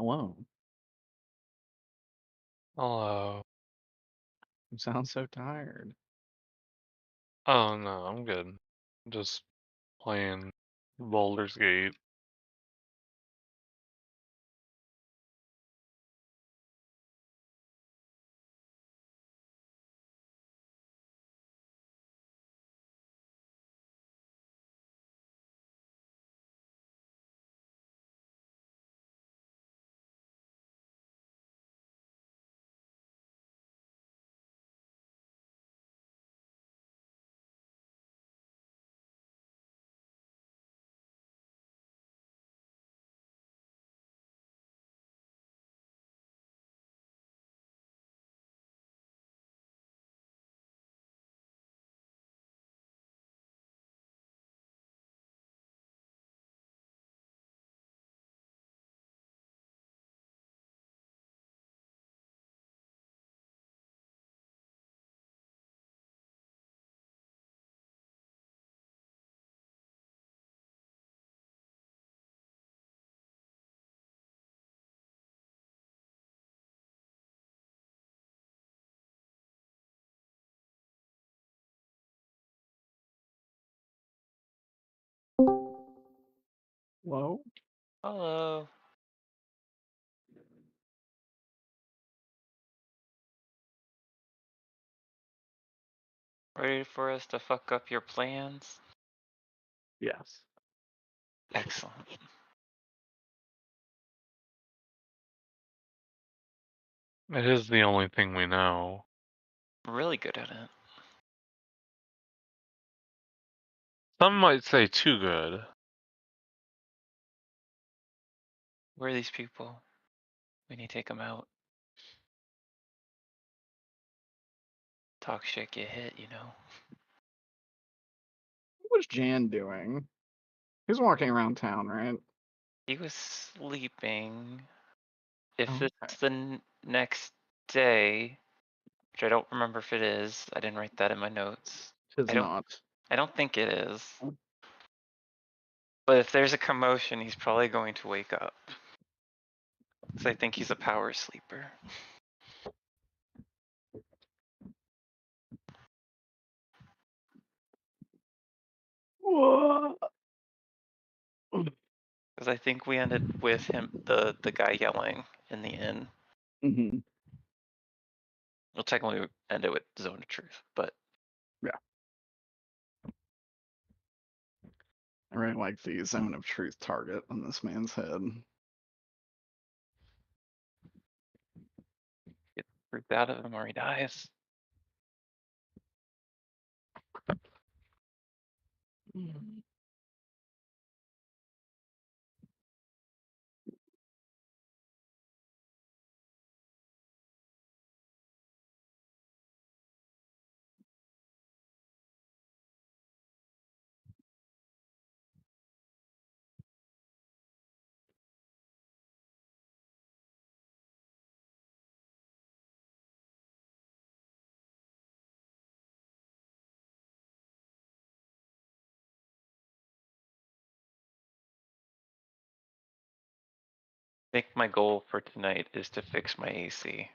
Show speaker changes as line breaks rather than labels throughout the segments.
Hello.
Hello.
You sound so tired.
Oh no, I'm good. Just playing Baldur's Gate.
Hello?
Hello. Ready for us to fuck up your plans?
Yes.
Excellent. It is the only thing we know. Really good at it. Some might say too good.
Where are these people? We need to take them out. Talk shit, get hit, you know?
What was Jan doing? He's walking around town, right?
He was sleeping. If
Oh, okay.
it's the next day, which I don't remember if it is, I didn't write that in my notes.
Tis
I don't
not.
I don't think it is. But if there's a commotion, he's probably going to wake up. So I think he's a power sleeper.
Whoa.
Because I think we ended with him, the guy yelling in the inn.
Mm-hmm.
We'll technically end it with Zone of Truth, but
Yeah. I really like the zone of truth target on this man's head.
get freaked out of him or he dies.
Mm.
I think my goal for tonight is to fix my AC.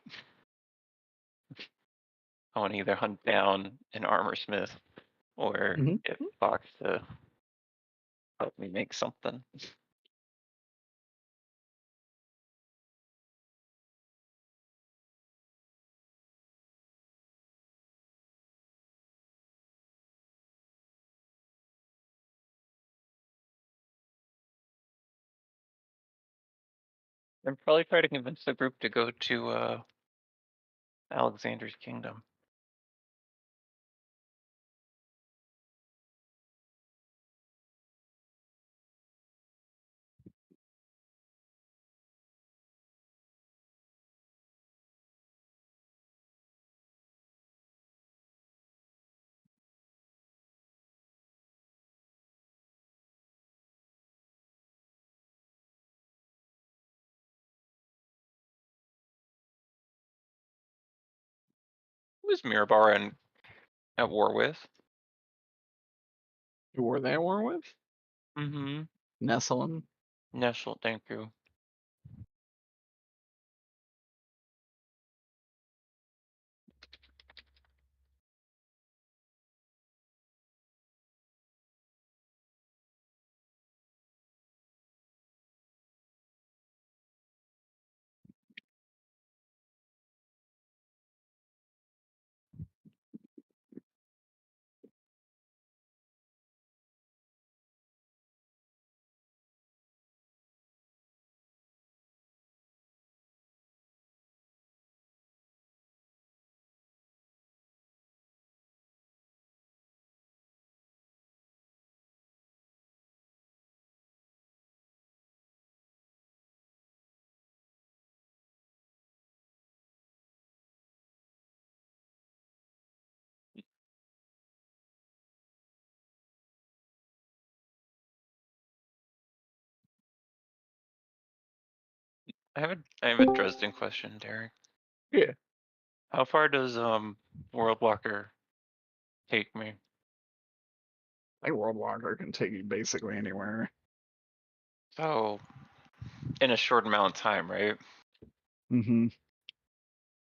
I want to either hunt down an armor smith or
Mm-hmm.
get Fox to help me make something. I'm probably trying to convince the group to go to Alexander's Kingdom. Who is Mirabar at war with?
Who were they at war with?
Mm-hmm.
Nestlin?
Neshel, thank you. I have a Dresden question, Derek.
Yeah.
How far does World Walker take me?
Like World Walker can take you basically anywhere.
So in a short amount of time, right?
Mm-hmm.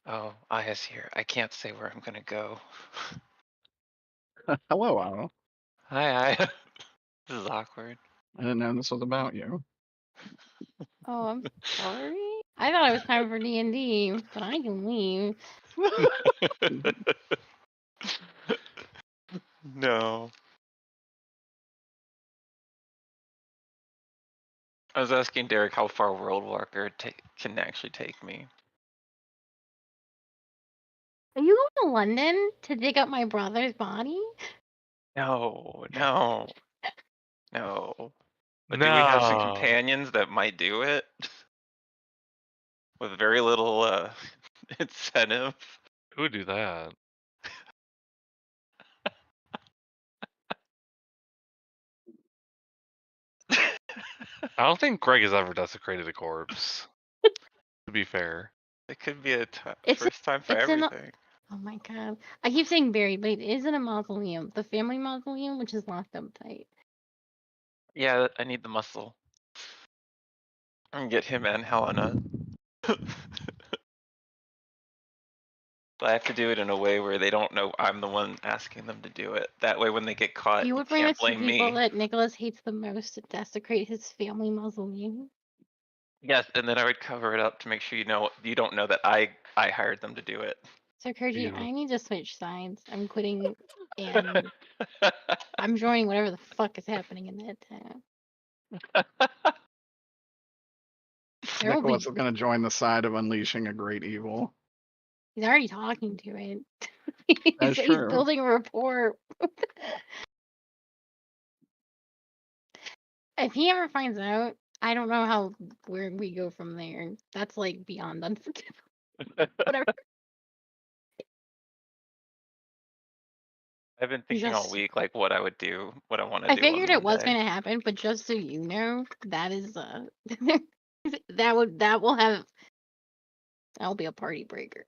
Oh, Aya's here. I can't say where I'm gonna go.
Hello, Al.
Hi, Aya. This is awkward.
I didn't know this was about you.
Oh, I'm sorry. I thought it was time for D&D, but I can leave.
No. I was asking Derek how far World Walker can actually take me.
Are you going to London to dig up my brother's body?
No, no, no. But do we have some
No.
companions that might do it? With very little incentive?
Who would do that? I don't think Greg has ever desecrated a corpse. To be fair.
It could be a
It's
first time for
it's in a-
everything.
Oh my god. I keep saying buried, but it is in a mausoleum. The family mausoleum, which is locked up tight.
Yeah, I need the muscle. I can get him and Helena. But I have to do it in a way where they don't know I'm the one asking them to do it. That way when they get caught,
You
they
would bring
can't
the two
blame
people
me.
that Nicholas hates the most to desecrate his family mausoleum.
Yes, and then I would cover it up to make sure you don't know that I hired them to do it.
So, Kurji,
Ew.
I need to switch sides. I'm quitting and I'm joining whatever the fuck is happening in that town. There will be.
Nicholas is going to join the side of unleashing a great evil.
He's already talking to it.
That's
He's
true.
building a rapport. If he ever finds out, I don't know where we go from there. That's like beyond unforgivable. Whatever.
I've been thinking all week like what I would do, what I want to
I
do.
figured
on
it was
Monday.
going to happen, but just so you know, that is that'll be a party breaker.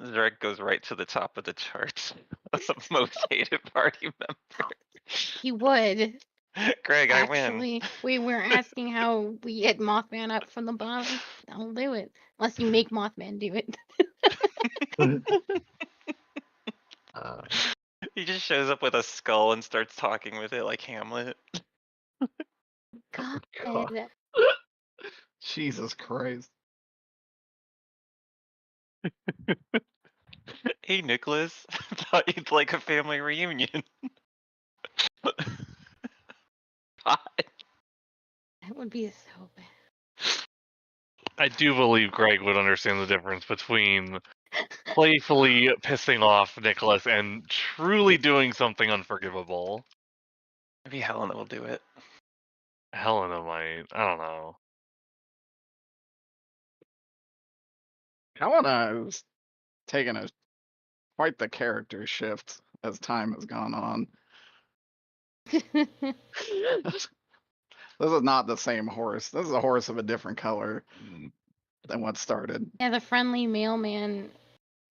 Zerek goes right to the top of the charts of the most hated party member.
He would.
Greg, I win.
Actually, we were asking how we get Mothman up from the bottom. I'll do it. Unless you make Mothman do it.
He just shows up with a skull and starts talking with it like Hamlet.
God.
God. Jesus Christ.
Hey, Nicholas. Thought you'd like a family reunion. Bye.
That would be so bad.
I do believe Greg would understand the difference between playfully pissing off Nicholas and truly doing something unforgivable.
Maybe Helena will do it.
Helena might. I don't know.
Helena is taking quite the character shift as time has gone on. This is not the same horse. This is a horse of a different color than what started.
Yeah, the friendly mailman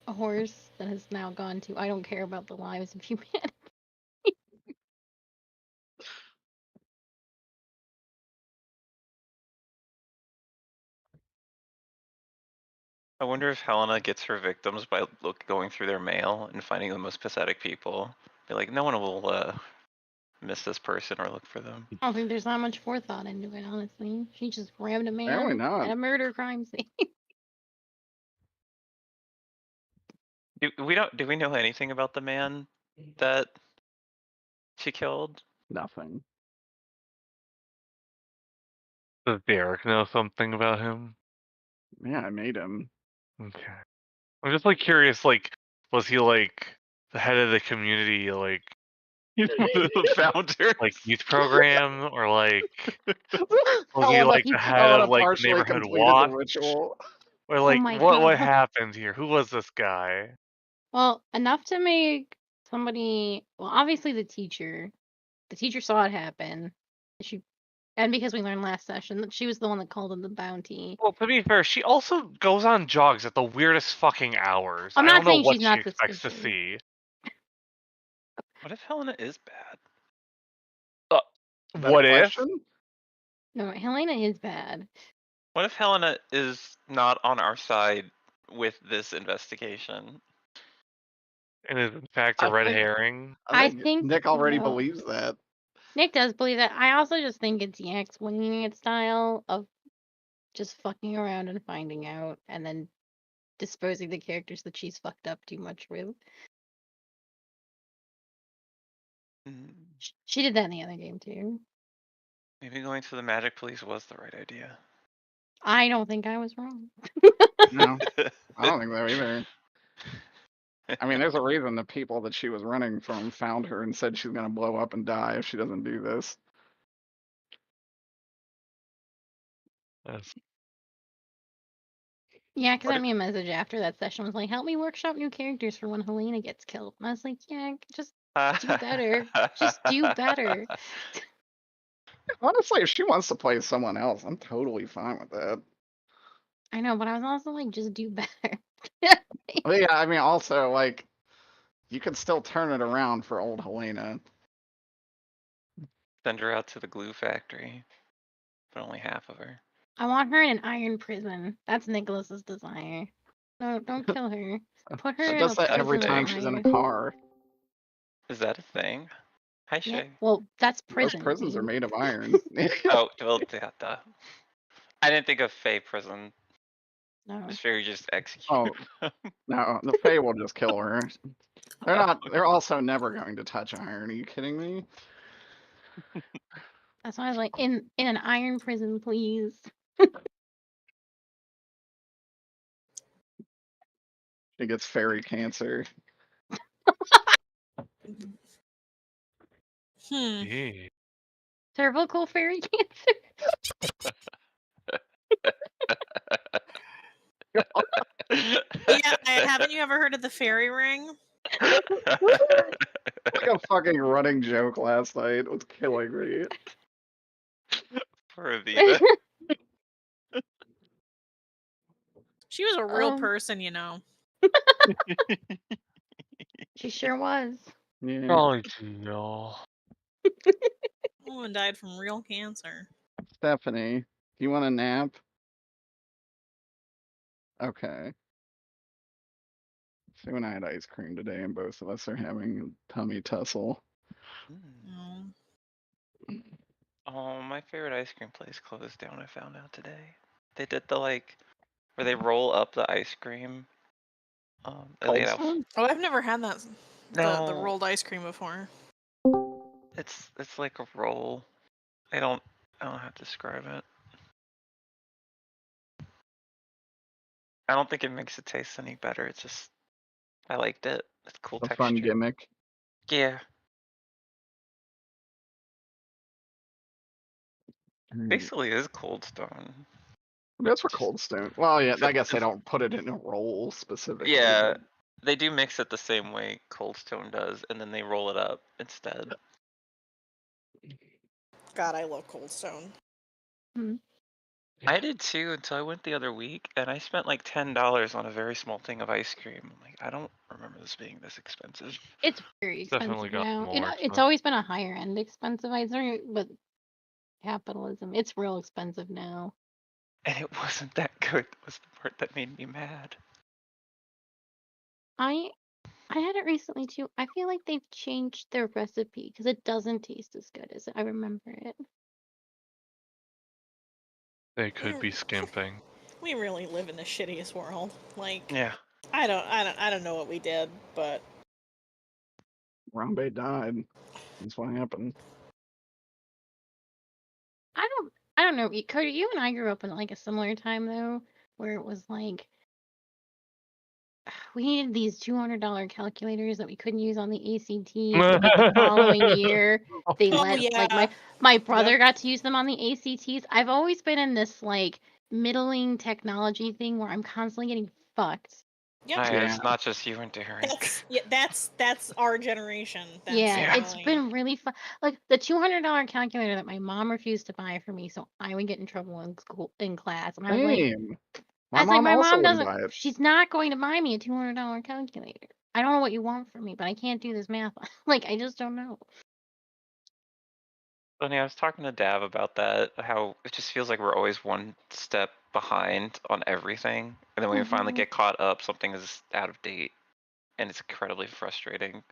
horse that has now gone to I don't care about the lives of humanity.
I wonder if Helena gets her victims by going through their mail and finding the most pathetic people. Be like, no one will miss this person or look for them.
I don't think there's that much forethought into it, honestly. She just grabbed a
Apparently
man
not.
at a murder crime scene.
Do we know anything about the man that she killed?
Nothing.
Does Derek know something about him?
Yeah, I made him.
Okay. I'm just like curious, like, was he like the head of the community, like
The founder?
like youth program, or like was he
Helena,
like the head
Helena
of like
partially
neighborhood
completed the
watch?
ritual.
Or like
my
what
God.
happened here? Who was this guy?
Well, enough to make somebody. Well, obviously the teacher. The teacher saw it happen. She And because we learned last session that she was the one that called in the bounty.
Well, to be fair, she also goes on jogs at the weirdest fucking hours.
I'm
I
not
don't know
saying
what
she's
she
not
expects to
suspicious.
see.
What if Helena is bad?
Is that a
What if?
question?
No, Helena is bad.
What if Helena is not on our side with this investigation?
And is in fact a
I
red
think-
herring?
I think
Nick already
no.
believes that.
Nick does believe that. I also just think it's Yak's winging it style of just fucking around and finding out, and then disposing the characters that she's fucked up too much with.
Mm,
She did that in the other game too.
Maybe going to the Magic Police was the right idea.
I don't think I was wrong.
No, I don't think so either. I mean, there's a reason the people that she was running from found her and said she's gonna blow up and die if she doesn't do this.
That's-
Yeah, because
What
I
if-
made a message after that session was like, help me workshop new characters for when Helena gets killed. And I was like, yeah, just do better. Just do better.
Honestly, if she wants to play someone else, I'm totally fine with that.
I know, but I was also like, just do better.
But yeah, I mean, also, like, you could still turn it around for old Helena.
Send her out to the glue factory, but only half of her.
I want her in an iron prison. That's Nicholas's desire. No, don't kill her. Put her
She
in
does
a
that
prison
every
of
time she's in a
iron.
car.
Is that a thing? Hi,
Yeah,
Shay.
well, that's
Those
prison.
prisons are
dude.
made of iron.
Oh, well, yeah, duh. I didn't think of Fae prison.
No.
Just figured you just execute.
Oh, no, the Fae will just kill her. They're not. They're also never going to touch iron. Are you kidding me?
That's why I was like, in an iron prison, please.
She gets fairy cancer.
Gee.
Cervical fairy cancer.
Yeah, haven't you ever heard of the fairy ring?
Like a fucking running joke last night. It was killing me.
For Avita.
She was a real
Oh.
person, you know.
She sure was.
Yeah.
Oh no.
Woman died from real cancer.
Stephanie, do you want a nap? Okay. Sue and I had ice cream today, and both of us are having a tummy tussle.
Mm.
Oh.
Oh, my favorite ice cream place closed down. I found out today. They did the where they roll up the ice cream. And they
Cold
have,
Stone?
Oh, I've never had that. The
No.
rolled ice cream before.
it's like a roll. I don't know how to describe it. I don't think it makes it taste any better. It's just I liked it. It's cool
A
texture.
fun gimmick.
Yeah.
Mm.
Basically is Cold Stone.
That's for Cold Stone. Well, yeah, I
Except
guess they
it's-
don't put it in a roll specifically.
Yeah.
but-
They do mix it the same way Cold Stone does, and then they roll it up instead.
God, I love Cold Stone.
I did too until I went the other week, and I spent like $10 on a very small thing of ice cream. I'm like, I don't remember this being this expensive.
It's very
Definitely
expensive
got
now.
more
It's
expensive.
always been a higher end expensive ice cream, but capitalism, it's real expensive now.
And it wasn't that good. Was the part that made me mad.
I had it recently too. I feel like they've changed their recipe because it doesn't taste as good as I remember it.
They could be skimping.
We really live in the shittiest world. Like,
Yeah.
I don't know what we did, but
Rambe died. That's what happened.
I don't know. Cody, you and I grew up in like a similar time though, where it was like we needed these $200 calculators that we couldn't use on the ACT. But the following year, they
Oh,
let
yeah.
like my brother got to use them on the ACTs. I've always been in this like middling technology thing where I'm constantly getting fucked
Yep.
Yeah.
It's not just you and Derek.
That's our generation. That's
Yeah, it's
really-
been really fun. Like the $200 calculator that my mom refused to buy for me, so I would get in trouble in school in class. And I was like,
Same.
I was like, my
also
mom
wouldn't
doesn't.
buy it.
She's not going to buy me a $200 calculator. I don't know what you want from me, but I can't do this math. Like I just don't know.
Funny, I was talking to Dav about that, how it just feels like we're always one step behind on everything. And then when we finally
Mhm.
get caught up, something is out of date. And it's incredibly frustrating.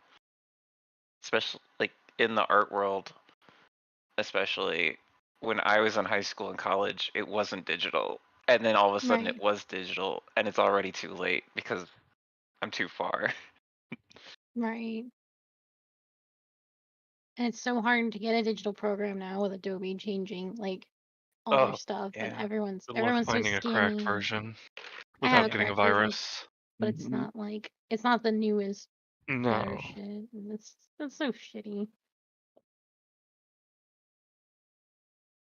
Especially like in the art world, especially when I was in high school and college, it wasn't digital. And then all of a sudden
Right.
it was digital and it's already too late because I'm too far.
Right. And it's so hard to get a digital program now with Adobe changing like all their
Oh,
stuff, and
yeah.
everyone's
Good luck
so
finding a cracked
scammy.
version
I have
without
a
getting a
cracked version,
virus.
but it's
Mhm.
not like it's not the newest better
No.
shit. And it's so shitty.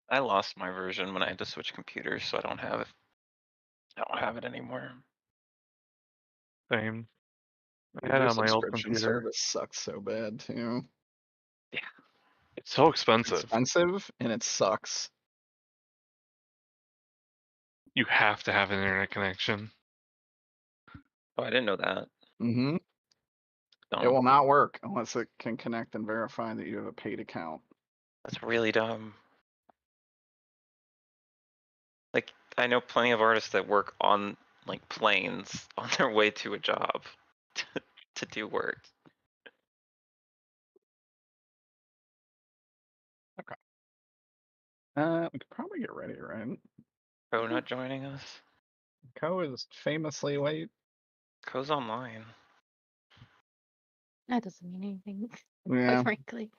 I lost my version when I had to switch computers, so I don't have it. I don't have it anymore.
Same. I
Dude,
had it
their
on my old
subscription
computer.
service sucks so bad too.
It's so
It's
expensive.
expensive and it sucks.
You have to have an internet connection.
Oh, I didn't know that.
Mm-hmm. It
Dumb.
will not work unless it can connect and verify that you have a paid account.
That's really dumb. Like, I know plenty of artists that work on like planes on their way to a job to do work.
We could probably get ready, right?
Ko not joining us.
Ko is famously late.
Ko's online.
That doesn't mean anything,
Yeah.
quite frankly.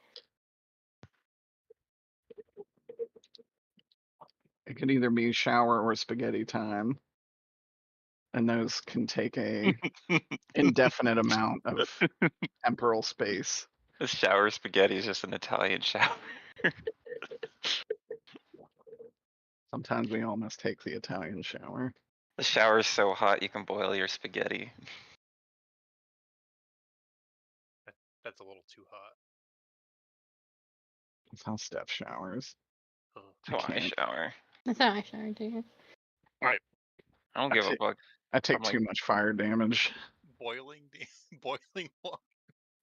It could either be shower or spaghetti time. And those can take a indefinite amount of temporal space.
The shower spaghetti is just an Italian shower.
Sometimes we all must take the Italian shower.
The shower is so hot you can boil your spaghetti.
That's a little too hot.
That's how Steph showers.
Ugh.
So I
can't.
shower.
That's how I shower too.
I don't give a
Okay.
fuck.
I take
I'm like-
too much fire damage.
Boiling water.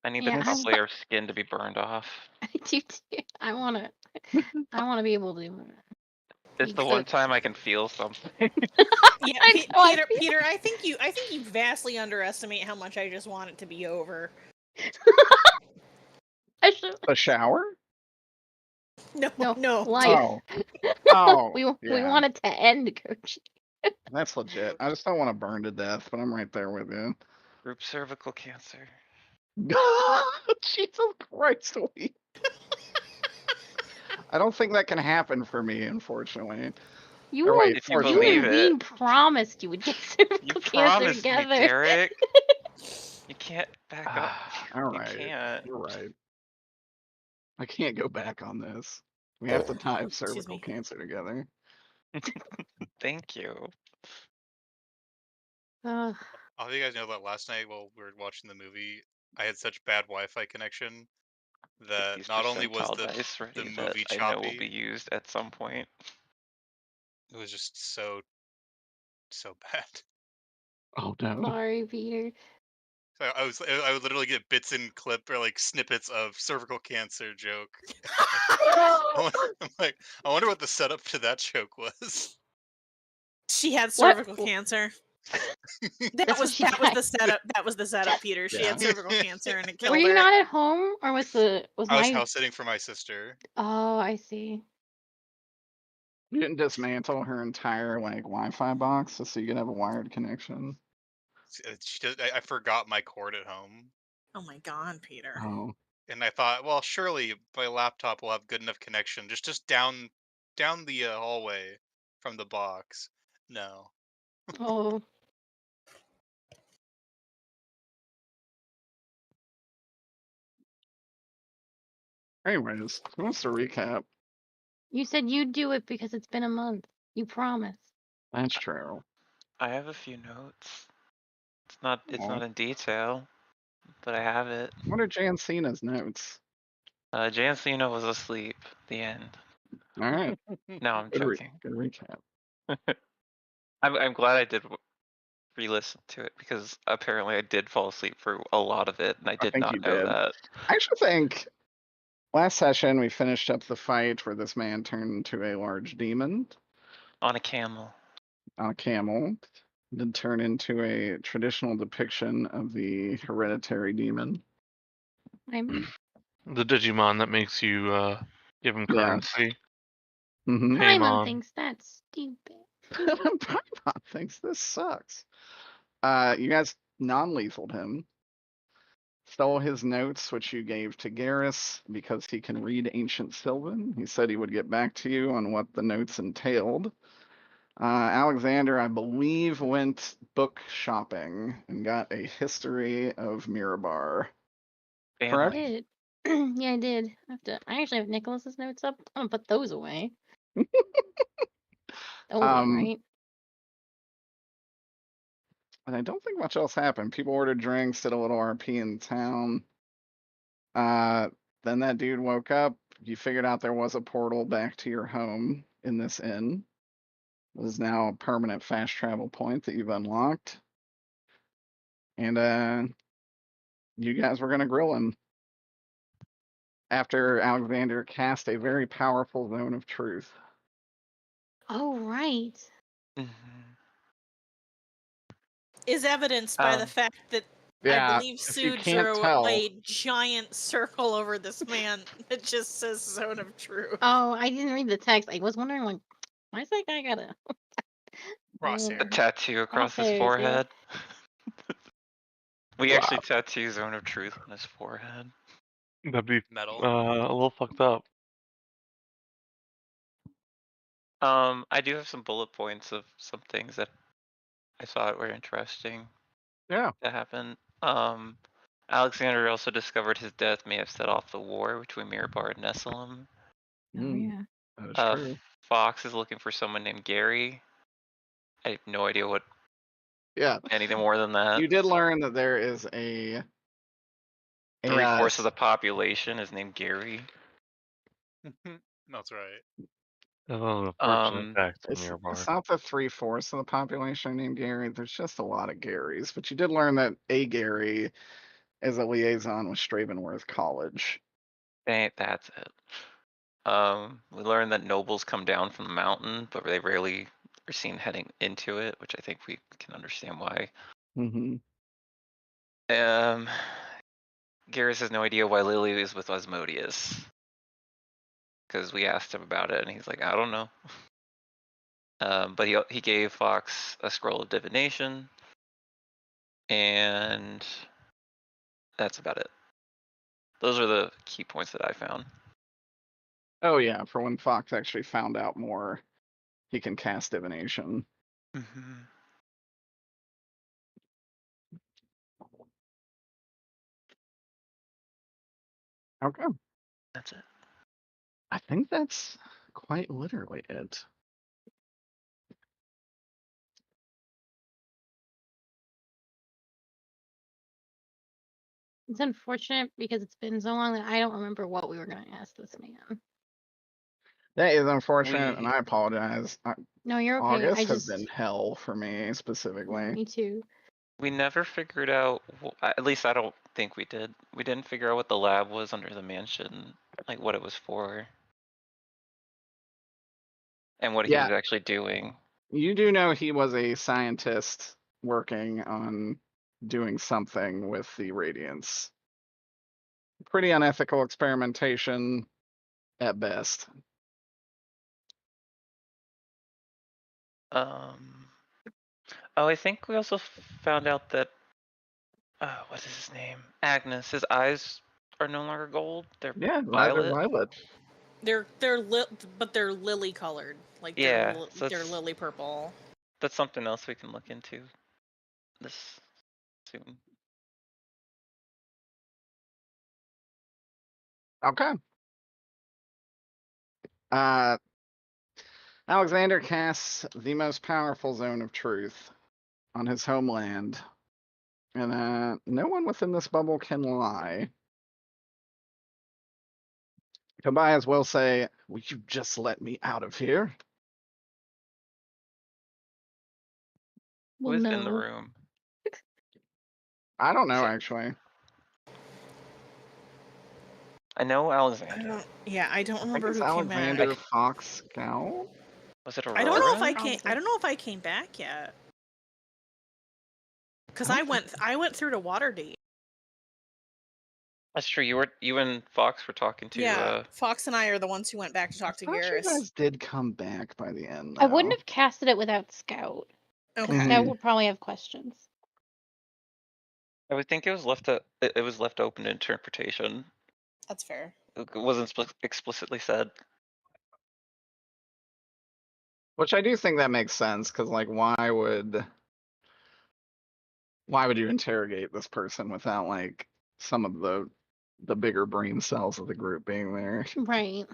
I need
Yeah,
the top layer of skin to be burned off.
I do too. I wanna be able to.
It's the
So-
one time I can feel something.
Yeah,
I know, I feel-
Peter, I think you vastly underestimate how much I just want it to be over.
I should.
A shower?
No.
Life.
Oh. Oh.
we
yeah.
want it to end, Coach.
That's legit. I just don't want to burn to death, but I'm right there with you.
Group cervical cancer.
Jesus Christ, Lee. I don't think that can happen for me, unfortunately.
You
Or
were,
wait,
If you
for
you
believe
and
it.
Dean promised you would get cervical
You
cancer
promised me,
together.
Derek. You can't back up.
All
You
right.
can't.
You're right. I can't go back on this. We have to die of
Excuse
cervical
me.
cancer together.
Thank you.
Ugh.
I'll have you guys know that last night while we were watching the movie, I had such bad Wi-Fi connection that
50s
not only was
percentile dice
the
ready
movie
that I know will
choppy,
be used at some point.
it was just so bad.
Oh no.
Sorry, Peter.
So I would literally get bits and clip or like snippets of cervical cancer joke. I'm like, I wonder what the setup to that joke was.
She had
What?
cervical cancer. That
That's what
was
she
that was
had.
the setup. That was the setup, Peter. She had
Yeah.
cervical cancer and it killed
Were you
her.
not at home, or was
I was
my?
house sitting for my sister.
Oh, I see.
You didn't dismantle her entire like Wi-Fi box just so you could have a wired connection.
I forgot my cord at home,
Oh my god, Peter.
Oh.
and I thought, well, surely my laptop will have good enough connection. Just down the hallway from the box. No.
Oh,
Anyways, who wants to recap?
you said you'd do it because it's been a month. You promised.
That's true.
I have a few notes. It's
Aw.
not in detail, but I have it.
What are Jancina's notes?
Jancina was asleep. The end.
All right.
No, I'm joking.
Good recap.
I'm glad I did re-listen to it because apparently I did fall asleep for a lot of it, and I did
think
not
you
know
did.
that.
I actually think last session we finished up the fight where this man turned into a large demon
On a camel.
on a camel. Did turn into a traditional depiction of the hereditary demon.
I'm
The Digimon that makes you give him
Yeah.
currency.
Mm-hmm.
Paimon
Paimon.
thinks that's stupid.
Paimon thinks this sucks. You guys non-lethaled him. Stole his notes, which you gave to Garrus because he can read ancient Sylvan. He said he would get back to you on what the notes entailed. Alexander, I believe, went book shopping and got a history of Mirabar. Correct?
I did. Yeah, I did. I actually have Nicholas's notes up. I'm gonna put those away. Totally, right?
And I don't think much else happened. People ordered drinks, did a little RP in town. Then that dude woke up. You figured out there was a portal back to your home in this inn. It is now a permanent fast travel point that you've unlocked. And you guys were gonna grill him after Alexander cast a very powerful zone of truth.
Oh, right.
Mhm.
Is evidenced by the fact that I believe
if
Sue
you can't
drew
tell.
a giant circle over this man that just says Zone of Truth.
Oh, I didn't read the text. I was wondering, like, why is that guy got a
Crosshair.
A tattoo across his
Crosshairs, yeah.
forehead. We actually
Wow.
tattoo Zone of Truth on his forehead.
That'd be
Metal.
a little fucked up.
I do have some bullet points of some things that I thought were interesting
Yeah.
that happened. Alexander also discovered his death may have set off the war between Mirabar and Nessalem.
Oh, yeah.
That is true.
Fox is looking for someone named Gary. I have no idea what
Yeah.
anything more than that.
You did learn that there is a
3/4 of the population is named Gary.
That's right.
Oh, unfortunate fact in
it's
Mirabar.
not the 3/4 of the population named Gary. There's just a lot of Garys. But you did learn that a Gary is a liaison with Stravenworth College.
That's it. We learned that nobles come down from the mountain, but they rarely are seen heading into it, which I think we can understand why.
Mm-hmm.
Garrus has no idea why Lily is with Asmodeus. Because we asked him about it, and he's like, I don't know. But he gave Fox a scroll of divination, and that's about it. Those are the key points that I found.
Oh yeah, for when Fox actually found out more, he can cast divination.
Mm-hmm.
Okay.
That's it.
I think that's quite literally it.
It's unfortunate because it's been so long that I don't remember what we were going to ask this man.
That is unfortunate, and I apologize.
No, you're okay.
August has been hell for me specifically.
Me too.
We never figured out, at least I don't think we did. We didn't figure out what the lab was under the mansion, like what it was for. And what he was actually doing.
You do know he was a scientist working on doing something with the Radiance. Pretty unethical experimentation at best.
Oh, I think we also found out that, what is his name? Agnes, his eyes are no longer gold. They're violet.
They're violet.
But they're lily colored. Like
Yeah,
they're lily purple.
That's something else we can look into this soon.
Okay. Alexander casts the most powerful zone of truth on his homeland And no one within this bubble can lie. Tobias will say, "Would you just let me out of here?"
Well,
Who's
no.
in the room?
I don't know,
Is it-
actually.
I know
I
Alexander.
don't. Yeah, I don't
I think
remember
it's
who came
Alexander
back.
Fox Scout.
Was it Aurora?
I don't know if I
Probably.
came. I don't know if I came back yet. Because
I
I
don't
went. I went through to Waterdeep.
That's true. You and Fox were talking to.
Yeah, Fox and I are the ones who went back to talk to
thought you
Garrus.
guys did come back by the end,
I wouldn't
though.
have casted it without Scout.
Okay.
Mhm.
Scout would probably have questions.
I would think it was left open to interpretation.
That's fair.
It wasn't explicitly said.
Which I do think that makes sense, because like, why would you interrogate this person without like some of the bigger brain cells of the group being there?
Right.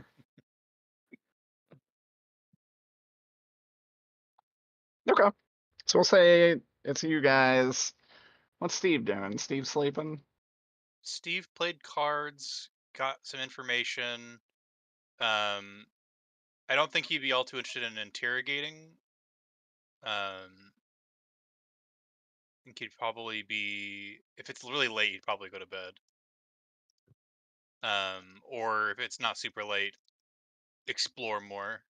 Okay, so we'll say it's you guys. What's Steve doing? Steve sleeping?
Steve played cards, got some information. I don't think he'd be all too interested in interrogating. I think he'd probably be, if it's really late, he'd probably go to bed. Or if it's not super late, explore more.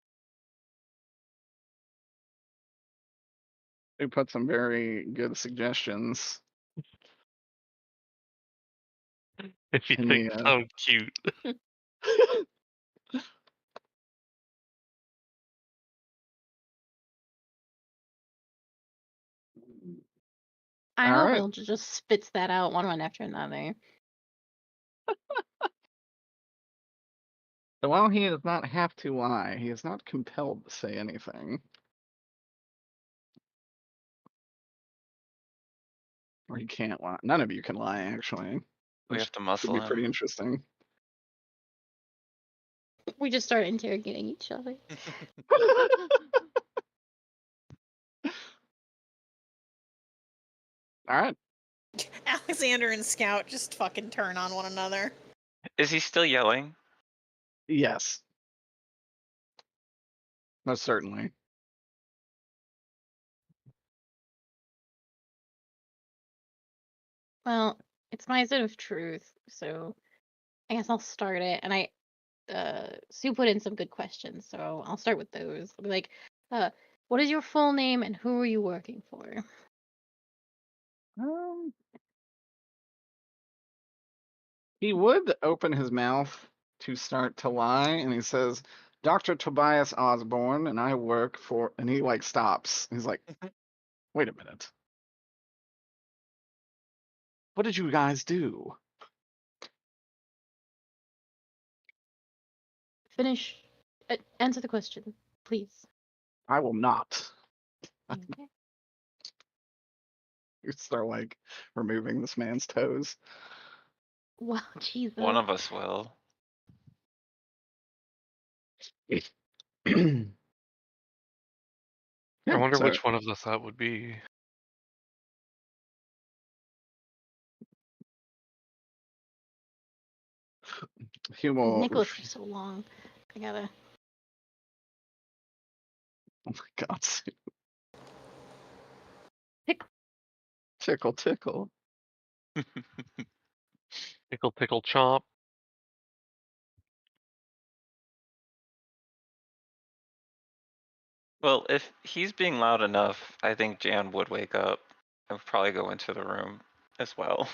We put some very good suggestions
If you
in
think
the.
so cute.
I
All
hope
right.
Will just spits that out one after another.
So while he does not have to lie, he is not compelled to say anything. Or he can't lie. None of you can lie, actually.
We
Which
have to
could
muscle
be pretty
him.
interesting.
We just start interrogating each other.
All right.
Alexander and Scout just fucking turn on one another.
Is he still yelling?
Yes. Most certainly.
Well, it's my zone of truth, so I guess I'll start it. And Sue put in some good questions, so I'll start with those. I'll be like, what is your full name and who are you working for?
He would open his mouth to start to lie, and he says, "Dr. Tobias Osborne, and I work for," and he like stops. He's like, "Wait a minute. What did you guys do?"
Finish. Answer the question, please.
I will not.
Okay.
You start like removing this man's toes.
Wow, Jesus.
One of us will.
Yeah,
I wonder
so
which one of us that would be.
Humo.
Nicholas for so long. I gotta.
Oh my God.
Tickle.
Tickle, tickle.
Tickle, tickle, chomp.
Well, if he's being loud enough, I think Jan would wake up and probably go into the room as well.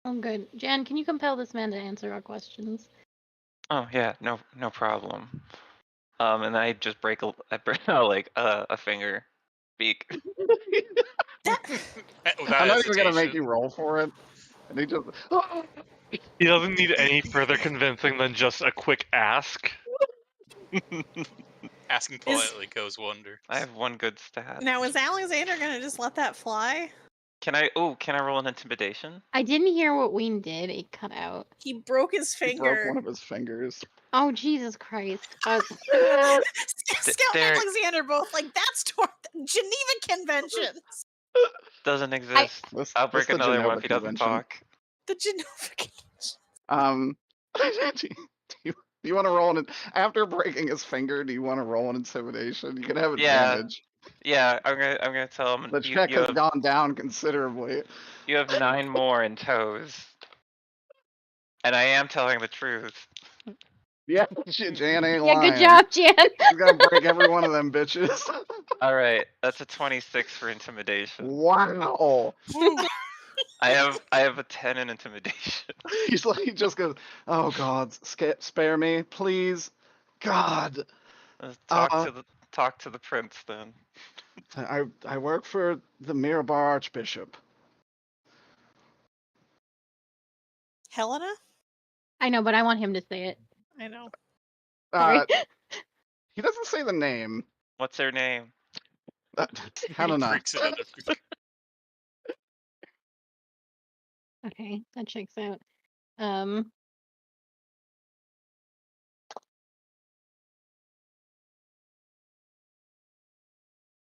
Oh, good. Jan, can you compel this man to answer our questions?
Oh yeah, no problem. And I just I break like a finger, beak.
Without
I'm not even gonna make
hesitation.
you roll for it. And he just.
He doesn't need any further convincing than just a quick ask.
Asking politely goes wonders.
I have one good stat.
Now, is Alexander gonna just let that fly?
Can I roll an intimidation?
I didn't hear what Wayne did. It cut out.
He broke his
He broke one
finger.
of his fingers.
Oh, Jesus Christ.
Scout and
there-
Alexander both like that's toward the Geneva Conventions.
Doesn't exist.
This,
I'll
this
break
the
another one
Genova
if he doesn't
Convention.
talk.
The Genova.
Do you want to roll an after breaking his finger? Do you want to roll an intimidation? You can have
Yeah.
advantage.
Yeah, I'm gonna tell him
The check
you
has
have,
gone down considerably.
you have 9 more in toes. And I am telling the truth.
Yeah, shit, Jan ain't
Yeah,
lying.
good job, Jan.
He's gonna break every one of them bitches.
Alright, that's a 26 for intimidation.
Wow.
I have a 10 in intimidation.
He's like, he just goes, "Oh God, spare me, please, God."
Talk to the prince then.
I work for the Mirabar Archbishop.
Helena?
I know, but I want him to say it.
I know.
Sorry.
He doesn't say the name.
What's her name?
Helena.
Freaks it out.
Okay, that checks out.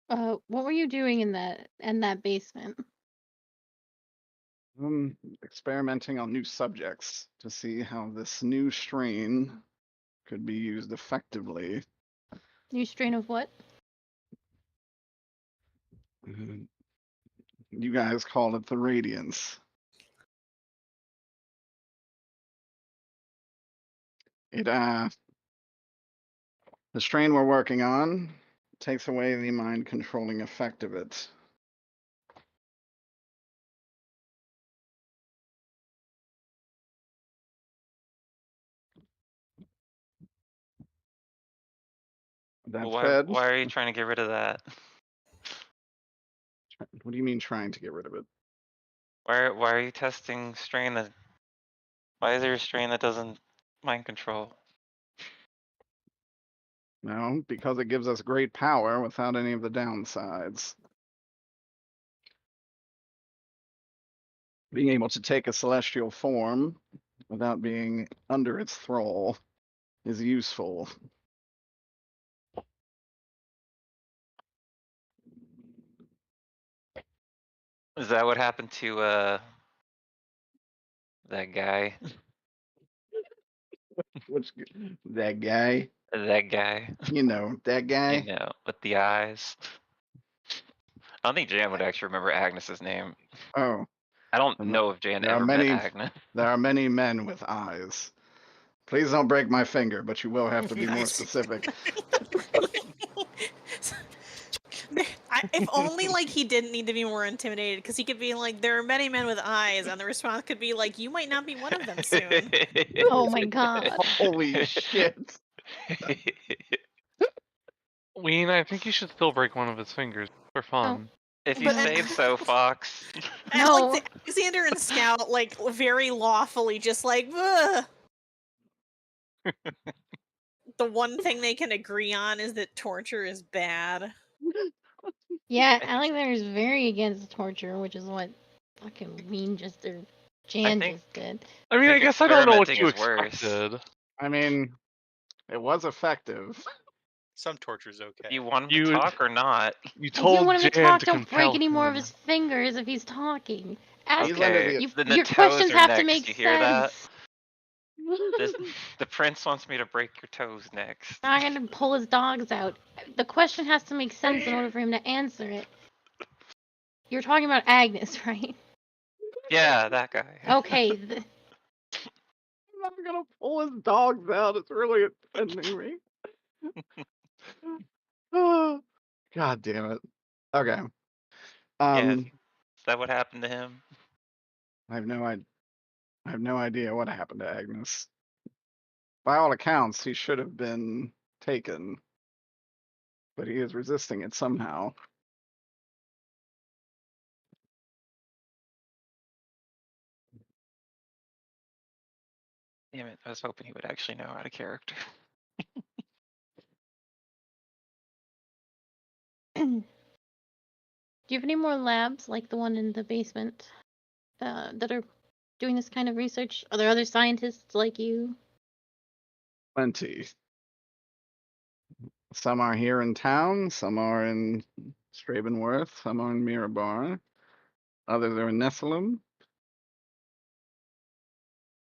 What were you doing in that basement?
Experimenting on new subjects to see how this new strain could be used effectively.
New strain of what?
You guys call it the Radiance. The strain we're working on takes away the mind controlling effect of it. That said,
Why are you trying to get rid of that?
what do you mean trying to get rid of it?
Why are you testing strain that? Why is there a strain that doesn't mind control?
No, because it gives us great power without any of the downsides. Being able to take a celestial form without being under its thrall is useful.
Is that what happened to that guy?
Which that guy?
That guy.
You know, that guy?
I know, with the eyes. I don't think Jan would actually remember Agnes's name.
Oh,
I don't
Um,
know if Jan
there are
ever met
many-
Agnes.
there are many men with eyes. Please don't break my finger, but you will have to be more
Nice.
specific.
If only like he didn't need to be more intimidated, because he could be like, there are many men with eyes, and the response could be like, you might not be one of them soon.
Oh my god.
Holy shit.
Ween, I think you should still break one of his fingers for fun.
If you
But-
say so, Fox.
And,
No.
like Alexander and Scout, like very lawfully, just like, ugh. The one thing they can agree on is that torture is bad.
Yeah, Alexander is very against torture, which is what fucking Ween just or Jan
think-
just did.
I mean, I
think
guess I don't know what
experimenting
you
is worse.
expected.
I mean, it was effective.
Some torture's okay.
You want him
You-
to talk or not?
You
If you
told
want him to
Jan
talk,
to
don't break
compel
any more of
him.
his fingers if he's talking. Ask
He's under
Okay,
the-
you,
then the
your
toes
questions
are
have
next.
to make
You hear that?
sense.
The prince wants me to break your toes next.
Not gonna pull his dogs out. The question has to make sense in order for him to answer it. You're talking about Agnes, right?
Yeah, that guy.
Okay.
I'm not gonna pull his dogs out. It's really offending me. Oh, God damn it. Okay.
Is that what happened to him?
I have no idea what happened to Agnes. By all accounts, he should have been taken, but he is resisting it somehow.
Damn it, I was hoping he would actually know out of character.
Do you have any more labs like the one in the basement that are doing this kind of research? Are there other scientists like you?
Plenty. Some are here in town, some are in Stravenworth, some are in Mirabar. Others are in Nessalum.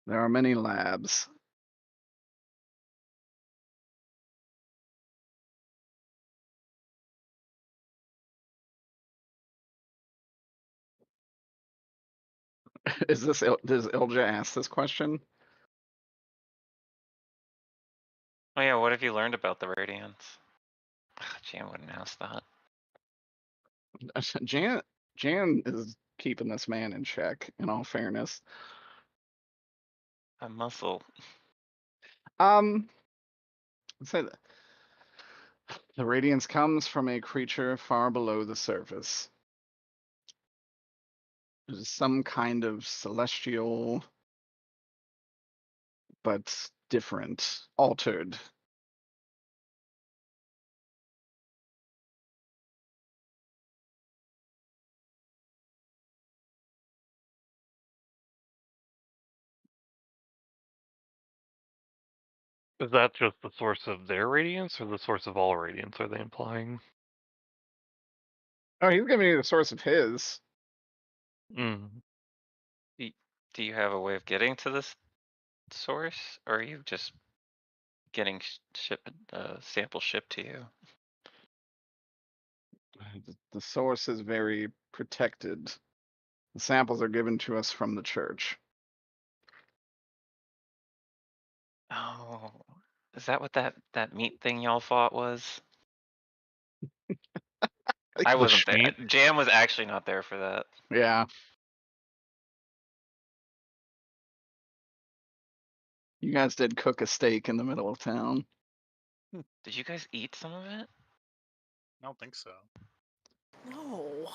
There are many labs. Does Ilja ask this question?
Oh yeah, what have you learned about the Radiance? Jan wouldn't ask that.
Jan is keeping this man in check, in all fairness.
A muscle.
Let's say that the radiance comes from a creature far below the surface. It is some kind of celestial, but different, altered.
Is that just the source of their radiance, or the source of all radiance? Are they implying?
Oh, he's giving you the source of his.
Mm.
Do you have a way of getting to this source, or are you just getting sample shipped to you?
The source is very protected. The samples are given to us from the church.
Oh, is that what that meat thing y'all fought was? I
The
wasn't there.
Schmeat?
Jam was actually not there for that.
Yeah. You guys did cook a steak in the middle of town.
Did you guys eat some of it?
I don't think so.
No.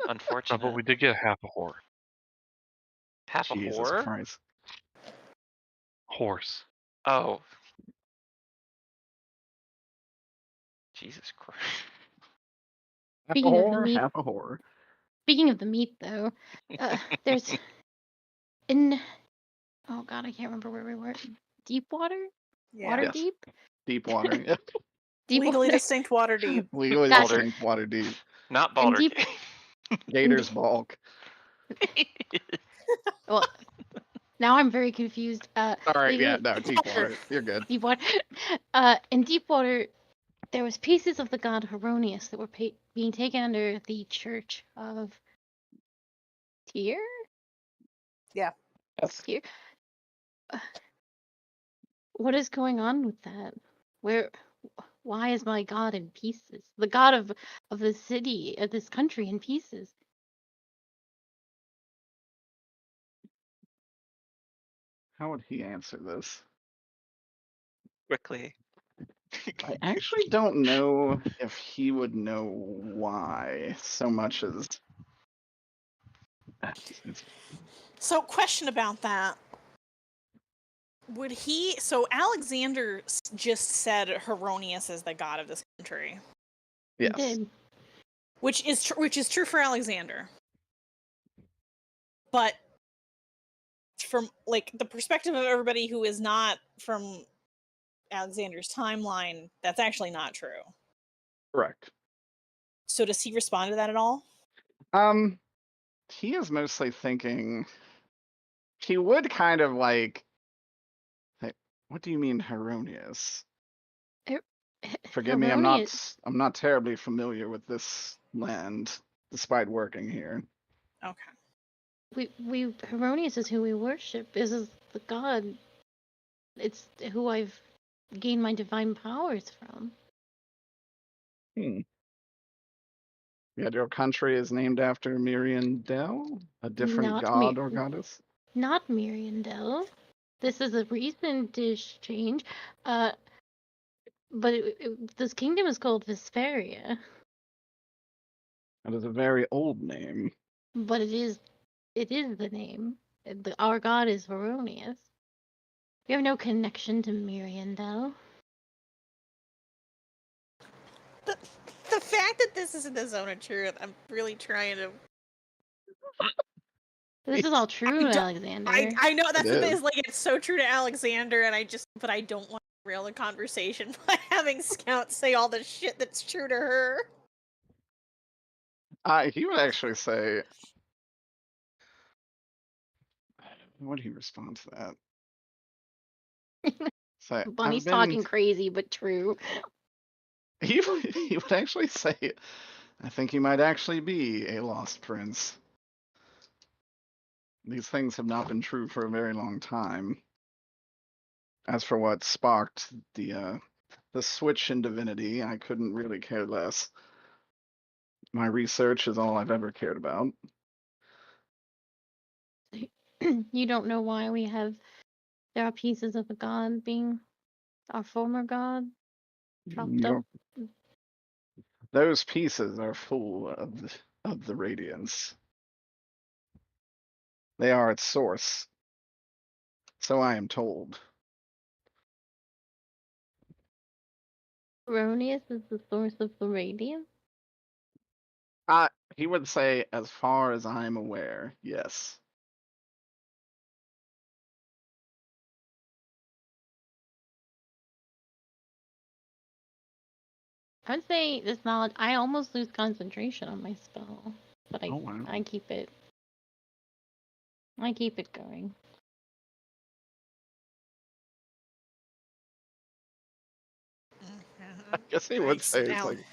Unfortunate.
But we did get half a horse.
Half a
Jesus
whore?
Christ.
Horse.
Oh. Jesus Christ.
Half a
Speaking of the
whore,
meat-
half a whore.
Speaking of the meat, though, there's in oh god, I can't remember where we were. Deep water,
Yeah.
water
Yes.
deep,
Deep water. Yeah.
deep
Legally
water.
distinct water deep.
Legally
Gotcha.
distinct water deep.
Not
And
Baldur
deep-
Gate.
Gator's bulk.
Well, now I'm very confused.
All right,
Legally-
yeah, no, deep water. You're good.
Deep water. In deep water, there was pieces of the god Heronius that were being taken under the Church of Tyr.
Yeah.
Yes.
Tyr. What is going on with that? Why is my god in pieces? The god of the city, of this country, in pieces.
How would he answer this?
Quickly.
I actually don't know if he would know why so much as.
So, question about that. Would he? So, Alexander just said Heronius is the god of this country,
He
Yes.
did.
which is true for Alexander. But from like the perspective of everybody who is not from Alexander's timeline, that's actually not true.
Correct.
So, does he respond to that at all?
He is mostly thinking. He would kind of like. What do you mean, Heronius? Forgive me, I'm not terribly familiar with this land, despite working here.
Okay.
Heronius is who we worship. This is the god. It's who I've gained my divine powers from.
Yet your country is named after Miriandel, a different
Not
god or goddess?
Not Miriandel. This is a recent-ish change. But this kingdom is called Vesperia.
That is a very old name.
But it is the name. Our god is Veronius. We have no connection to Miriandel.
The fact that this is in the zone of truth, I'm really trying to.
This is all true,
don't-
Alexander.
I know that's
It
the thing.
is.
Is like it's so true to Alexander, and but I don't want to derail the conversation by having Scout say all the shit that's true to her.
He would actually say, what did he respond to that? Say,
Bunny's
I've been.
talking crazy, but true.
He would actually say, I think he might actually be a lost prince. These things have not been true for a very long time. As for what sparked the switch in divinity, I couldn't really care less. My research is all I've ever cared about.
You don't know why there are pieces of a god being our former god chopped up.
Those pieces are full of the radiance. They are its source. So I am told.
Erroneous is the source of the radiance.
He would say, as far as I'm aware, yes.
I would say this knowledge. I almost lose concentration on my spell, but
Oh, wow.
I keep it. I keep it going.
I guess he would say, it's like,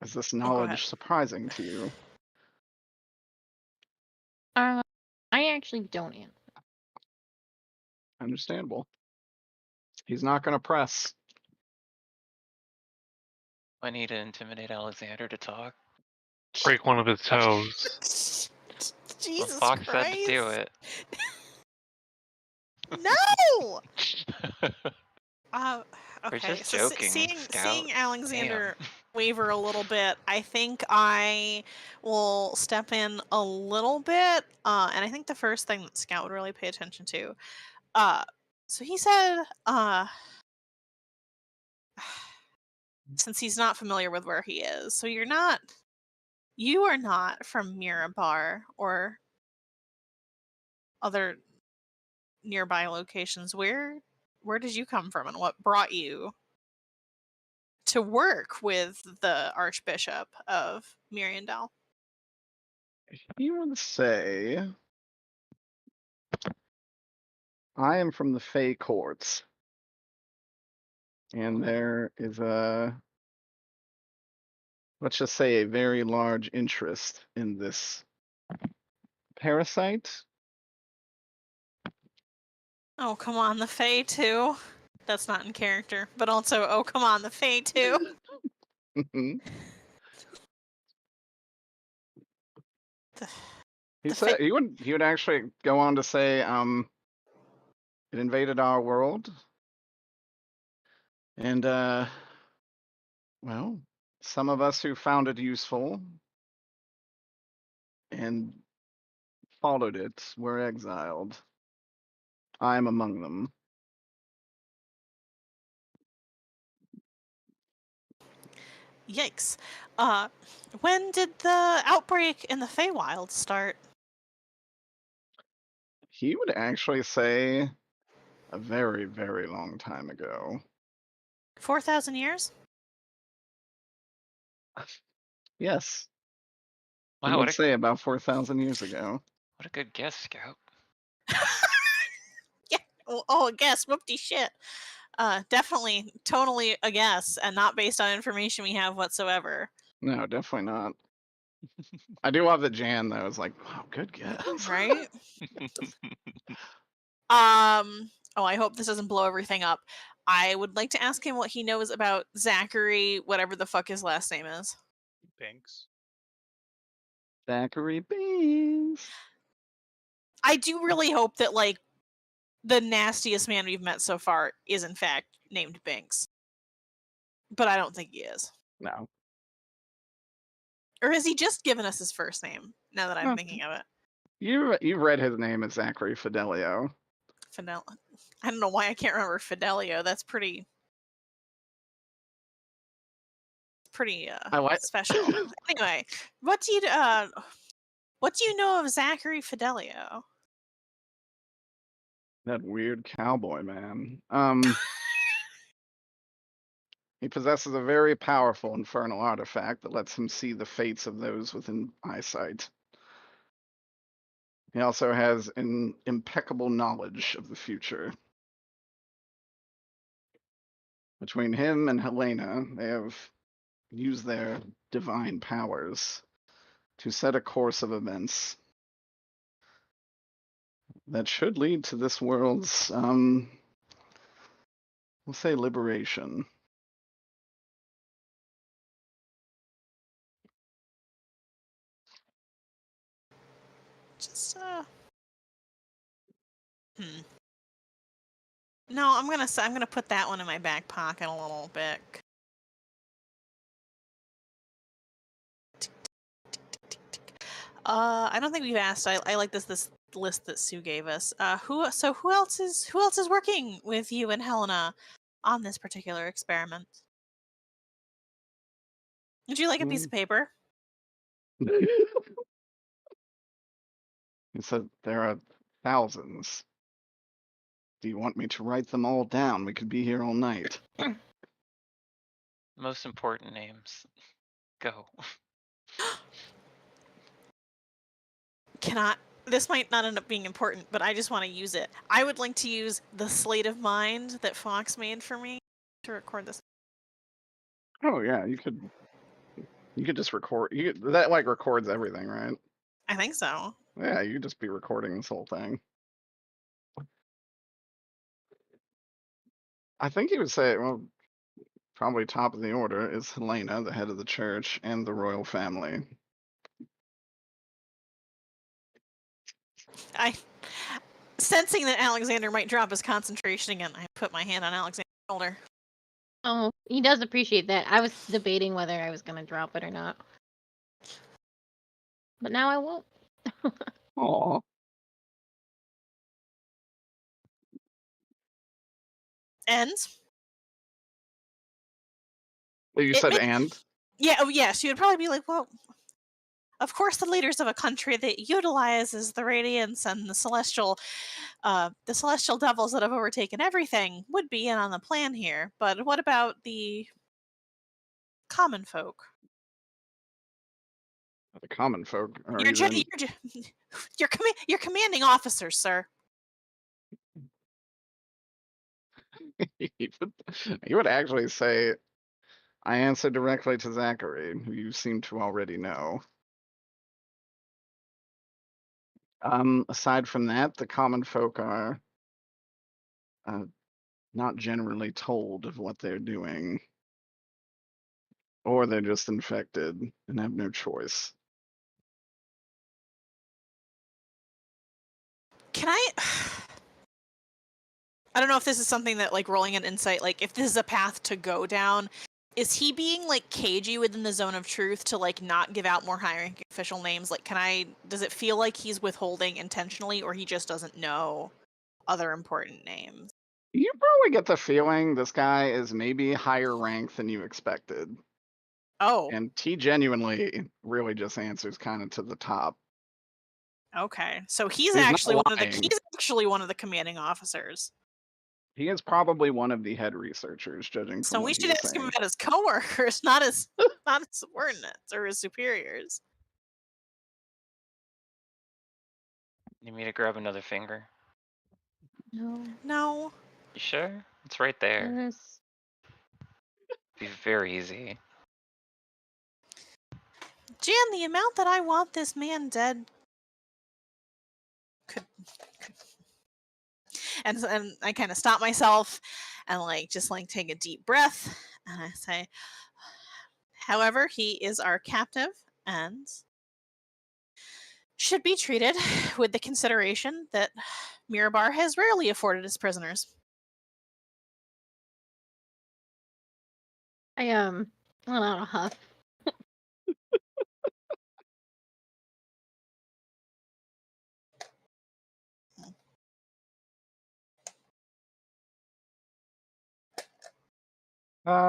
is this knowledge surprising to you?
I actually don't answer.
Understandable. He's not going to press.
I need to intimidate Alexander to talk.
Break one of his toes.
Jesus
Fox
Christ!
said to do it.
No.
We're
Okay.
just
So
joking,
seeing
Scout.
Alexander waver a little bit, I think I will step in a little bit. And I think the first thing that Scout would really pay attention to. So he said, since he's not familiar with where he is, so you are not from Mirabar or other nearby locations. Where did you come from, and what brought you to work with the Archbishop of Miriandal?
He would say, I am from the Fey courts. And there is let's just say, a very large interest in this parasite.
Oh, come on, the Fae too. That's not in character, but also, oh, come on, the Fae too.
He said he would actually go on to say, it invaded our world, and well, some of us who found it useful and followed it were exiled. I am among them.
Yikes. When did the outbreak in the Feywild start?
He would actually say a very, very long time ago.
4,000 years?
Yes.
Wow,
He would say about 4,000 years ago.
What a good guess, Scout.
Yeah. Oh, a guess. Whoopty shit. Definitely, totally a guess, and not based on information we have whatsoever.
No, definitely not. I do love that Jan though is like, wow, good guess.
Right? Oh, I hope this doesn't blow everything up. I would like to ask him what he knows about Zachary, whatever the fuck his last name is.
Banks.
Zachary Beans.
I do really hope that, like, the nastiest man we've met so far is in fact named Banks. But I don't think he is.
No.
Or has he just given us his first name, now that I'm thinking of it?
You read his name as Zachary Fidelio.
I don't know why I can't remember Fidelio. That's pretty special. Anyway, what do you know of Zachary Fidelio?
That weird cowboy man. He possesses a very powerful infernal artifact that lets him see the fates of those within eyesight. He also has an impeccable knowledge of the future. Between him and Helena, they have used their divine powers to set a course of events that should lead to this world's, we'll say, liberation.
Just No, I'm gonna put that one in my back pocket a little bit. I don't think we've asked. I like this list that Sue gave us. Who else is working with you and Helena on this particular experiment? Would you like a piece of paper?
He said there are thousands. Do you want me to write them all down? We could be here all night.
Most important names. Go.
This might not end up being important, but I just want to use it. I would like to use the slate of mind that Fox made for me to record this.
Oh yeah, you could just record. That like records everything, right?
I think so.
Yeah, you could just be recording this whole thing. I think you would say, well, probably top of the order is Helena, the head of the church, and the royal family.
Sensing that Alexander might drop his concentration again, I put my hand on Alexander's shoulder.
Oh, he does appreciate that. I was debating whether I was gonna drop it or not. But now I won't.
Aw.
And?
You said and?
Yeah, oh yeah, she would probably be like, well, of course the leaders of a country that utilizes the radiance and the celestial devils that have overtaken everything would be in on the plan here. But what about the common folk?
The common folk are
You're commanding officers, sir.
You would actually say, I answer directly to Zachary, who you seem to already know. Aside from that, the common folk are not generally told of what they're doing, or they're just infected and have no choice.
Can I don't know if this is something that, like, rolling an insight, like, if this is a path to go down, is he being, like, cagey within the zone of truth to, like, not give out more high-ranking official names? Like, does it feel like he's withholding intentionally, or he just doesn't know other important names?
You probably get the feeling this guy is maybe higher ranked than you expected.
Oh.
And he genuinely really just answers kind of to the top.
Okay. So he's actually one of the commanding officers.
He is probably one of the head researchers, judging from
So
what
we
he
should
was
ask him
saying.
about his coworkers, not his subordinates or his superiors.
Need me to grab another finger?
No.
You sure? It's right there.
Yes.
Be very easy.
Jan, the amount that I want this man dead could and I kind of stop myself and just take a deep breath and I say, however, he is our captive and should be treated with the consideration that Mirabar has rarely afforded his prisoners.
I let out a huff.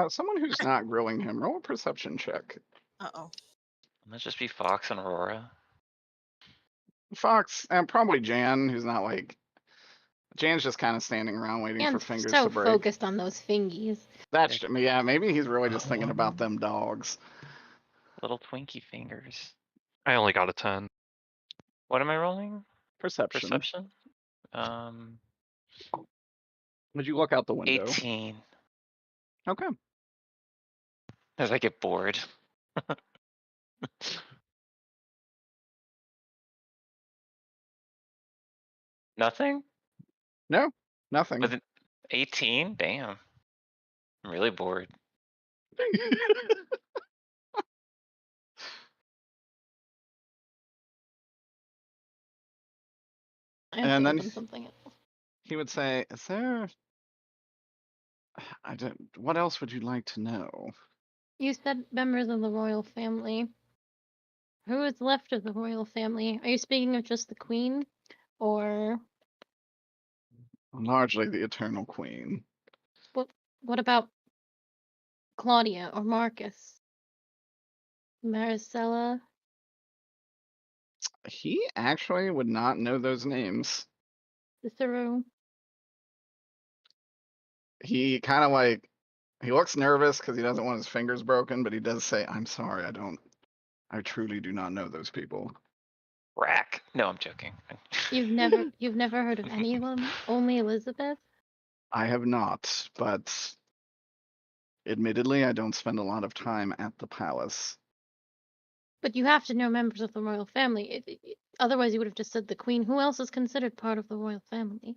Someone who's not grilling him, roll a perception check.
Uh-oh.
Might just be Fox and Aurora.
Fox, and probably Jan, who's not Jan's just kind of standing around waiting for
And
fingers
so
to break.
focused on those fingies.
That's yeah. Maybe he's really just thinking about them dogs.
Little Twinkie fingers.
I only got a 10.
What am I rolling?
Perception.
Perception?
Would you look out the window?
18.
Okay.
As I get bored. Nothing?
No, nothing.
With an 18? Damn. I'm really bored.
I have
And
to
then
open something else.
he would say, "Is there? I don't. What else would you like to know?"
You said members of the royal family. Who is left of the royal family? Are you speaking of just the queen? Or
Largely the Eternal Queen.
what about Claudia or Marcus? Maricela?
He actually would not know those names.
Cicero?
He kind of like he looks nervous because he doesn't want his fingers broken, but he does say, "I'm sorry, I truly do not know those people."
Rack. No, I'm joking.
You've never heard of any of them? Only Elizabeth?
I have not, but admittedly, I don't spend a lot of time at the palace.
But you have to know members of the royal family. Otherwise, you would have just said the queen. Who else is considered part of the royal family?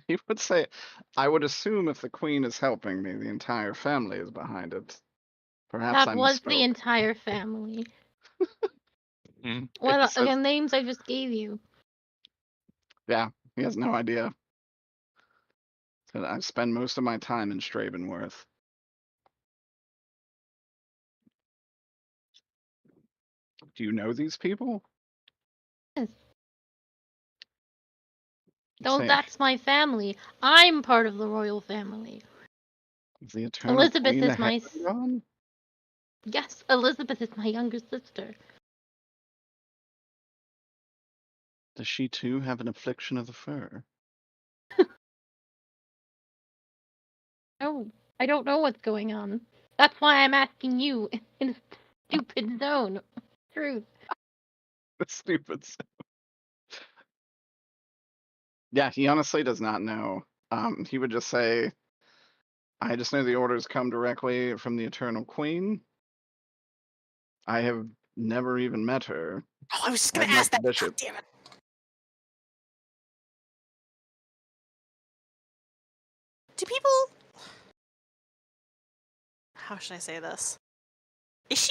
He would say, "I would assume if the queen is helping me, the entire family is behind it." Perhaps I
That was the
misspoke.
entire family.
Hmm.
What
It says-
the names I just gave you?
Yeah, he has no idea. So I spend most of my time in Stravenworth. Do you know these people?
Yes.
He'd
Oh,
say,
that's my family. I'm part of the royal family.
"Is the Eternal
Elizabeth
Queen
is
the
my
head on?"
Yes, Elizabeth is my younger sister.
Does she too have an affliction of the fur?
Oh, I don't know what's going on. That's why I'm asking you in a stupid zone. Truth.
The stupid. Yeah, he honestly does not know. He would just say, "I just know the orders come directly from the Eternal Queen. I have never even met her.
Oh, I was just
I've
gonna
met
ask
the
that.
bishop."
God damn it. Do people? How should I say this? Is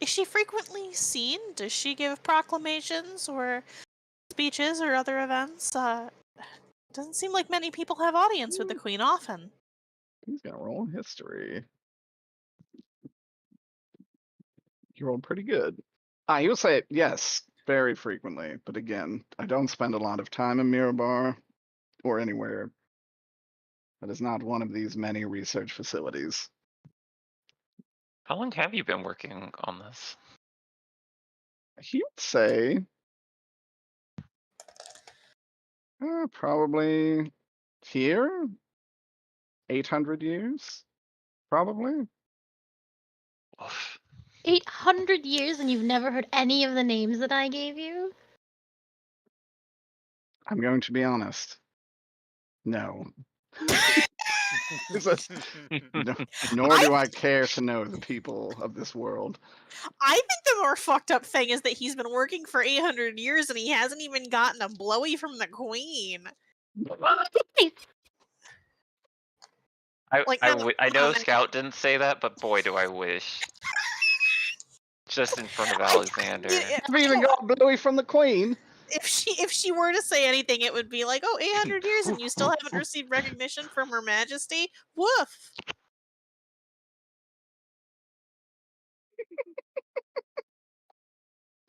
she frequently seen? Does she give proclamations or speeches or other events? Doesn't seem like many people have audience with the queen often.
He's gonna roll history. You rolled pretty good. He would say yes, very frequently, but again, I don't spend a lot of time in Mirabar or anywhere that is not one of these many research facilities.
How long have you been working on this?
He would say probably here 800 years, probably.
Oof.
800 years and you've never heard any of the names that I gave you?
I'm going to be honest. No. No, nor do I care to know the people of this world.
I think the more fucked up thing is that he's been working for 800 years and he hasn't even gotten a blowy from the queen. Like,
I know Scout didn't say that, but boy, do I wish. Just in front of Alexander.
Never even got blowy from the queen.
If she were to say anything, it would be like, oh, 800 years and you still haven't received recognition from Her Majesty? Woof.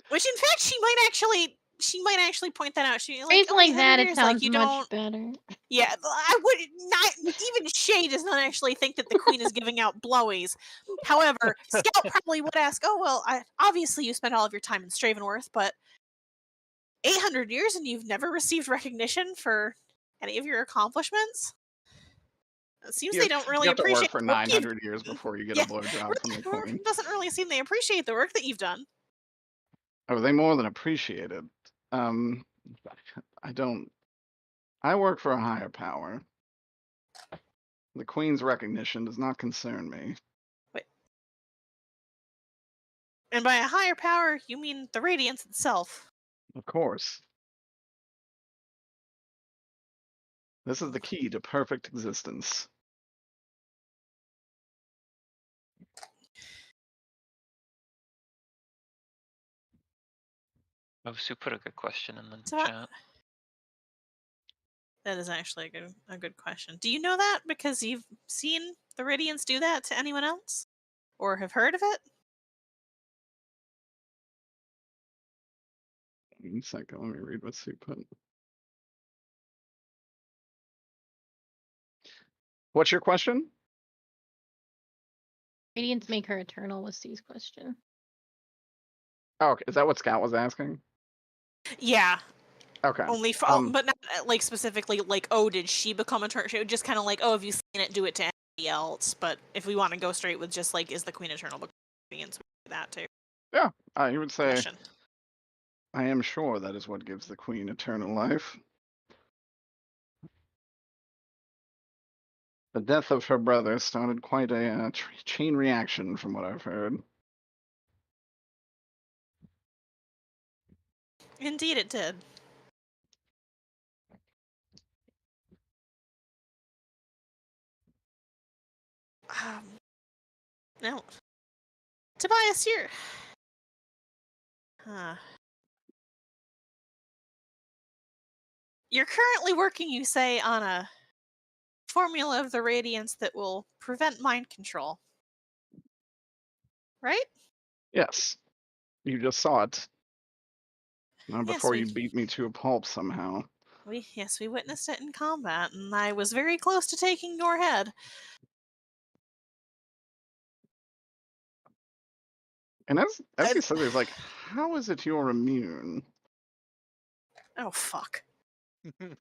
Which, in fact, she might actually she might actually point that out. She like,
Phrased like
800
that, it
years,
sounds
you
much
don't.
better.
Yeah, I would not. Even Shay does not actually think that the queen is giving out blowies. However, Scout probably would ask, "Oh well, obviously you spent all of your time in Stravenworth, but 800 years and you've never received recognition for any of your accomplishments? It seems they don't really
You have to work
appreciate
for
the work you've
900 years before you get
Yeah,
a blowjob from the queen.
doesn't really seem they appreciate the work that you've done."
Oh, they more than appreciate it. I don't. I work for a higher power. The queen's recognition does not concern me.
And by a higher power, you mean the Radiance itself.
Of course. This is the key to perfect existence.
Oh, Sue put a good question in the
So
chat.
that is actually a good question. Do you know that because you've seen the Radiance do that to anyone else? Or have heard of it?
1 second, let me read what Sue put. What's your question?
Radiance make her eternal was C's question.
Oh, okay. Is that what Scout was asking?
Yeah.
Okay.
Only for, but not like specifically like, oh, did she become eternal? She would just kind of like, oh, have you seen it, do it to anybody else? But if we want to go straight with just like, is the queen eternal? Radiance, we do that too.
Yeah, you would say,
Question.
I am sure that is what gives the queen eternal life. The death of her brother started quite a chain reaction from what I've heard.
Indeed, it did. No. Tobias, you're currently working, you say, on a formula of the Radiance that will prevent mind control. Right?
Yes, you just saw it. Before
Yes,
you beat me to a pulp somehow.
we witnessed it in combat, and I was very close to taking your head.
And as he said, he's like, how is it you're immune?
Oh fuck.
Don't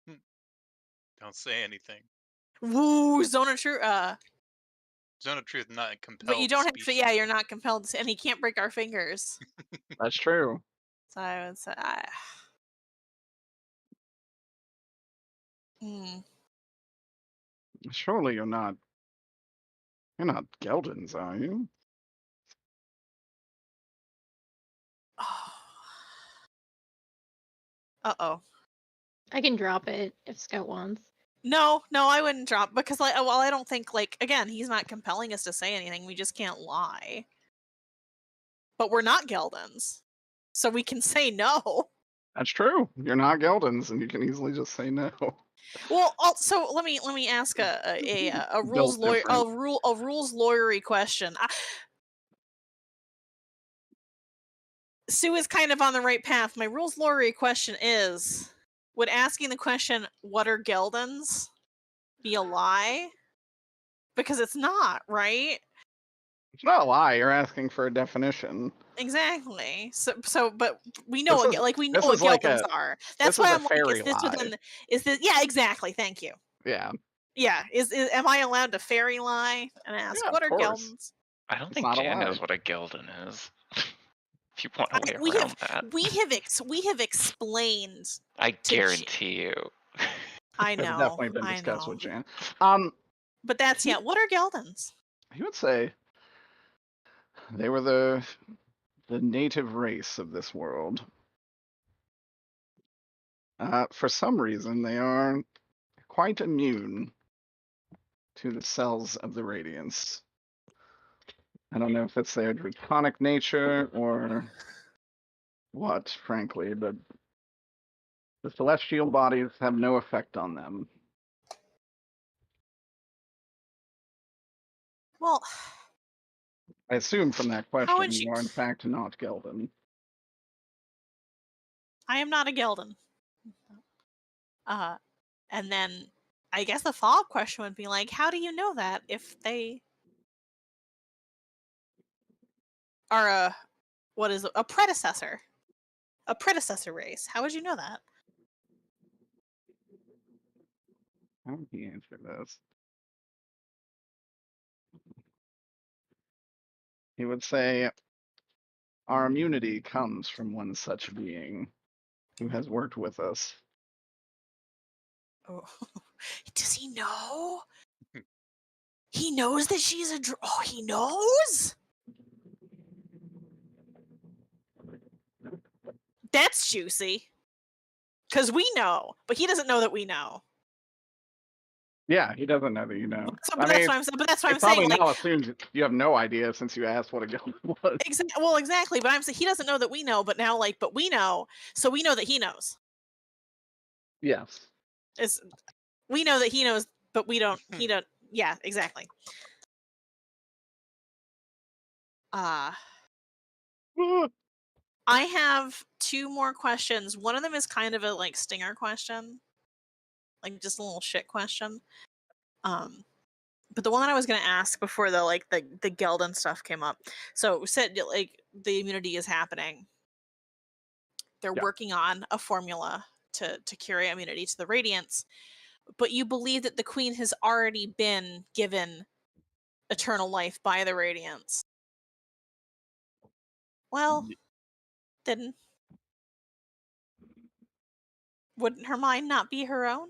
say anything.
Woo, Zone of Truth.
Zone of Truth, not compelled.
But you don't have
speech.
to. Yeah, you're not compelled to, and he can't break our fingers.
That's true.
So I would say,
Surely you're not Geldans, are you?
Uh-oh.
I can drop it if Scout wants.
No, I wouldn't drop because like, well, I don't think like again he's not compelling us to say anything. We just can't lie. But we're not Geldans, so we can say no.
That's true. You're not Geldans, and you can easily just say no.
Well, also let me ask a rules lawyer a rules lawyery question. Sue is kind of on the right path. My rules lawyery question is: would asking the question "What are Geldans?" be a lie? Because it's not, right?
It's not a lie. You're asking for a definition.
Exactly. So, but we know what we know what
like
Geldans are. That's why I'm like, is this within? Is this? Yeah, exactly. Thank you.
Yeah.
Yeah. Is am I allowed to fairy lie and ask what are Geldans?
I don't think Jan knows what a Geldan is. If you want a way around that,
we have explained.
I guarantee you.
I know.
It's definitely been discussed with Jan.
But that's what are Geldans?
He would say they were the native race of this world. For some reason, they are quite immune to the cells of the Radiance. I don't know if it's their draconic nature or what, frankly, but the celestial bodies have no effect on them.
Well,
I assume from that question you are in fact not Geldan.
I am not a Gelden. And then I guess the follow-up question would be like, how do you know that if they are a predecessor race? How would you know that?
How would he answer this? He would say, our immunity comes from one such being who has worked with us.
Oh, does he know? He knows that she's a. Oh, he knows. That's juicy. Because we know, but he doesn't know that we know.
Yeah, he doesn't know that you know.
But that's what I'm saying.
Probably
Like,
now assumes you have no idea since you asked what a Gelden was.
well, exactly. But I'm saying he doesn't know that we know. But now, like, but we know, so we know that he knows.
Yes.
We know that he knows, but we don't. He don't. Yeah, exactly. I have 2 more questions. One of them is kind of a like stinger question, like just a little shit question. But the one that I was gonna ask before the Gelden stuff came up. So said like the immunity is happening. They're working on a formula to cure immunity to the radiance, but you believe that the queen has already been given eternal life by the radiance. Well, then wouldn't her mind not be her own?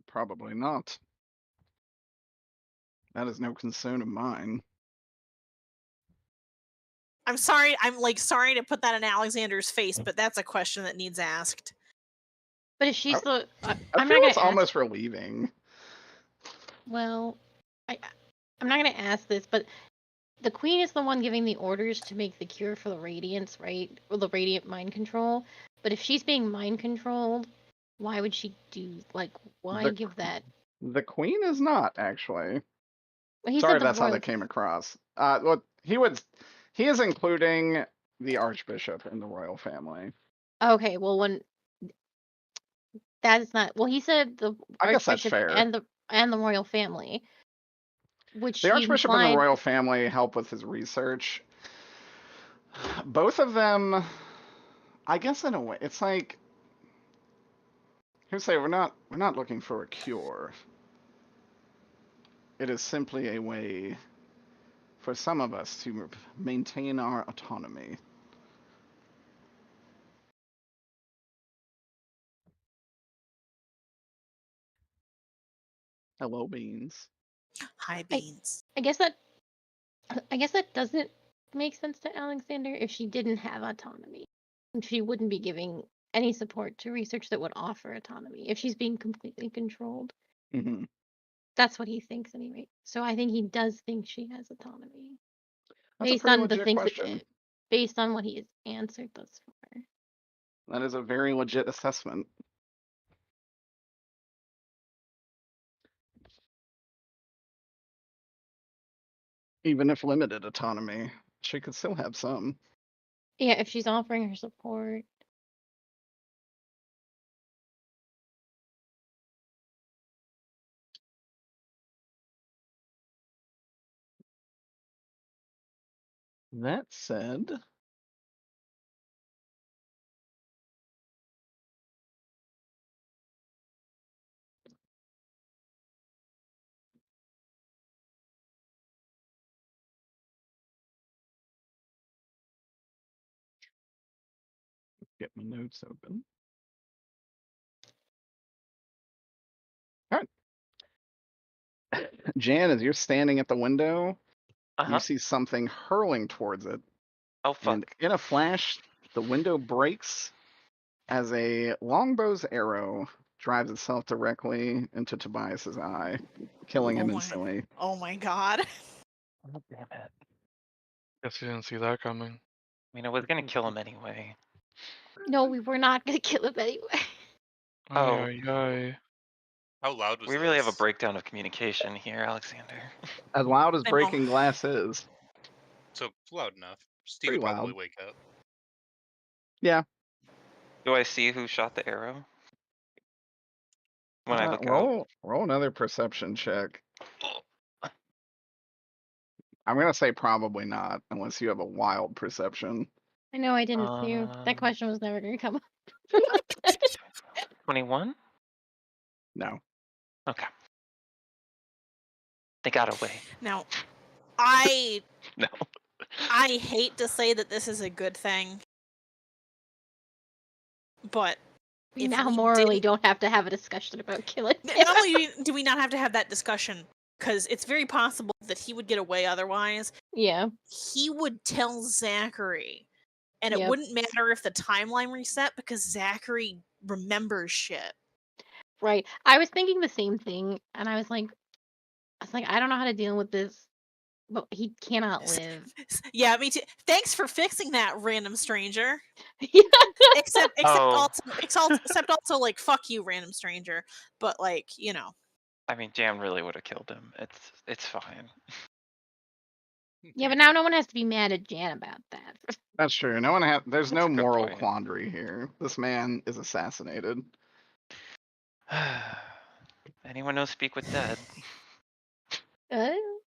Probably not. That is no concern of mine.
I'm sorry. I'm like sorry to put that in Alexander's face, but that's a question that needs asked.
But if she's
I
I'm
feel
not
it's
gonna
almost
ask.
relieving.
Well, I'm not gonna ask this, but the queen is the one giving the orders to make the cure for the radiance, right? Or the radiant mind control. But if she's being mind controlled, why would she do why give that?
The queen is not actually.
Well, he
Sorry,
said the
that's how
royal.
that came across. Well, he is including the archbishop in the royal family.
Okay, well when that is not. Well, he said the
I guess that's
archbishop
fair.
and the royal family, which
The
he
archbishop and the
implied.
royal family help with his research. Both of them, I guess, in a way, it's like he'd say we're not looking for a cure. It is simply a way for some of us to maintain our autonomy. Hello, Beans.
Hi, Beans.
I guess that doesn't make sense to Alexander. If she didn't have autonomy, she wouldn't be giving any support to research that would offer autonomy. If she's being completely controlled,
Mm-hmm.
that's what he thinks anyway. So I think he does think she has autonomy,
That's
based
a pretty
on the
legit
things
question.
based on what he has answered thus far.
That is a very legit assessment. Even if limited autonomy, she could still have some.
Yeah, if she's offering her support.
That said, get my notes open. All right. Jan, as you're standing at the window, you see something hurling towards it.
Oh, fuck.
And in a flash, the window breaks as a longbow's arrow drives itself directly into Tobias's eye, killing him instantly.
Oh my god.
Oh, damn it.
Guess you didn't see that coming.
I mean, I was gonna kill him anyway.
No, we were not gonna kill him anyway.
Oh.
Ay, ay, ay.
How loud was
We really have a
this?
breakdown of communication here, Alexander.
As loud as
I know.
breaking glass is.
So loud enough. Steve
Pretty
would probably
loud.
wake up.
Yeah.
Do I see who shot the arrow? When I look out.
Roll another perception check. I'm gonna say probably not, unless you have a wild perception.
I know I didn't too. That question was never gonna come up.
21?
No.
Okay. They got away.
Now, I
No.
hate to say that this is a good thing, but
We
if
now
we
morally
didn't-
don't have to have a discussion about killing him.
not only do we not have to have that discussion, because it's very possible that he would get away otherwise,
Yeah.
he would tell Zachary. And it
Yep.
wouldn't matter if the timeline reset because Zachary remembers shit.
Right. I was thinking the same thing, and I was like, I don't know how to deal with this, but he cannot live.
Yeah, me too. Thanks for fixing that, random stranger.
Yeah.
Except
Oh.
also like fuck you, random stranger. But like, you know.
I mean, Jam really would have killed him. It's fine.
Yeah, but now no one has to be mad at Jan about that.
That's true. There's
That's
no
a good
moral
point.
quandary here. This man is assassinated.
Anyone know Speak with Dead?
Ooh.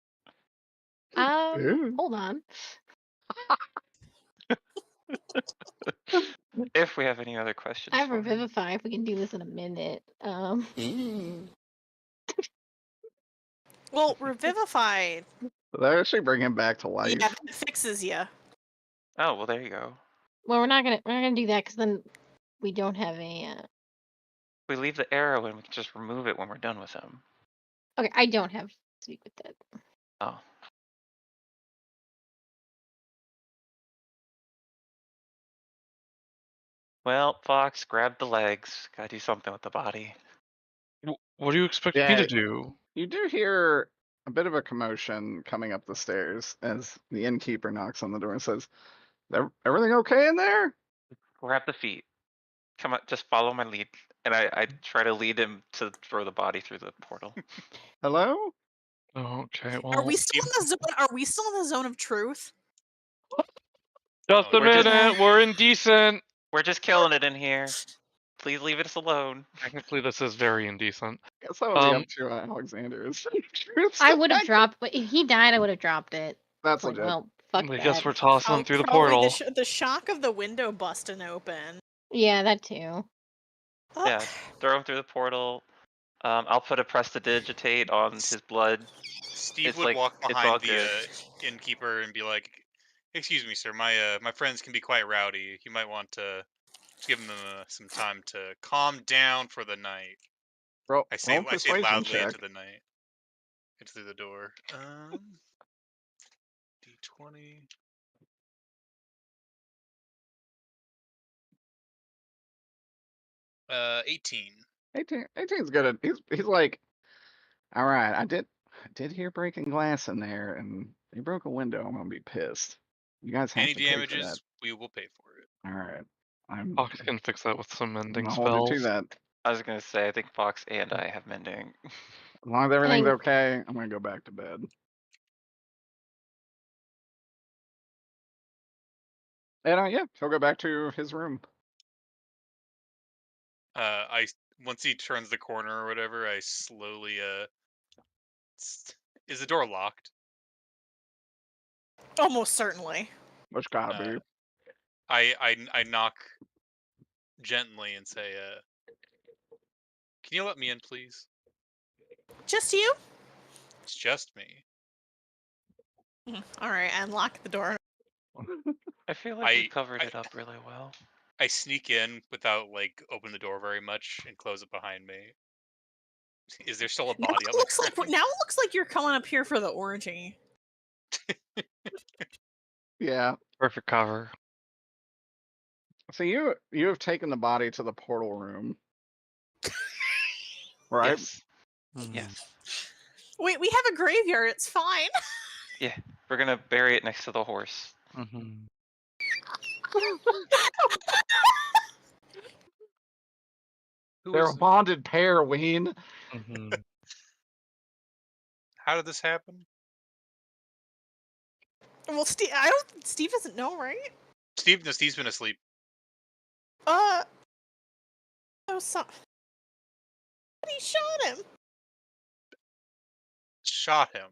Hold on.
If we have any other questions.
I have
for him.
Revivify if we can do this in a minute.
Well, Revivify,
They actually bring him back to life.
yeah, that fixes you.
Oh, well, there you go.
Well, we're not gonna do that because then we don't have a.
We leave the arrow and we can just remove it when we're done with him.
Okay, I don't have Speak with Dead.
Oh. Well, Fox, grab the legs. Gotta do something with the body.
What do you expect me
Yeah.
to do?
You do hear a bit of a commotion coming up the stairs as the innkeeper knocks on the door and says, "Everything okay in there?"
Grab the feet. Come on, just follow my lead. And I try to lead him to throw the body through the portal.
Hello?
Okay,
Are
well,
we still in the zone? Are we still in the zone of truth?
just a
We're just-
minute. We're indecent.
We're just killing it in here. Please leave us alone.
Technically, this is very indecent.
Guess that would be up to Alexander.
I would have dropped, but if he died, I would have dropped it.
That's
Like,
legit.
well, fuck
I
that.
guess we're tossing
Oh,
them through the
probably
portal.
The shock of the window busting open.
Yeah, that too.
Oh,
Yeah, throw him through the portal. I'll put a prestidigitate on his blood.
Steve
It's
would
like-
walk
it's
behind
all
the
good.
innkeeper and be like, "Excuse me, sir. My friends can be quite rowdy. You might want to give them some time to calm down for the night."
Roll
I say
persuasion
loudly
check.
into the night. It's through the door. D20. Uh, 18.
18's good. He's like, all right, I did hear breaking glass in there, and they broke a window. I'm gonna be pissed. You guys have
Any
to pay for
damages,
that.
we will pay for it.
All right, I'm
Fox can fix that with some mending
gonna hold you to
spells.
that.
I was gonna say, I think Fox and I have mending.
As long as everything's
Thank-
okay, I'm gonna go back to bed. And yeah, he'll go back to his room.
Once he turns the corner or whatever, I slowly is the door locked?
almost certainly.
Which gotta
Uh,
be.
I knock gently and say, "Can you let me in, please?
Just you?
It's just me."
All right, unlock the door.
I feel like we
I-
covered
I-
it up really well.
I sneak in without like opening the door very much and close it behind me. Is there still a
Now
body
it
on the
looks like
ground?
now it looks like you're coming up here for the orgy.
Yeah.
Perfect cover.
So you have taken the body to the portal room, right?
Yes.
Hmm.
Yes.
Wait, we have a graveyard. It's fine.
We're gonna bury it next to the horse.
Mhm.
Who
They're
is
a
it?
bonded pair, Ween.
Mhm.
How did this happen?
Well, Steve doesn't know, right?
Steve's been asleep.
Oh, somebody shot him.
Shot him.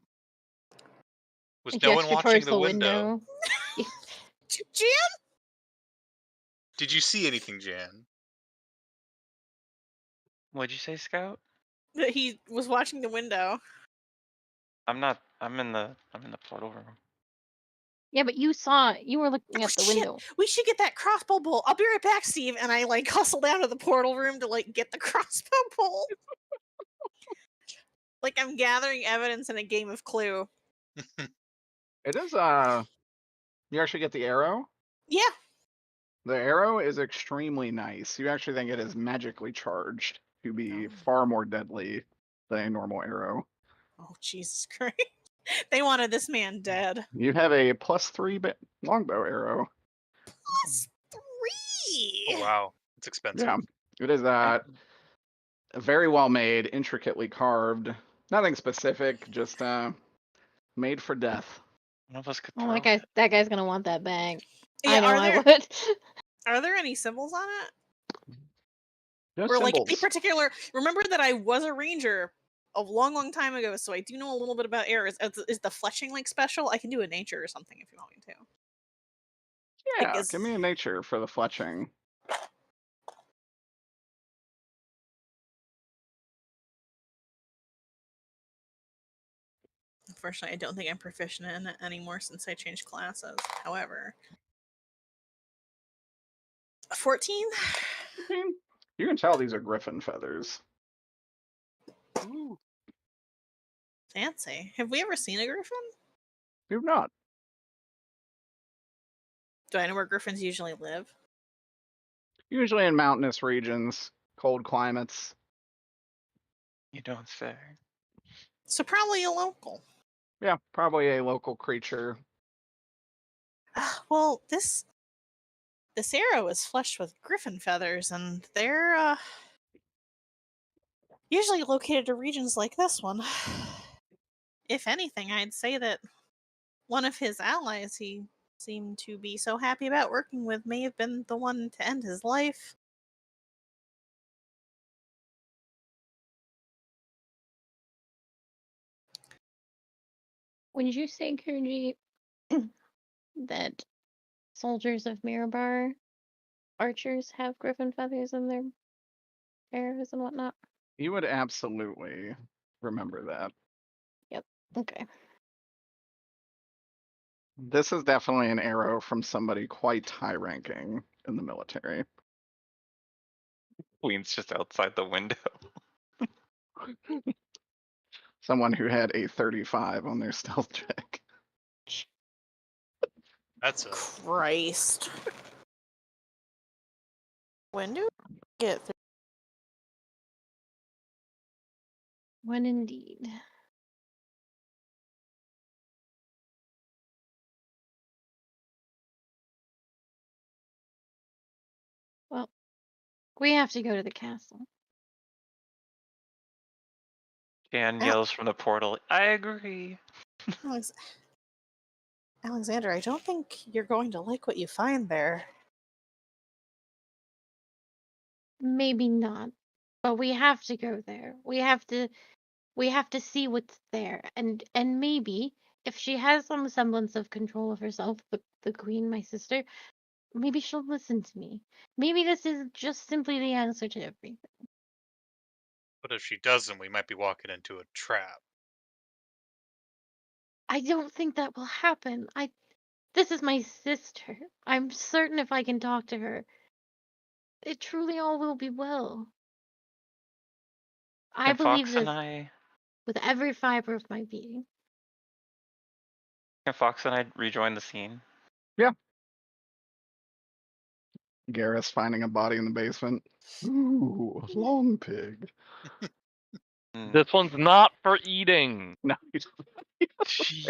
Was
He
no one
gestured
watching
towards
the window?
Jan?
Did you see anything, Jan?
What'd you say, Scout?
That he was watching the window.
I'm not. I'm in the portal room.
Yeah, but you were looking
Oh,
at the
shit.
window.
We should get that crossbow bolt. I'll be right back, Steve. And I like hustle down to the portal room to like get the crossbow bolt. Like I'm gathering evidence in a game of Clue.
It is you actually get the arrow.
Yeah.
The arrow is extremely nice. You actually think it is magically charged to be
Oh.
far more deadly than a normal arrow.
Oh, Jesus Christ. They wanted this man dead.
You have a +3 longbow arrow.
+3.
Oh wow, it's expensive.
Yeah, it is very well made, intricately carved. Nothing specific, just made for death.
One of us could
Oh,
throw
that guy's gonna want that bag.
Yeah,
I know
are
I
there
would.
are there any symbols on it?
No
Or like
symbols.
any particular? Remember that I was a ranger a long time ago, so I do know a little bit about arrows. Is the fletching like special? I can do a nature or something if you want me to.
Yeah,
guess-
give me a nature for the fletching.
Unfortunately, I don't think I'm proficient in it anymore since I changed classes. However, 14.
You can tell these are griffin feathers.
Ooh.
Fancy. Have we ever seen a griffin?
You've not.
Do I know where griffins usually live?
Usually in mountainous regions, cold climates.
You don't say.
So probably a local.
Yeah, probably a local creature.
Well, this arrow is flushed with griffin feathers, and they're usually located in regions like this one. If anything, I'd say that one of his allies he seemed to be so happy about working with may have been the one to end his life.
Would you say, Kurji, that soldiers of Mirabar archers have griffin feathers in their arrows and whatnot?
You would absolutely remember that.
Okay.
This is definitely an arrow from somebody quite high ranking in the military.
Queen's just outside the window.
Someone who had a 35 on their stealth check.
That's a
Christ. When do we get through?
When indeed. Well, we have to go to the castle.
Jan yells from the portal, I agree.
Alexander, I don't think you're going to like what you find there.
Maybe not, but we have to go there. We have to see what's there, and maybe if she has some semblance of control of herself, the queen, my sister, maybe she'll listen to me. Maybe this is just simply the answer to everything.
But if she doesn't, we might be walking into a trap.
I don't think that will happen. This is my sister. I'm certain if I can talk to her, it truly all will be well. I
Can
believe
Fox
this
and I
with every fiber of my being.
rejoin the scene?
Garrus finding a body in the basement. Ooh, a long pig.
Hmm.
This one's not for eating.
No,
Gee.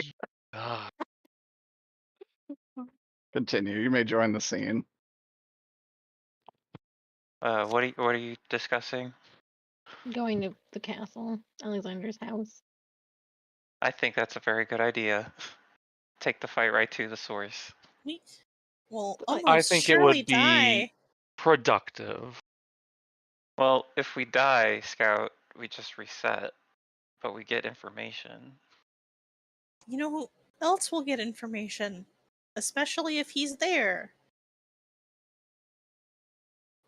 continue. You may join the scene.
What are you discussing?
Going to the castle, Alexander's house.
I think that's a very good idea. Take the fight right to the source.
We will
I
almost
I think it
surely
would be
die.
productive.
Well, if we die, Scout, we just reset, but we get information.
You know who else will get information? Especially if he's there.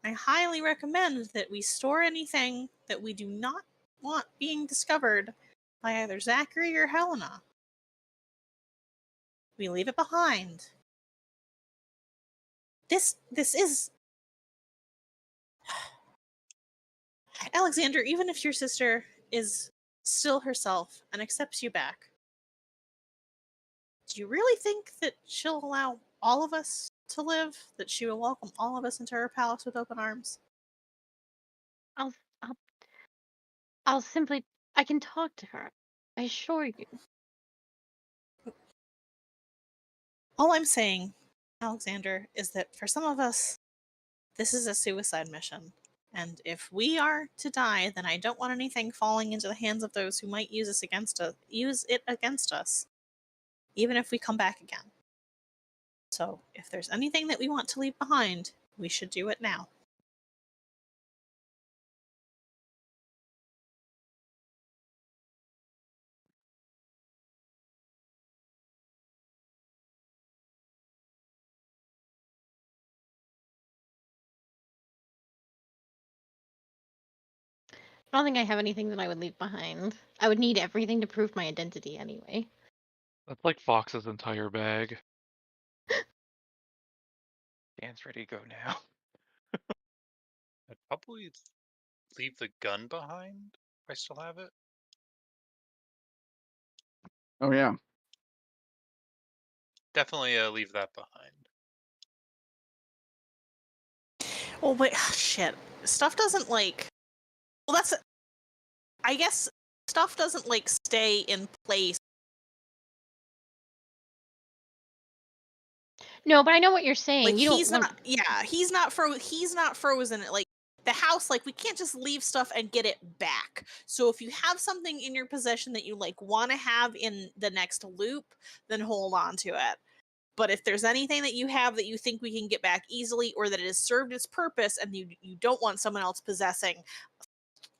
I highly recommend that we store anything that we do not want being discovered by either Zachary or Helena. We leave it behind. This is Alexander, even if your sister is still herself and accepts you back, do you really think that she'll allow all of us to live? That she will welcome all of us into her palace with open arms?
I'll, I'll, I'll simply. I can talk to her. I assure you.
All I'm saying, Alexander, is that for some of us, this is a suicide mission. And if we are to die, then I don't want anything falling into the hands of those who might use it against us, even if we come back again. So, if there's anything that we want to leave behind, we should do it now.
I don't think I have anything that I would leave behind. I would need everything to prove my identity anyway.
That's like Fox's entire bag.
Dan's ready to go now.
I'd probably leave the gun behind if I still have it.
Oh yeah.
Definitely leave that behind.
Well, wait, shit. Stuff doesn't like. Well, that's. I guess stuff doesn't like stay in place.
No, but I know what you're saying.
Like
You
he's
don't
not.
want...
Yeah, he's not frozen. Like the house, like we can't just leave stuff and get it back. So if you have something in your possession that you like want to have in the next loop, then hold on to it. But if there's anything that you have that you think we can get back easily, or that it has served its purpose and you don't want someone else possessing,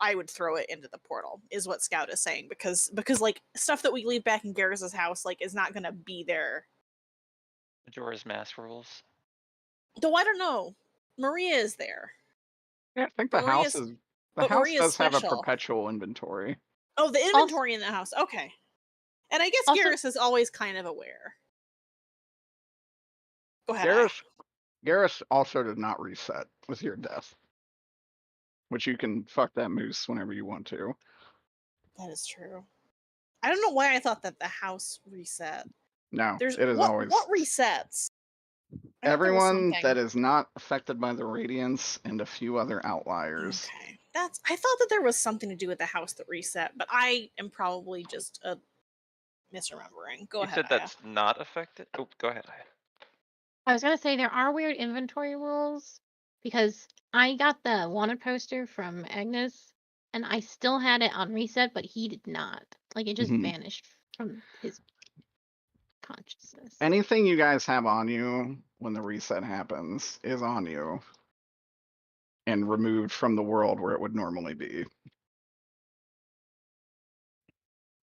I would throw it into the portal, is what Scout is saying, because like stuff that we leave back in Garrus's house like is not gonna be there.
Majora's Mask rules.
Though I don't know. Maria is there.
Yeah, I think the house
Maria's-
is. The
but
house
Maria's
does have a
special.
perpetual inventory.
Oh, the inventory in the house. Okay. And I guess
Also-
Garrus is always kind of aware. Go ahead. Aya.
Garrus also does not reset with your death, which you can fuck that moose whenever you want to.
That is true. I don't know why I thought that the house reset.
No,
There's
it is always
what resets? I thought there was
everyone that
something.
is not affected by the radiance and a few other outliers.
Okay. I thought that there was something to do with the house that reset, but I am probably just misremembering. Go
You
ahead.
said
Aya.
that's not affected? Oh, go ahead, Aya.
I was gonna say there are weird inventory rules because I got the wanted poster from Agnes and I still had it on reset, but he did not. Like it just
Mhm.
vanished from his consciousness.
Anything you guys have on you when the reset happens is on you and removed from the world where it would normally be.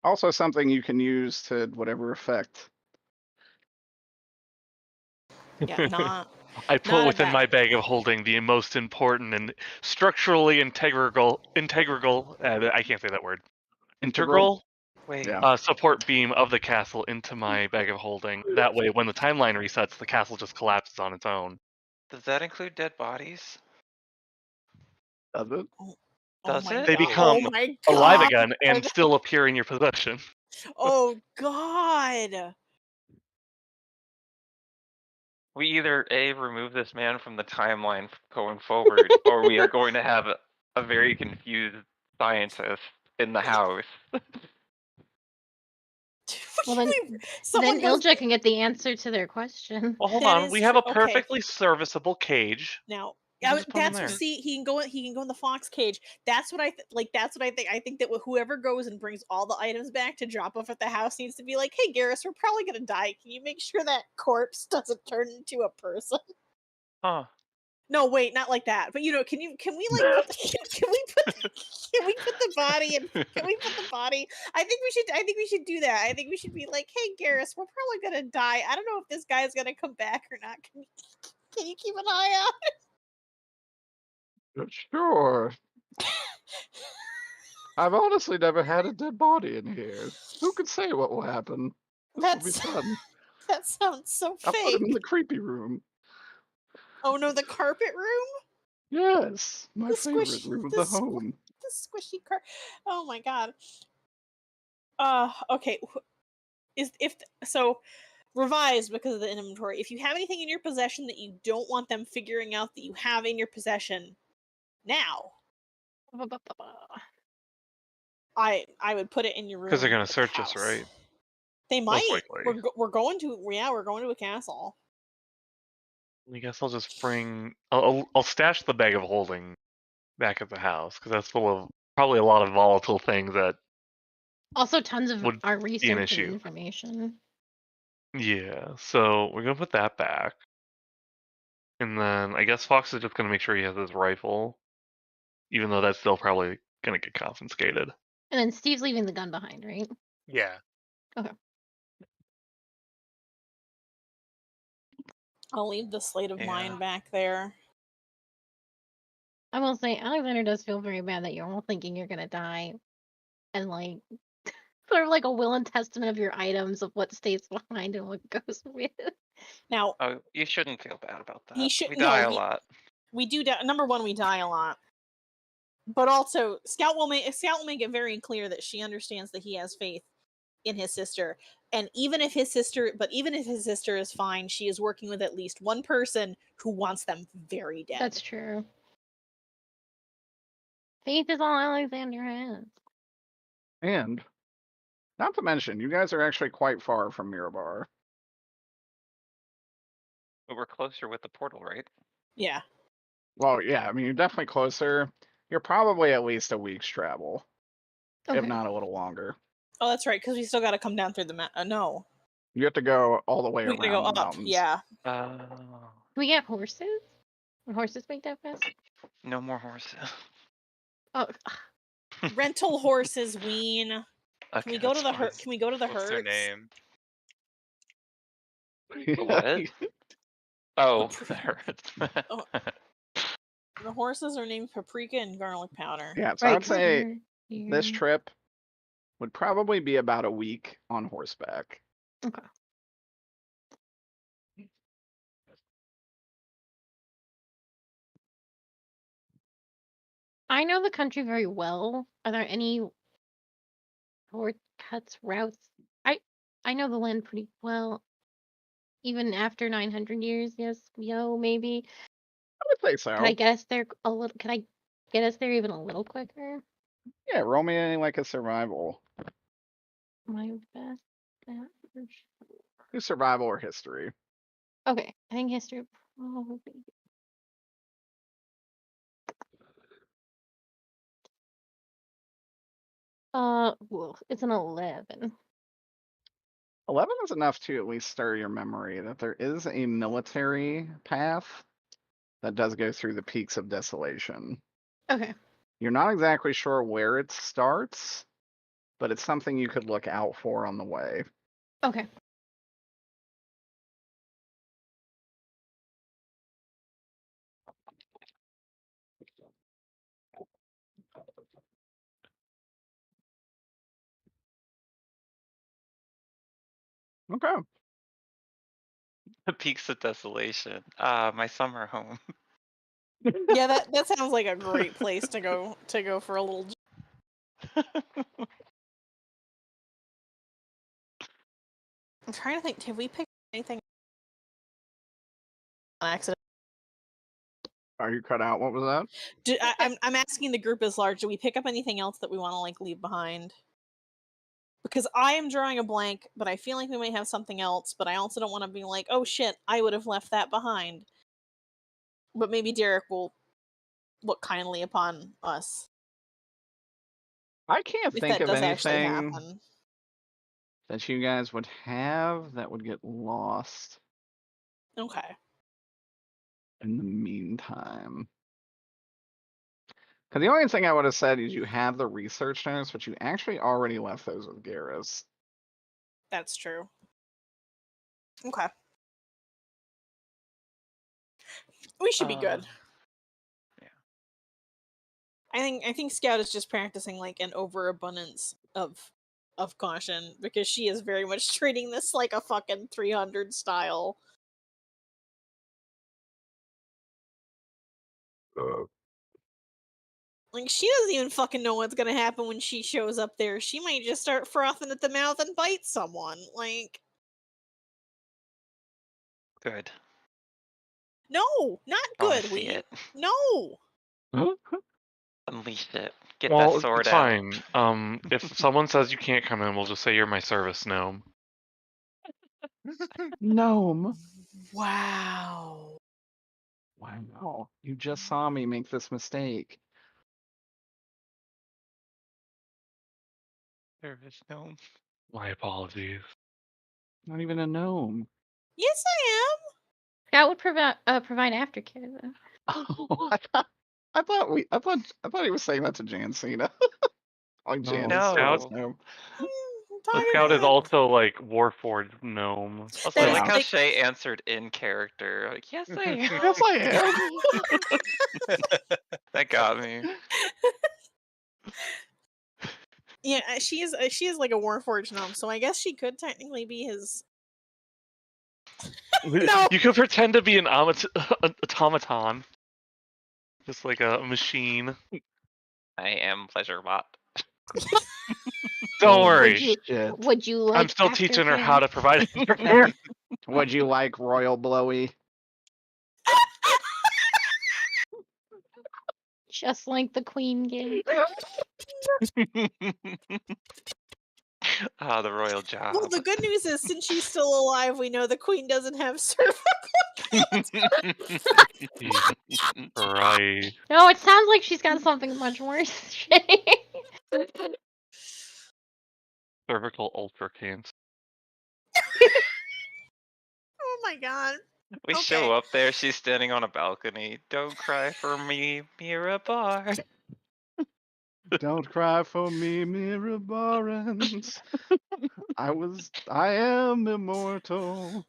Also, something you can use to whatever effect.
Yeah, not.
I put
Not a
within
bad-
my bag of holding the most important and structurally integral. I can't say that word. Integral
Wait,
Yeah.
support beam of the castle into my bag of holding. That way, when the timeline resets, the castle just collapses on its own.
does that include dead bodies?
Does it?
Does
my
it?
They
God.
become
Oh my
alive
God.
again and still appear in your possession.
Oh God.
We either A, remove this man from the timeline going forward, or we are going to have a very confused scientist in the house.
Well, then
Someone goes.
Ilja can get the answer to their question.
Well, hold
That
on.
is
We have
true.
a
Okay.
perfectly serviceable cage.
Now,
You can just put him
that's
there.
see, he can go in the fox cage. That's what I like. That's what I think. I think that whoever goes and brings all the items back to drop off at the house needs to be like, "Hey, Garrus, we're probably gonna die. Can you make sure that corpse doesn't turn into a person?"
Huh.
No, wait, not like that. But can we like put can we put the body in? Can we put the body? I think we should do that. I think we should be like, hey, Garrus, we're probably gonna die. I don't know if this guy is gonna come back or not. Can you keep an eye out?
Sure. I've honestly never had a dead body in here. Who could say what will happen? This will be fun.
That sounds so
I'll put him
fake.
in the creepy room.
Oh no, the carpet room?
Yes, my
The
favorite
squishy-
room of
the
the
squ-
home.
The squishy car. Oh my god. Okay. So revise because of the inventory. If you have anything in your possession that you don't want them figuring out that you have in your possession now, I would put it in your room.
Because they're gonna
at the
search us,
house.
right?
They might.
likely.
We're going to a castle.
I guess I'll just bring. I'll stash the bag of holding back at the house because that's full of probably a lot of volatile things that.
Also, tons of
Would
our
be an
research and
issue.
information.
Yeah, so we're gonna put that back, and then I guess Fox is just gonna make sure he has his rifle, even though that's still probably gonna get confiscated.
And then Steve's leaving the gun behind, right?
Yeah.
I'll leave the slate of
Yeah.
mine back there.
I will say, Alexander does feel very bad that you're all thinking you're gonna die, and like sort of like a will and testament of your items of what stays behind and what goes with.
Now
Oh, you shouldn't feel bad about that.
He should-
We
no,
die a
he-
lot.
we do. Number one, we die a lot. But also, Scout will make it very clear that she understands that he has faith in his sister, and even if his sister is fine, she is working with at least one person who wants them very dead.
That's true. Faith is all Alexander has.
And not to mention, you guys are actually quite far from Mirabar.
But we're closer with the portal, right?
Yeah.
Well, yeah, I mean, you're definitely closer. You're probably at least a week's travel,
Okay.
if not a little longer.
Oh, that's right, because we still got to come down through the no.
You have to go all the way
We
around
gotta go
the
up.
mountains.
Yeah.
Can we get horses? Can horses make that fast?
No more horses.
Oh,
Rental horses, Ween.
Okay,
Can we go to
that's
the
fine.
Can we go to the
What's
herds?
their name?
What? Oh, the herds.
Oh. The horses are named Paprika and Garlic Powder.
Yeah, so
right.
I'd say this
here.
trip would probably be about a week on horseback.
Okay. I know the country very well. Are there any shortcuts, routes? I know the land pretty well. Even after 900 years, yes, maybe.
I would say so.
Could I get us there a little? Could I get us there even a little quicker?
Yeah, roll me like a survival.
My best bet for sure.
Do survival or history.
Okay, I think history probably. Well, it's an 11.
11 is enough to at least stir your memory that there is a military path that does go through the Peaks of Desolation.
Okay.
You're not exactly sure where it starts, but it's something you could look out for on the way.
Okay.
Okay.
The Peaks of Desolation. Ah, my summer home.
Yeah, that sounds like a great place to go for a little. I'm trying to think. Have we picked anything on accident?
Are you cut out? What was that?
I'm asking the group as large. Do we pick up anything else that we want to like leave behind? Because I am drawing a blank, but I feel like we may have something else. But I also don't want to be like, oh shit, I would have left that behind. But maybe Derek will look kindly upon us.
I can't
If
think
that
of
does actually
anything
happen.
that you guys would have that would get lost.
Okay.
in the meantime. Because the only thing I would have said is you have the research notes, but you actually already left those with Garrus.
That's true. Okay. We should be good.
Yeah.
I think Scout is just practicing like an overabundance of caution because she is very much treating this like a fucking 300 style. Like she doesn't even fucking know what's gonna happen when she shows up there. She might just start frothing at the mouth and bite someone. Like,
Good.
no, not
I wanna
good.
see it.
No.
Unleash it. Get
Well,
that sword
it's
out.
fine. If someone says you can't come in, we'll just say you're my service gnome.
Gnome.
Wow.
Wow. You just saw me make this mistake.
There is no.
My apologies.
Not even a gnome.
Yes, I
Scout would provide aftercare though.
Oh, I thought he was saying that to Jancina. Like
No,
Jan
No.
service gnome.
am.
The
Talking
scout is
about-
also like Warforged gnome.
Also, I
There's,
like how
like-
Shay answered in character. Like, yes, I am.
Yes, I am.
That got me.
Yeah, she is like a Warforged gnome, so I guess she could technically be his. No.
You could pretend to be an automaton. Just like a machine.
I am Pleasurebot.
Don't
Holy
worry.
shit.
Would you like
I'm still teaching her
aftercare?
how to provide aftercare.
Would you like royal blowy?
Just like the queen gave.
Ah, the royal job.
Well, the good news is, since she's still alive, we know the queen doesn't have cervical.
Right.
No, it sounds like she's got something much worse.
Cervical ultra cancer.
Oh my god.
We
Okay.
show up there, she's standing on a balcony. Don't cry for me, Mirabar.
Don't cry for me, Mirabarans. I am immortal.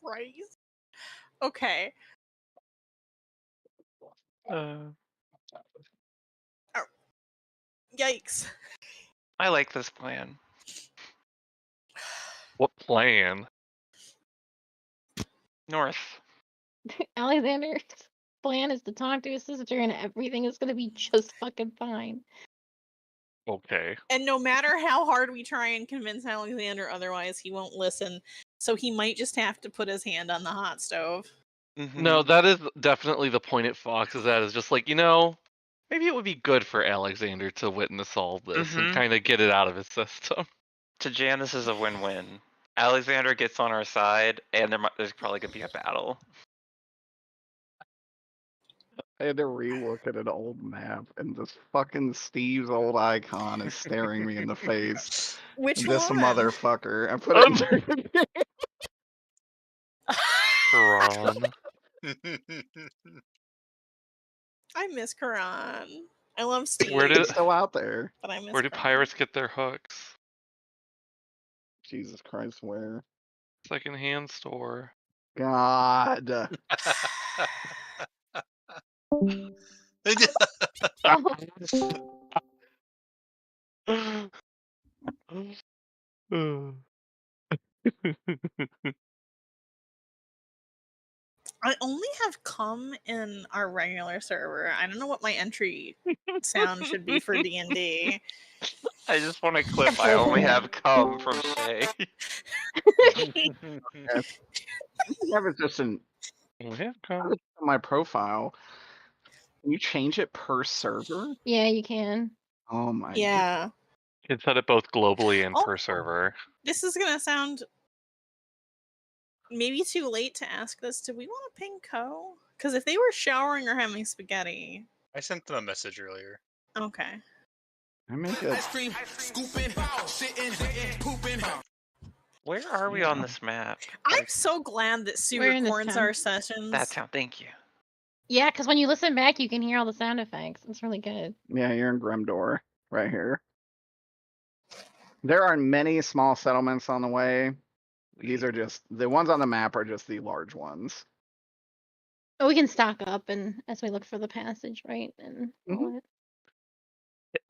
Christ. Okay. Yikes.
I like this plan.
What plan?
North.
Alexander's plan is to talk to his sister and everything is gonna be just fucking fine.
Okay.
And no matter how hard we try and convince Alexander otherwise, he won't listen. So he might just have to put his hand on the hot stove.
No, that is definitely the point at Fox, is that is just like, maybe it would be good for Alexander to witness all this and
Mhm.
kind of get it out of his system.
To Jan, this is a win-win. Alexander gets on our side, and there's probably gonna be a battle.
I had to relook at an old map, and this fucking Steve's old icon is staring me in the face.
Which
This
one?
motherfucker. I put it in
Karan.
I miss Karan. I love Steve.
It's still out there.
But I miss
Where do
Karan.
pirates get their hooks?
Jesus Christ, where?
Secondhand store.
God.
I only have come in our regular server. I don't know what my entry sound should be for D&D.
I just want to clip. I only have come from Shay.
That was just my profile. Can you change it per server?
Yeah, you can.
Oh my
Yeah.
You can set it both globally and
Oh.
per server.
This is gonna sound maybe too late to ask this. Do we want to ping Co? Because if they were showering or having spaghetti,
I sent them a message earlier.
okay.
I make it.
Where are we on this map?
I'm so glad that Sue
We're in this
records
town.
our sessions.
That town. Thank you.
Yeah, because when you listen back, you can hear all the sound effects. It's really good.
Yeah, you're in Grimdor, right here. There are many small settlements on the way. These are just the ones on the map are just the large ones.
Oh, we can stock up and as we look for the passage, right? And all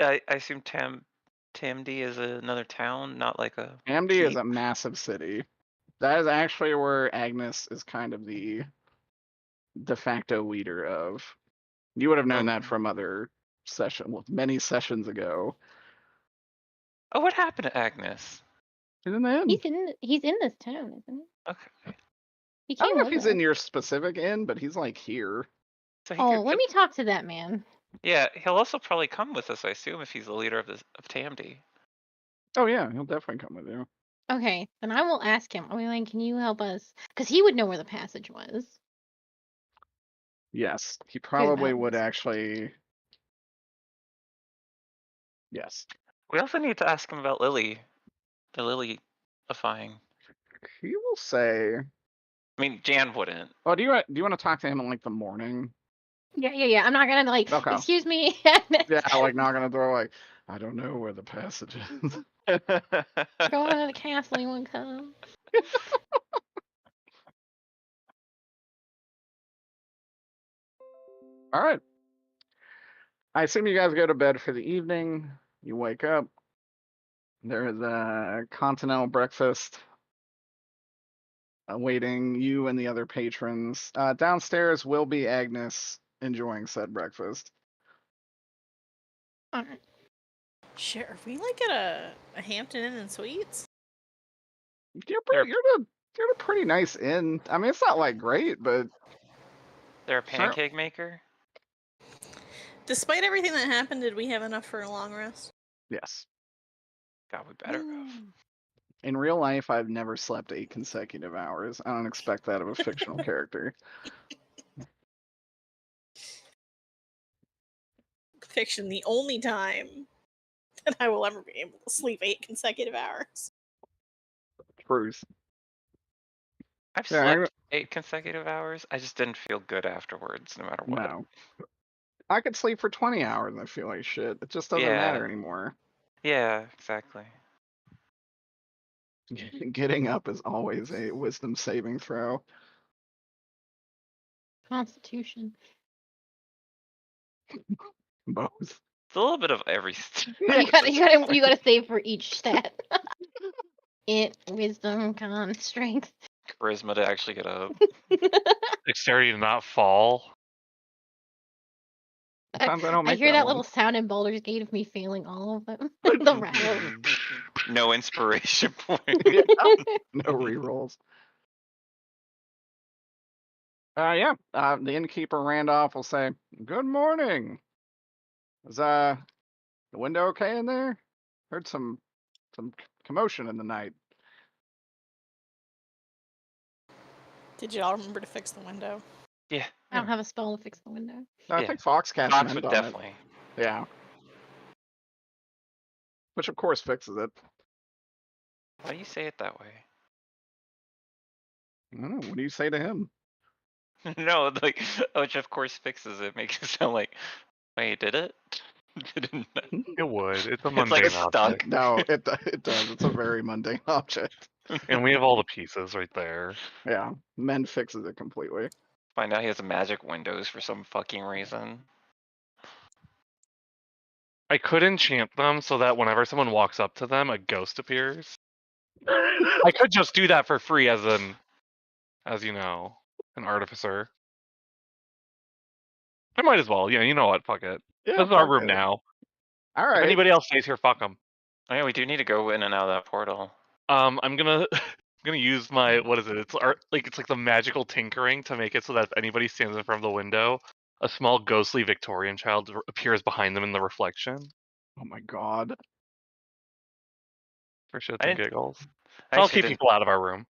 that.
I assume Tamdi is another town, not like a.
Amity is
keep?
a massive city. That is actually where Agnes is kind of the de facto leader of. You would have known that from other many sessions ago.
Oh, what happened to Agnes?
He's in the inn.
He's in this town, isn't he?
Okay.
He
I don't
came
know if
with
he's
us.
in your specific inn, but he's like here.
So he
Oh,
could,
let me talk to that man.
yeah, he'll also probably come with us, I assume, if he's the leader of Tamdi.
Oh yeah, he'll definitely come with you.
Okay, then I will ask him. I'll be like, can you help us? Because he would know where the passage was.
Yes, he probably
that
would
was-
actually. Yes,
We also need to ask him about Lily. The Lily-ifying.
he will say.
I mean, Jan wouldn't.
Oh, do you want to talk to him in like the morning?
Yeah. I'm not gonna like.
Okay.
Excuse me.
Yeah, like not gonna throw like I don't know where the passage is.
Going to the castle. You want to come?
All right. I assume you guys go to bed for the evening. You wake up. There is a continental breakfast awaiting you and the other patrons. Downstairs will be Agnes enjoying said breakfast.
All right.
Sure. Are we like at a Hampton Inn and Suites?
You're a pretty nice inn. I mean, it's not like great, but
They're a pancake maker?
Despite everything that happened, did we have enough for a long rest?
yes.
God, we better have.
In real life, I've never slept 8 consecutive hours. I don't expect that of a fictional character.
Fiction, the only time that I will ever be able to sleep 8 consecutive hours.
Truth.
I've
Yeah,
slept 8 consecutive hours. I just didn't feel good afterwards, no matter what.
No. I could sleep for 20 hours and I feel like shit. It just doesn't
Yeah.
matter anymore.
Yeah, exactly.
Getting up is always a wisdom saving throw.
Constitution.
Both.
It's a little bit of every.
You gotta save for each stat. Wisdom, con, strength.
Charisma to actually get up.
Dexterity to not fall.
Sometimes I don't
I
make
hear that
one.
little sound in Baldur's Gate of me failing all of them. The rattle.
No inspiration point.
Yeah, no rerolls. The innkeeper Randolph will say, "Good morning. Is the window okay in there? Heard some commotion in the night."
Did you all remember to fix the window?
Yeah.
I don't have a spell to fix the window.
I
Yeah.
think Fox cast
Fox
Mend
would
on
definitely.
it. Yeah. Which of course fixes it.
Why do you say it that way?
I don't know. What do you say to him?
No, like, which of course fixes it, makes it sound like, wait, did it? Didn't.
It would. It's a
It's
mundane
like it's
object.
stuck.
No, it does. It's a very mundane object.
And we have all the pieces right there.
Yeah, Mend fixes it completely.
Find out he has magic windows for some fucking reason.
I could enchant them so that whenever someone walks up to them, a ghost appears. I could just do that for free as you know, an artificer. I might as well. Yeah, you know what? Fuck it.
Yeah,
This is our
fuck
room
it.
now.
All
If
right.
anybody else stays here, fuck them.
Oh yeah, we do need to go in and out of that portal.
I'm gonna use my what is it? It's like the magical tinkering to make it so that if anybody stands in front of the window, a small ghostly Victorian child appears behind them in the reflection.
Oh my god.
For shits
I
and
didn't-
giggles.
I
I'll
actually
keep people out of our room.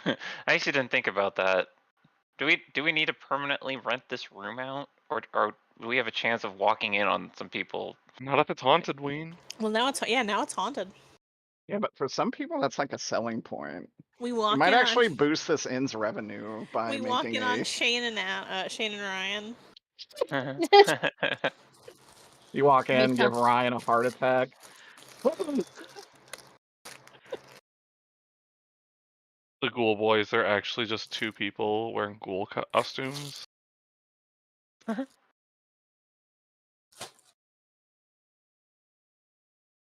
I actually didn't think about that. Do we need to permanently rent this room out, or do we have a chance of walking in on some people?
Not if it's haunted, Ween.
Well, now it's haunted.
Yeah, but for some people, that's like a selling point.
We
You
walk
might
in
actually
on
boost this inn's revenue
we
by
walk
making
in
a.
on Shane and Ryan.
You walk in,
Makes
give
sense.
Ryan a heart attack.
The ghoul boys are actually just two people wearing ghoul costumes.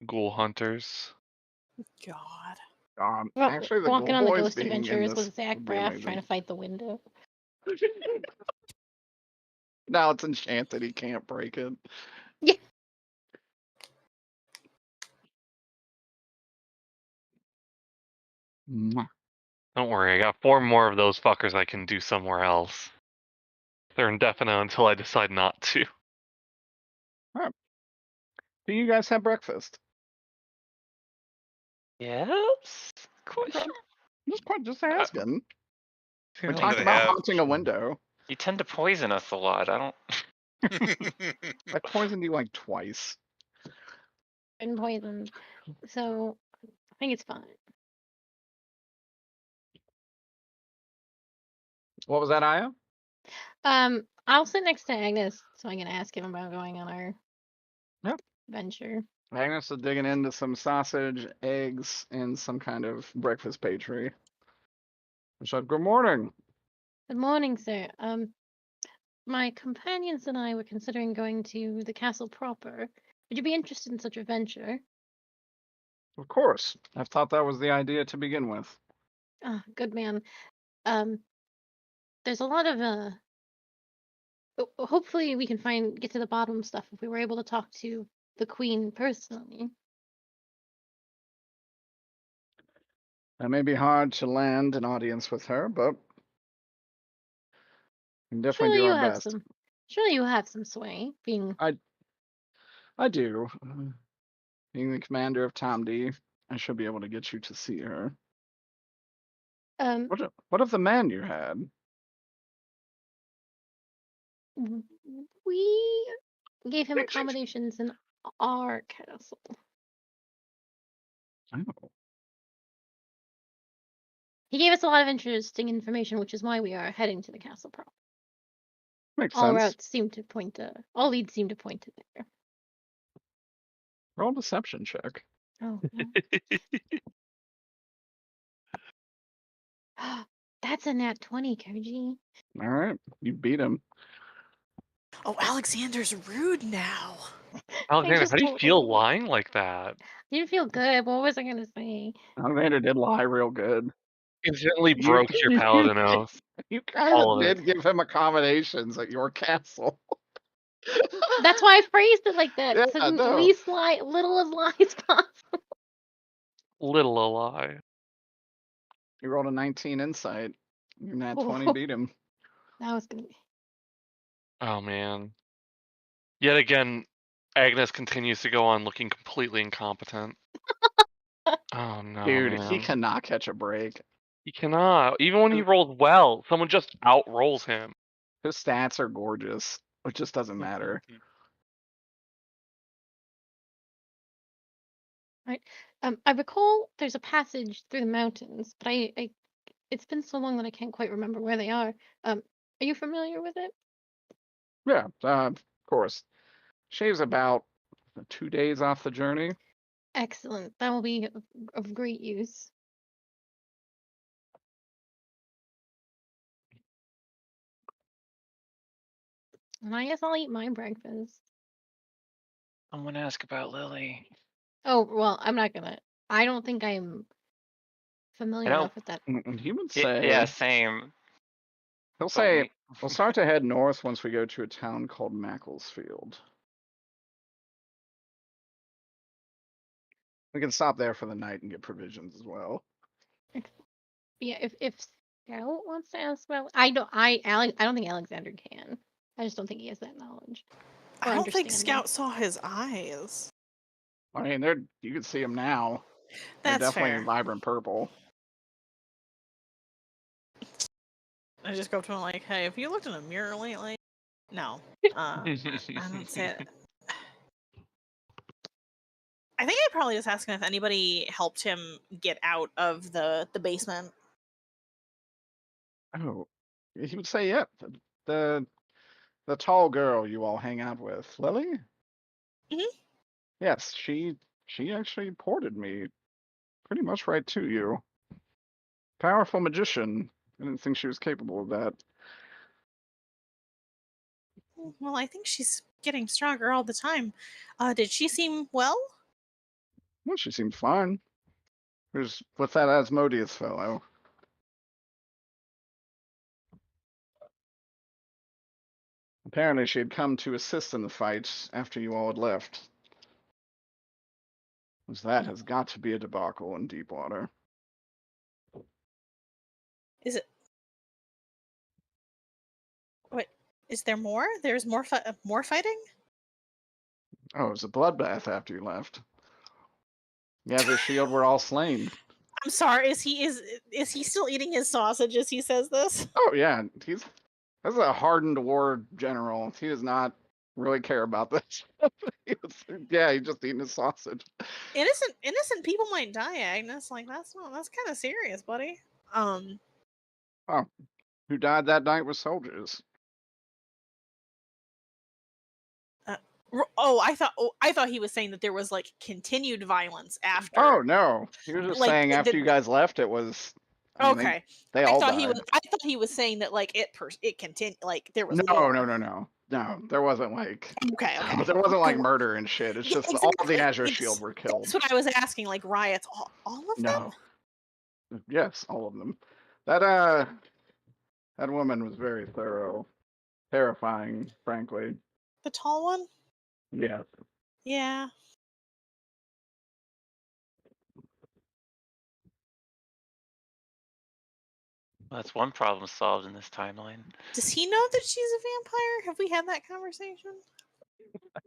Ghoul hunters.
God.
Well,
Actually, the
walking
Ghoul
on the
Boys
Ghost
being in
Adventures
this
with Zach
would be
Braff
amazing.
trying to fight the window.
Now it's enchanted. He can't break it.
Yeah.
Mwah.
Don't worry, I got 4 more of those fuckers I can do somewhere else. They're indefinite until I decide not to.
Do you guys have breakfast?
Yes? Question.
Just asking. We
Seems
What do
talked
they
about
have?
haunting a window.
You tend to poison us a lot. I don't.
I poisoned you like twice.
And poisoned. So I think it's fine.
What was that, Aya?
I'll sit next to Agnes so I can ask him about going on our venture.
Agnes is digging into some sausage, eggs, and some kind of breakfast pastry. I said, "Good morning."
Good morning, sir. My companions and I were considering going to the castle proper. Would you be interested in such a venture?
Of course. I thought that was the idea to begin with.
Ah, good man. There's a lot of hopefully we can get to the bottom of stuff if we were able to talk to the queen personally.
It may be hard to land an audience with her, but we can definitely do our best.
Surely you have some sway, being
I do. Being the commander of Tom D, I should be able to get you to see her. What of the man you had?
we gave him accommodations in our castle.
Oh,
He gave us a lot of interesting information, which is why we are heading to the castle proper.
makes
All
sense.
routes seem to point to all leads seem to point to there.
Roll a deception check.
Oh no. That's a nat 20, Koji.
All right, you beat him.
Oh, Alexander's rude now.
Alexander,
just
how do you
told
feel
him.
lying like that?
Didn't feel good. What was I gonna say?
Alexander did lie real good.
Instantly
You-
broke your paladin oath.
You kind
All
of
of it.
did give him accommodations at your castle.
That's why I phrased it like that.
Yeah,
So
no.
least little as lies possible.
Little a lie.
You rolled a 19 insight. Your nat 20
Whoa.
beat him.
That was gonna be.
Oh man. Yet again, Agnes continues to go on looking completely incompetent. Oh no,
Dude,
man.
he cannot catch a break.
He cannot. Even when he rolls well, someone just outrolls him.
His stats are gorgeous. It just doesn't matter.
Right. I recall there's a passage through the mountains, but it's been so long that I can't quite remember where they are. Are you familiar with it?
Yeah, of course. Shaves about 2 days off the journey.
Excellent. That will be of great use. And I guess I'll eat my breakfast.
I'm gonna ask about Lily.
Oh, well, I'm not gonna. I don't think I'm familiar
don't-
enough with that.
He would say,
Yeah, same.
he'll
But
say,
we-
we'll start to head north once we go to a town called Macclesfield. We can stop there for the night and get provisions as well.
Yeah, if Scout wants to ask about, I don't think Alexander can. I just don't think he has that knowledge.
I
Or
don't think
understanding.
Scout saw his eyes.
I mean, you can see them now. They're
That's
definitely
fair.
vibrant purple.
I just go up to him like, hey, have you looked in a mirror lately? No. I don't say it. I think I'd probably just ask him if anybody helped him get out of the basement.
Oh, he would say, "Yep, the tall girl you all hang out with, Lily."
Mhm.
Yes, she actually ported me pretty much right to you. Powerful magician. I didn't think she was capable of that.
Well, I think she's getting stronger all the time. Did she seem well?
Well, she seemed fine. Who's with that Asmodeus fellow? Apparently, she had come to assist in the fight after you all had left. That has got to be a debacle in Deepwater.
Is it? What? Is there more? There's more more fighting?
Oh, it was a bloodbath after you left. The Azure Shield were all slain.
I'm sorry. Is he still eating his sausage as he says this?
Oh yeah, that's a hardened war general. He does not really care about this. He's just eating his sausage.
Innocent people might die, Agnes. Like that's kind of serious, buddy.
Oh, who died that night was soldiers.
I thought he was saying that there was like continued violence after.
Oh no, he was just
Like,
saying after you guys left, it was. I mean,
okay.
they
I
all
thought
died.
I thought he was saying that like it continued, like there was
No,
more.
no. There wasn't like.
Okay.
There wasn't like murder and shit. It's
Yeah,
just all of the
exactly.
Azure Shield were killed.
That's what I was asking. Like riots, all of them.
No. Yes, all of them. That woman was very thorough, terrifying, frankly.
The tall one.
Yes.
Yeah.
That's one problem solved in this timeline.
Does he know that she's a vampire? Have we had that conversation?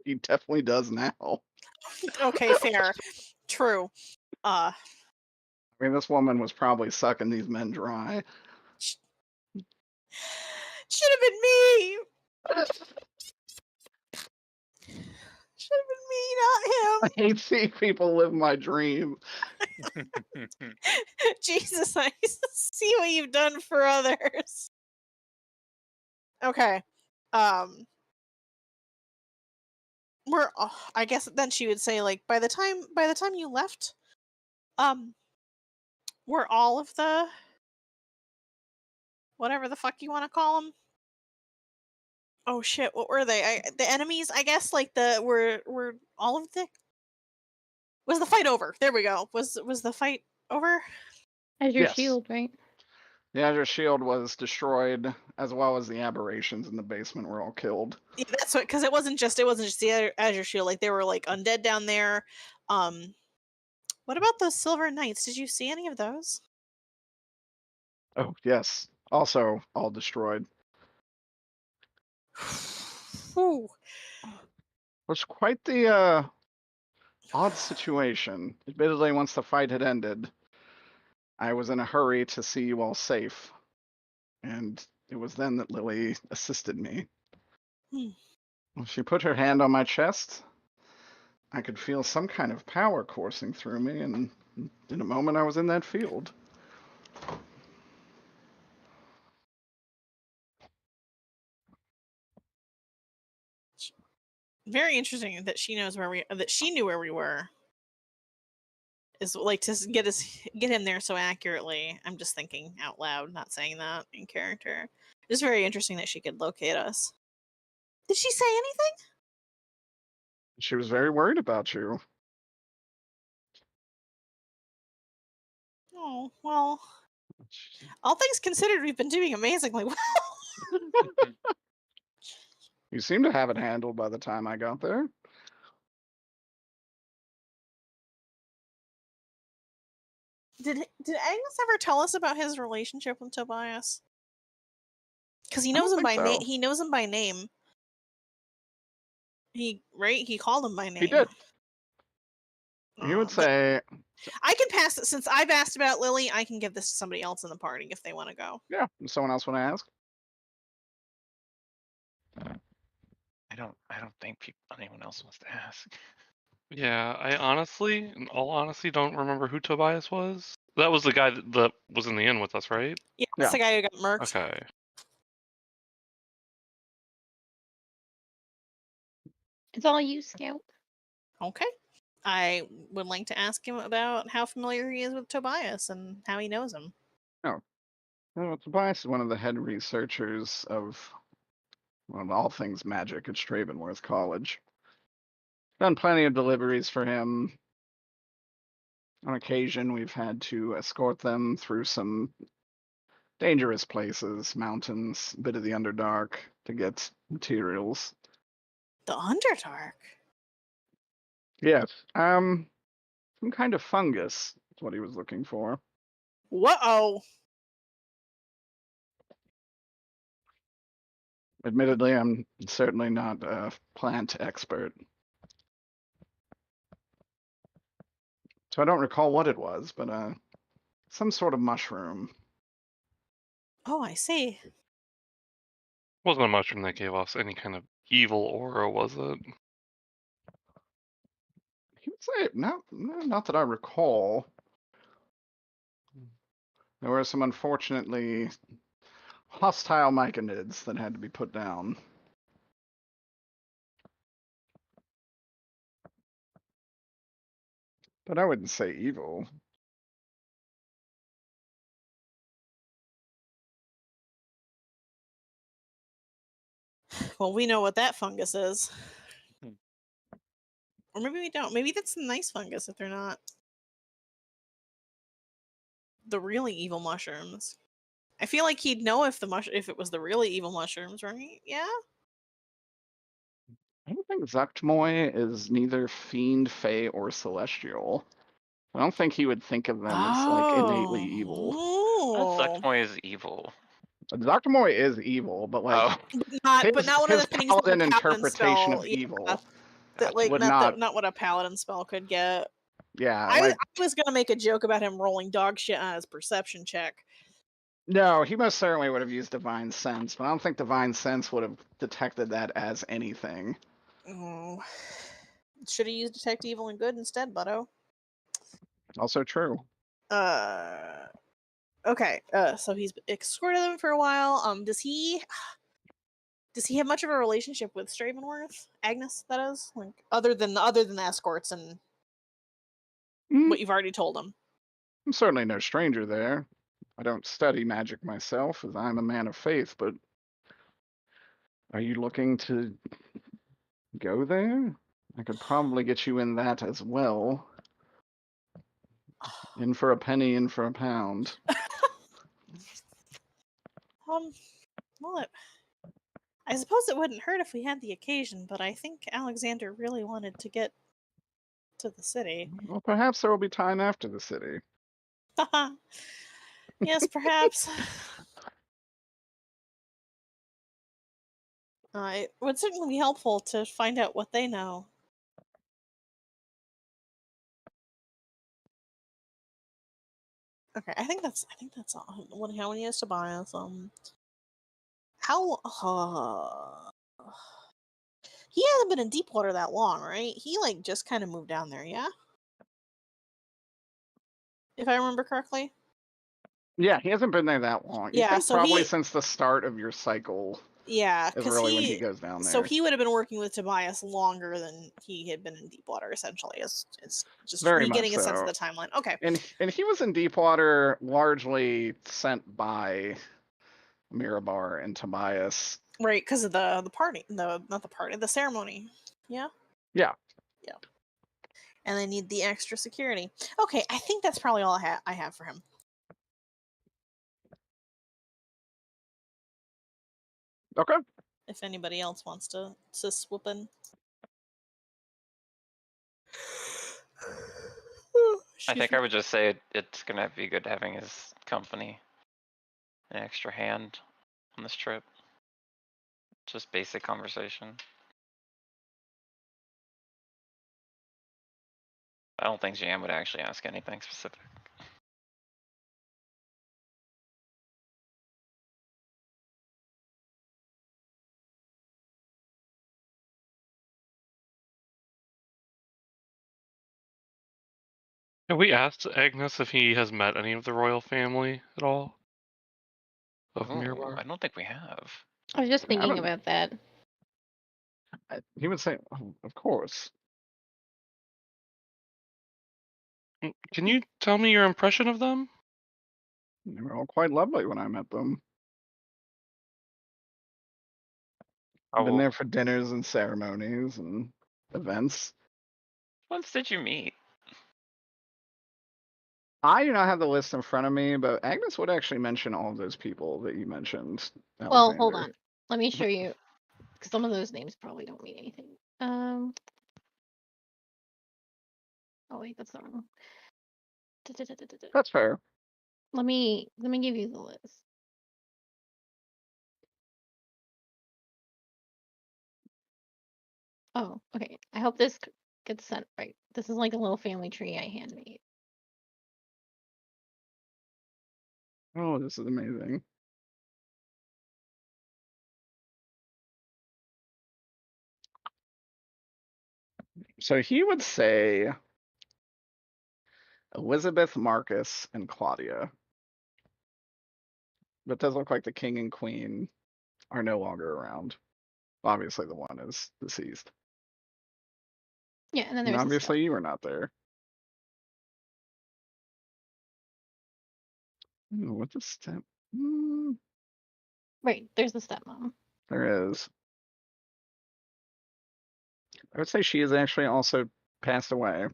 He definitely does now.
Okay, fair. True.
I mean, this woman was probably sucking these men dry.
Should have been me. Should have been me, not
I
him.
hate seeing people live my dream.
Jesus, I see what you've done for others. Okay. I guess then she would say like by the time you left, were all of the whatever the fuck you want to call them. Oh shit! What were they? The enemies, I guess. Like were all of the. Was the fight over? There we go. Was the fight over?
As your
Yes.
shield, right?
The Azure Shield was destroyed, as well as the aberrations in the basement were all killed.
Yeah, that's what, because it wasn't just the Azure Shield. Like there were like undead down there. What about those Silver Knights? Did you see any of those?
Oh yes, also all destroyed.
Ooh.
Was quite the odd situation. Admittedly, once the fight had ended, I was in a hurry to see you all safe, and it was then that Lily assisted me. When she put her hand on my chest, I could feel some kind of power coursing through me, and in a moment I was in that field.
Very interesting that she knows that she knew where we were. Is like to get him there so accurately. I'm just thinking out loud, not saying that in character. It's very interesting that she could locate us. Did she say anything?
She was very worried about you.
Oh, well, all things considered, we've been doing amazingly well.
You seem to have it handled by the time I got there.
Did Agnes ever tell us about his relationship with Tobias? Because he
I
knows
don't
him by
think
name.
so.
He knows him by name. He called him by name.
He did. He would
But
say,
I can pass it since I've asked about Lily. I can give this to somebody else in the party if they want to go.
yeah, someone else want to ask?
I don't think anyone else wants to ask.
Yeah, I honestly, in all honesty, don't remember who Tobias was. That was the guy that was in the inn with us, right?
Yeah, that's
Yeah.
the guy who got murked.
Okay.
It's all you, Scout.
Okay. I would like to ask him about how familiar he is with Tobias and how he knows him.
Well, Tobias is one of the head researchers of all things magic at Stravenworth College. Done plenty of deliveries for him. On occasion, we've had to escort them through some dangerous places, mountains, a bit of the Underdark to get materials.
The Underdark.
Yes, some kind of fungus is what he was looking for.
Whoa.
Admittedly, I'm certainly not a plant expert. So I don't recall what it was, but some sort of mushroom.
Oh, I see.
Wasn't a mushroom that gave off any kind of evil aura, was it?
He would say not that I recall. There were some unfortunately hostile myconids that had to be put down. But I wouldn't say evil.
Well, we know what that fungus is.
Hmm.
Or maybe we don't. Maybe that's the nice fungus if they're not the really evil mushrooms. I feel like he'd know if if it was the really evil mushrooms, right? Yeah.
I don't think Zuktmoy is neither fiend, fey, or celestial. I don't think he would think of them as like innately evil.
Oh.
Zuckmoy is evil.
Zuktmoy is evil, but like
Oh,
But not one of
his
the things that a
paladin
paladin
interpretation
spell.
of
Yeah,
evil
that
gotcha.
would
not what a paladin spell could get.
yeah,
I
like
was gonna make a joke about him rolling dog shit on his perception check.
no, he most certainly would have used divine sense, but I don't think divine sense would have detected that as anything.
Oh. Should have used detect evil and good instead, Butto.
Also true.
Okay. So he's escorted them for a while. Does he have much of a relationship with Stravenworth? Agnes, that is? Like other than the escorts and
Mm,
what you've already told him.
I'm certainly no stranger there. I don't study magic myself, as I'm a man of faith, but are you looking to go there? I could probably get you in that as well. In for a penny, in for a pound.
Well, I suppose it wouldn't hurt if we had the occasion, but I think Alexander really wanted to get to the city.
Well, perhaps there will be time after the city.
Yes, perhaps. It would certainly be helpful to find out what they know. Okay, I think that's all. How many is Tobias? How he hasn't been in Deepwater that long, right? He like just kind of moved down there, yeah. If I remember correctly.
Yeah, he hasn't been there that long. You
Yeah,
think
so
probably
he
since the start of your cycle
yeah,
is
because
really when he goes down there.
so he would have been working with Tobias longer than he had been in Deepwater. Essentially, it's just
Very
me
much
getting a sense of
so.
the timeline. Okay,
And he was in Deepwater largely sent by Mirabar and Tobias.
right, because of the party, not the party, the ceremony. Yeah.
Yeah.
Yeah. And they need the extra security. Okay, I think that's probably all I have for him.
Okay.
If anybody else wants to swoop in.
I think I would just say it's gonna be good having his company, an extra hand on this trip. Just basic conversation. I don't think Jam would actually ask anything specific.
Have we asked Agnes if he has met any of the royal family at all? Of
Ooh,
Miramar?
I don't think we have.
I was just
I
thinking
haven't-
about that.
He would say, oh, of course.
Can you tell me your impression of them?
They were all quite lovely when I met them. Been there for dinners and ceremonies and events.
Once did you meet?
I do not have the list in front of me, but Agnes would actually mention all of those people that you mentioned.
Well, hold
Alexander.
on. Let me show you. 'Cause some of those names probably don't mean anything. Oh wait, that's not wrong.
That's fair.
Let me give you the list. Oh, okay. I hope this gets sent right. This is like a little family tree I handmade.
Oh, this is amazing. So he would say Elizabeth, Marcus, and Claudia. But it does look like the king and queen are no longer around. Obviously, the one is deceased.
Yeah, and then
And
there's the
obviously, you were not there. Ooh, what's a step?
right. There's the stepmom.
There is. I would say she has actually also passed away.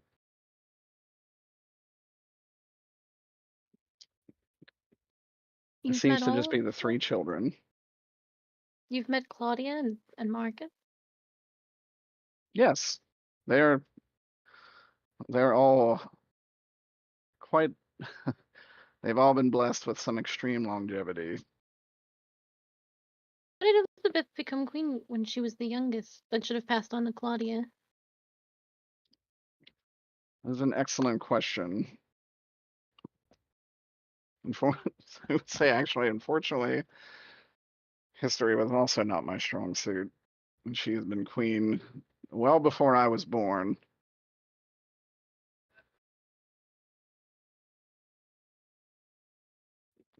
It
You've
seems
met
to
all
just
of
be the
them?
3 children.
You've met Claudia and Marcus?
Yes, they're all quite. They've all been blessed with some extreme longevity.
Why did Elizabeth become queen when she was the youngest? That should have passed on to Claudia.
This is an excellent question. I would say, actually, unfortunately, history was also not my strong suit. And she has been queen well before I was born.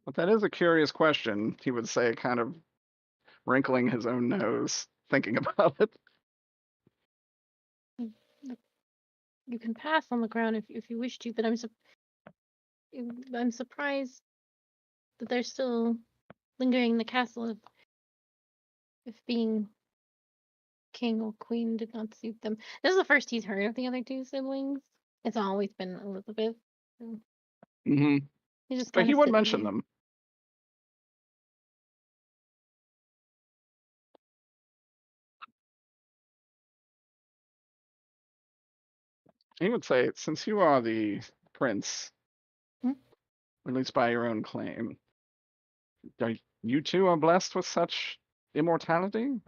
But that is a curious question, he would say, kind of wrinkling his own nose, thinking about it.
You can pass on the crown if you wish to, but I'm surprised that they're still lingering in the castle if being king or queen did not suit them. This is the first he's heard of the other 2 siblings. It's always been Elizabeth. So
Hmm.
he's just
But
kind
he
of
would
sitting
mention
there.
them. He would say, since you are the prince,
Hmm?
at least by your own claim, are you two are blessed with such immortality?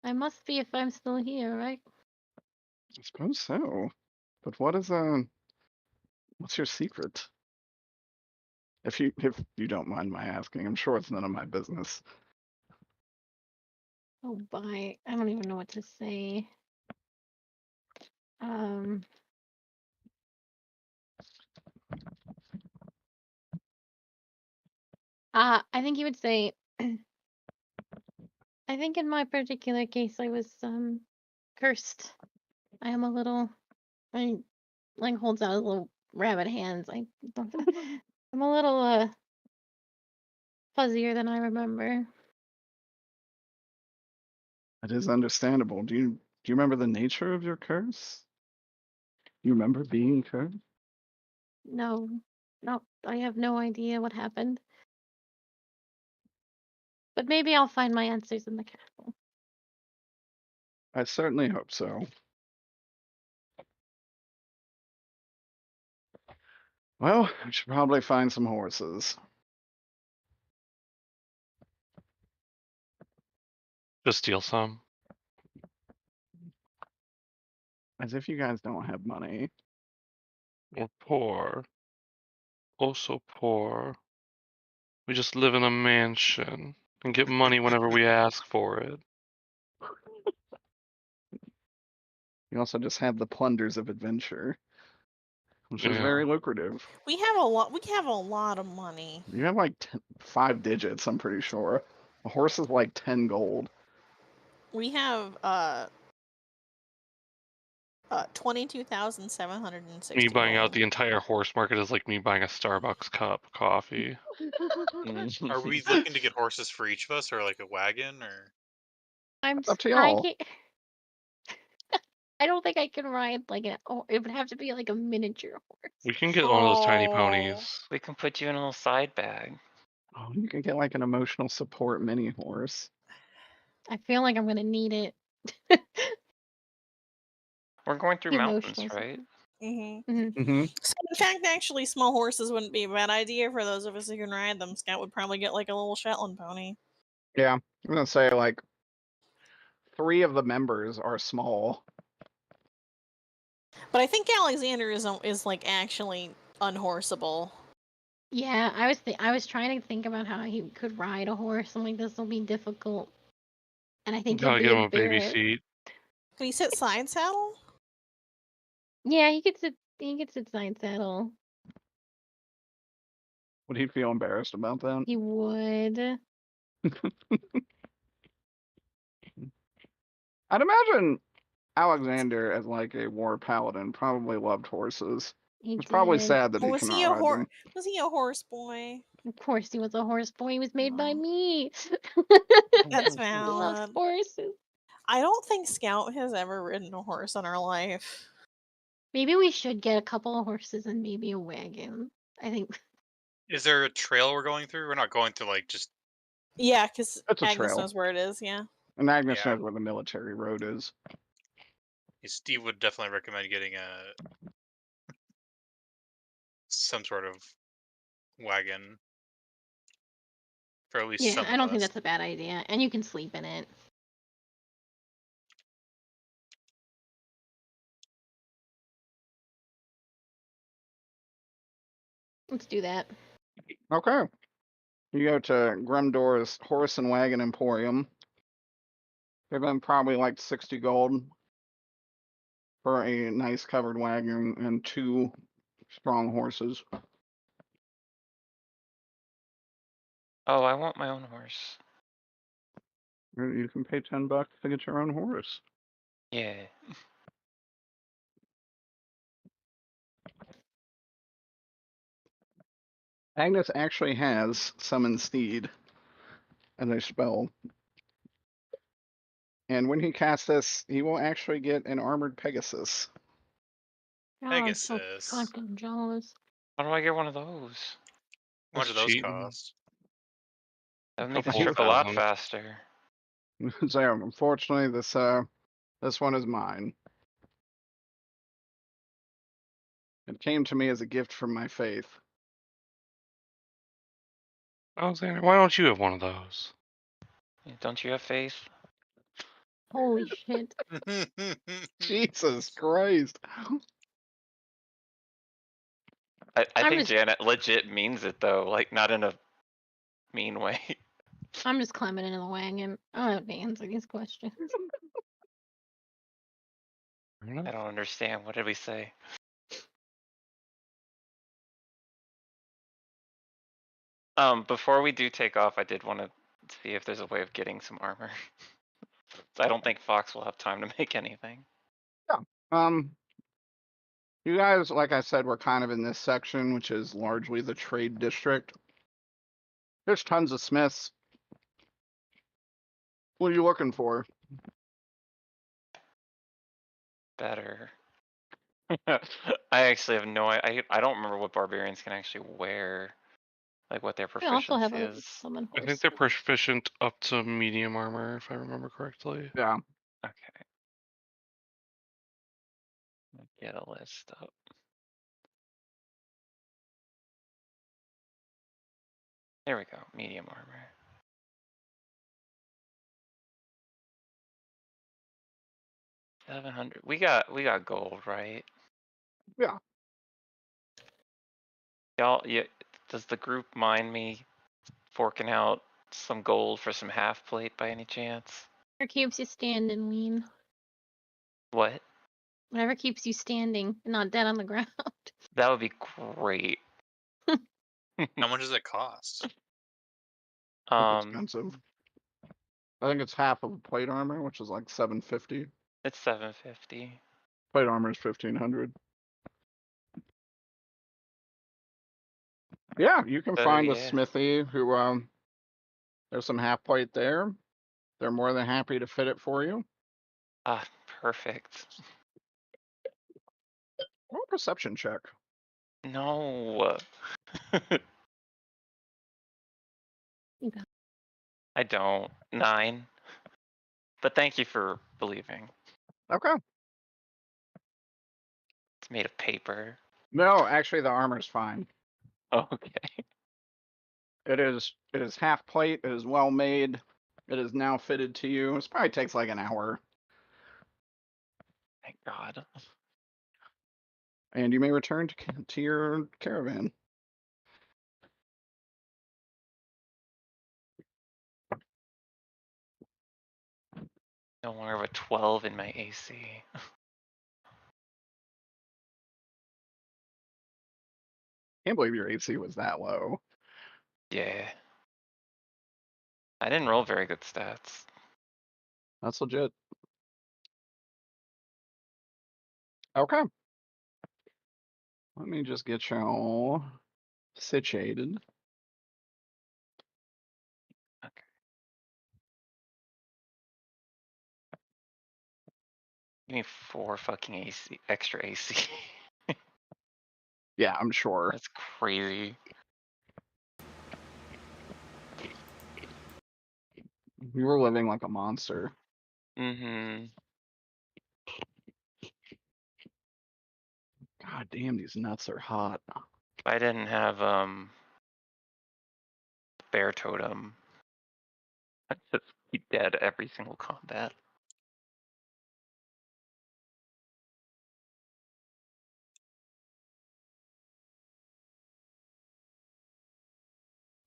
I must be if I'm still here, right?
I suppose so. But what's your secret? If you don't mind my asking, I'm sure it's none of my business.
Oh, bye. I don't even know what to say. Um, I think you would say, I think in my particular case, I was cursed. I am a little, I like holds out his little rabbit hands. I'm a little fuzzier than I remember.
It is understandable. Do you remember the nature of your curse? You remember being cursed?
No, no, I have no idea what happened. But maybe I'll find my answers in the castle.
I certainly hope so. Well, I should probably find some horses.
Just steal some.
As if you guys don't have money.
We're poor. Oh, so poor. We just live in a mansion and get money whenever we ask for it.
You also just have the plunders of adventure, which is
Yeah.
very lucrative.
We have a lot. We have a lot of money.
You have like 5 digits, I'm pretty sure. A horse is like 10 gold.
We have 22,760.
Me buying out
gold.
the entire horse market is like me buying a Starbucks cup of coffee.
Are we looking to get horses for each of us, or like a wagon, or?
It's up to y'all.
I don't think I can ride like a. Oh, it would have to be like a miniature horse.
We can get one of those tiny
Oh.
ponies.
We can put you in a little side bag.
Oh, you can get like an emotional support mini horse.
I feel like I'm gonna need it.
We're going through mountains,
Emotional
right?
Mm-hmm.
So in fact, actually, small horses wouldn't be a bad idea for those of us who can ride them. Scout would probably get like a little Shetland pony.
Yeah, I'm gonna say like 3 of the members are small.
But I think Alexander is like actually unhorseable.
Yeah, I was trying to think about how he could ride a horse. I'm like, this will be difficult. And I think he'll
Gotta
be
get him a baby
embarrassed.
seat.
Can he sit side saddle?
Yeah, he could sit side saddle.
Would he feel embarrassed about that?
He would.
I'd imagine Alexander, as like a war paladin, probably loved horses.
He
It's probably
did.
sad that
Or
he
was
cannot
he a
ride them.
Was he a horse boy?
Of course he was a horse boy. He was made by
Wow.
me.
That's
He loves
valid.
horses.
I don't think Scout has ever ridden a horse in her life.
Maybe we should get a couple of horses and maybe a wagon. I think
Is there a trail we're going through? We're not going to like just.
Yeah, because
It's a
Agnes
trail.
knows where it is. Yeah.
And Agnes
Yeah.
knows where the military road is.
Steve would definitely recommend getting some sort of wagon for at least
yeah,
some
I
of
don't think
us.
that's a bad idea. And you can sleep in it. Let's do that.
Okay. You go to Gremdor's Horse and Wagon Emporium. Give them probably like 60 gold for a nice covered wagon and 2 strong horses.
Oh, I want my own horse.
You can pay $10 to get your own horse.
Yeah.
Agnes actually has Summon Steed as a spell. And when he casts this, he will actually get an armored Pegasus.
Oh, I'm so
Pegasus.
fucking jealous.
How do I get one of those?
How much
That's
do those
cheating.
cost?
That would make
Couple
this trip a lot
4,000.
faster.
So unfortunately, this one is mine. It came to me as a gift from my faith.
Alexander, why don't you have one of those?
Don't you have faith?
Holy shit.
Jesus Christ.
I
I'm
think
just-
Janet legit means it though, like not in a mean way.
I'm just climbing into the wagon. I don't have to answer these questions.
I don't understand. What did we say? Before we do take off, I did want to see if there's a way of getting some armor. I don't think Fox will have time to make anything.
You guys, like I said, were kind of in this section, which is largely the trade district. There's tons of smiths. What are you looking for?
Better. I actually have no I don't remember what barbarians can actually wear. Like what their
I also have
proficiency
a
is.
summon
I
horse.
think they're proficient up to medium armor, if I remember correctly.
Yeah.
Okay. Get a list up. There we go. Medium armor. $700. We got gold, right?
Yeah.
Y'all, yeah. Does the group mind me forking out some gold for some half plate by any chance?
Or keeps you standing, Lean.
What?
Whatever keeps you standing and not dead on the ground.
That would be great.
How much does it cost?
It's expensive. I think it's half of plate armor, which is like $750.
It's $750.
Plate armor is $1,500. Yeah, you can
So,
find a
yeah.
smithy who there's some half plate there. They're more than happy to fit it for you.
Ah, perfect.
Roll a perception check.
No.
You got
I don't. 9. But thank you for believing.
Okay.
It's made of paper.
No, actually the armor's fine.
Oh, okay.
It is half plate, it is well made. It is now fitted to you. It probably takes like an hour.
Thank God.
And you may return to your caravan.
No longer have a 12 in my AC.
Can't believe your AC was that low.
Yeah. I didn't roll very good stats.
That's legit. Okay. Let me just get y'all situated.
Okay. Give me 4 fucking AC, extra AC.
Yeah, I'm sure.
That's crazy.
You were living like a monster.
Mm-hmm.
God damn, these nuts are hot.
If I didn't have bear totem, I'd just be dead every single combat.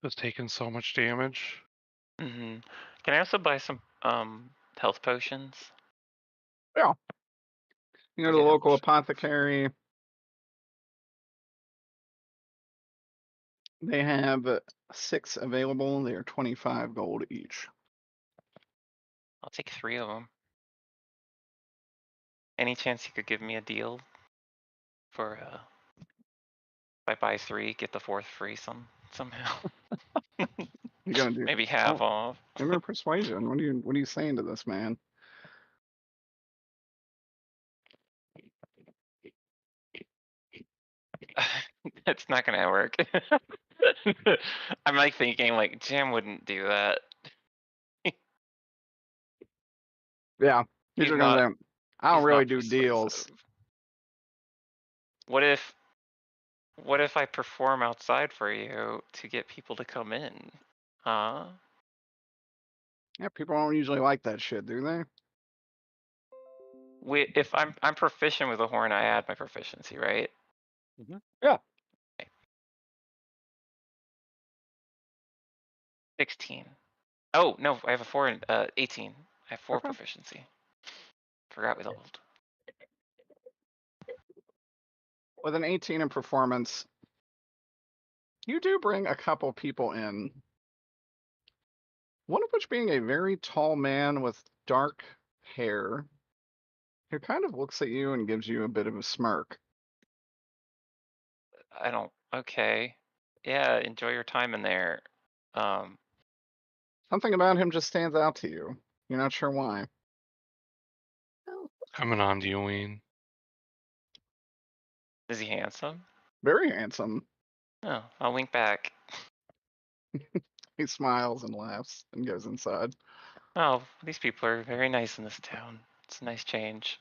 It's taken so much damage.
Mm-hmm. Can I also buy some health potions?
Yeah. You know, the
Yeah.
local apothecary. They have 6 available. They are 25 gold each.
I'll take 3 of them. Any chance you could give me a deal for if I buy 3, get the 4th free somehow?
You gonna do?
Maybe half
Oh,
off.
give me persuasion. What are you saying to this man?
It's not gonna work. I'm like thinking like Jam wouldn't do that.
Yeah, he's
He's
just gonna
not.
say, I don't
He's
really
not
do deals.
persuasive. What if I perform outside for you to get people to come in? Huh?
Yeah, people don't usually like that shit, do they?
If I'm proficient with a horn, I add my proficiency, right?
Yeah.
16. Oh no, I have a 4 and 18. I have 4
Okay.
proficiency. Forgot we leveled.
With an 18 in performance, you do bring a couple people in. One of which being a very tall man with dark hair, who kind of looks at you and gives you a bit of a smirk.
I don't. Okay. Yeah, enjoy your time in there.
Something about him just stands out to you. You're not sure why.
Oh,
Coming on to you, Wayne.
Is he handsome?
Very handsome.
Oh, I'll wink back.
He smiles and laughs and goes inside.
Oh, these people are very nice in this town. It's a nice change.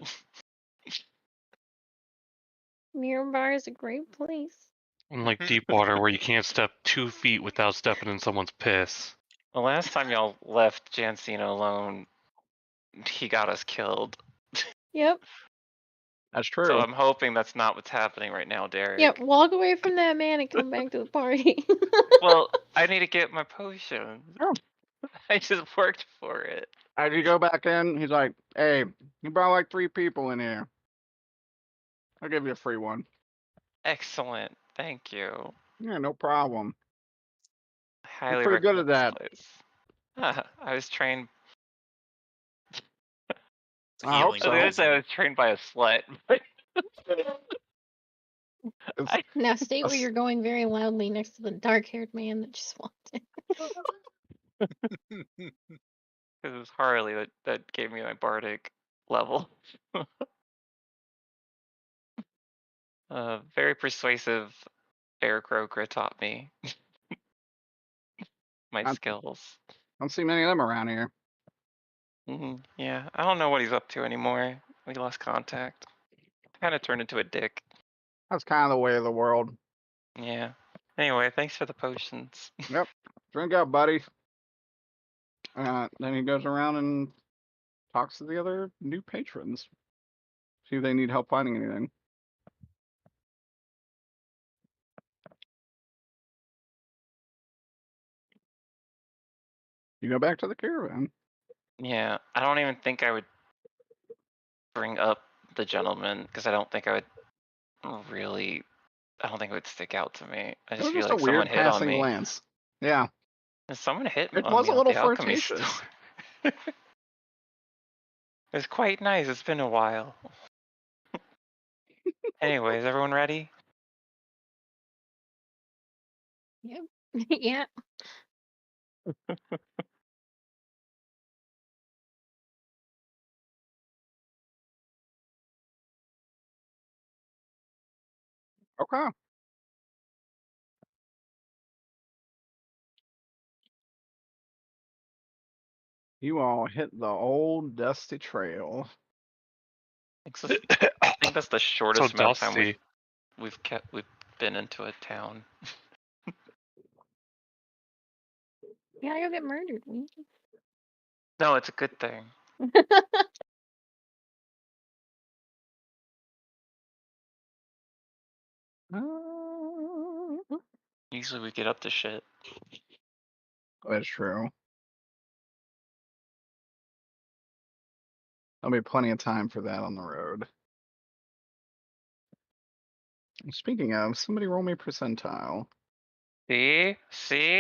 Mirabar is a great place.
Unlike Deepwater, where you can't step 2 feet without stepping in someone's piss.
The last time y'all left Jancino alone, he got us killed.
Yep.
That's true.
So I'm hoping that's not what's happening right now, Derek.
Yep. Walk away from that man and come back to the party.
Well, I need to get my potion.
Oh.
I just worked for it.
As you go back in, he's like, hey, you brought like 3 people in here. I'll give you a free one.
Excellent. Thank you.
Yeah, no problem.
Highly
pretty good at
recommend this
that.
place. I was trained.
It's a
I hope
healing
I was gonna
so.
say I was trained by a slut. But
It's-
Now state where
Us-
you're going very loudly next to the dark-haired man that just walked in.
it was Harley that gave me my bardic level. Very persuasive Bear Croaker taught me my
I
skills.
don't see many of them around here.
Yeah, I don't know what he's up to anymore. We lost contact. Kind of turned into a dick.
That's kind of the way of the world.
Yeah. Anyway, thanks for the potions.
Yep. Drink up, buddy. Then he goes around and talks to the other new patrons. See if they need help finding anything. You go back to the caravan.
Yeah, I don't even think I would bring up the gentleman because I don't think I would really. I don't think it would stick out to me. I
It
just
was
feel
just
like
a weird
someone hit on
passing
me.
glance. Yeah.
Someone hit
It
on
was
me
a
at
little
the alchemy
flirtatious.
store. It was quite nice. It's been a while. Anyway, is everyone ready?
Yep. Yeah.
Okay. You all hit the old dusty trail.
I think that's the shortest
So
amount of time
dusty.
we've been into a town.
Yeah, you'll get murdered.
No, it's a good thing. Usually we get up to shit.
That's true. There'll be plenty of time for that on the road. Speaking of, somebody roll me percentile.
See,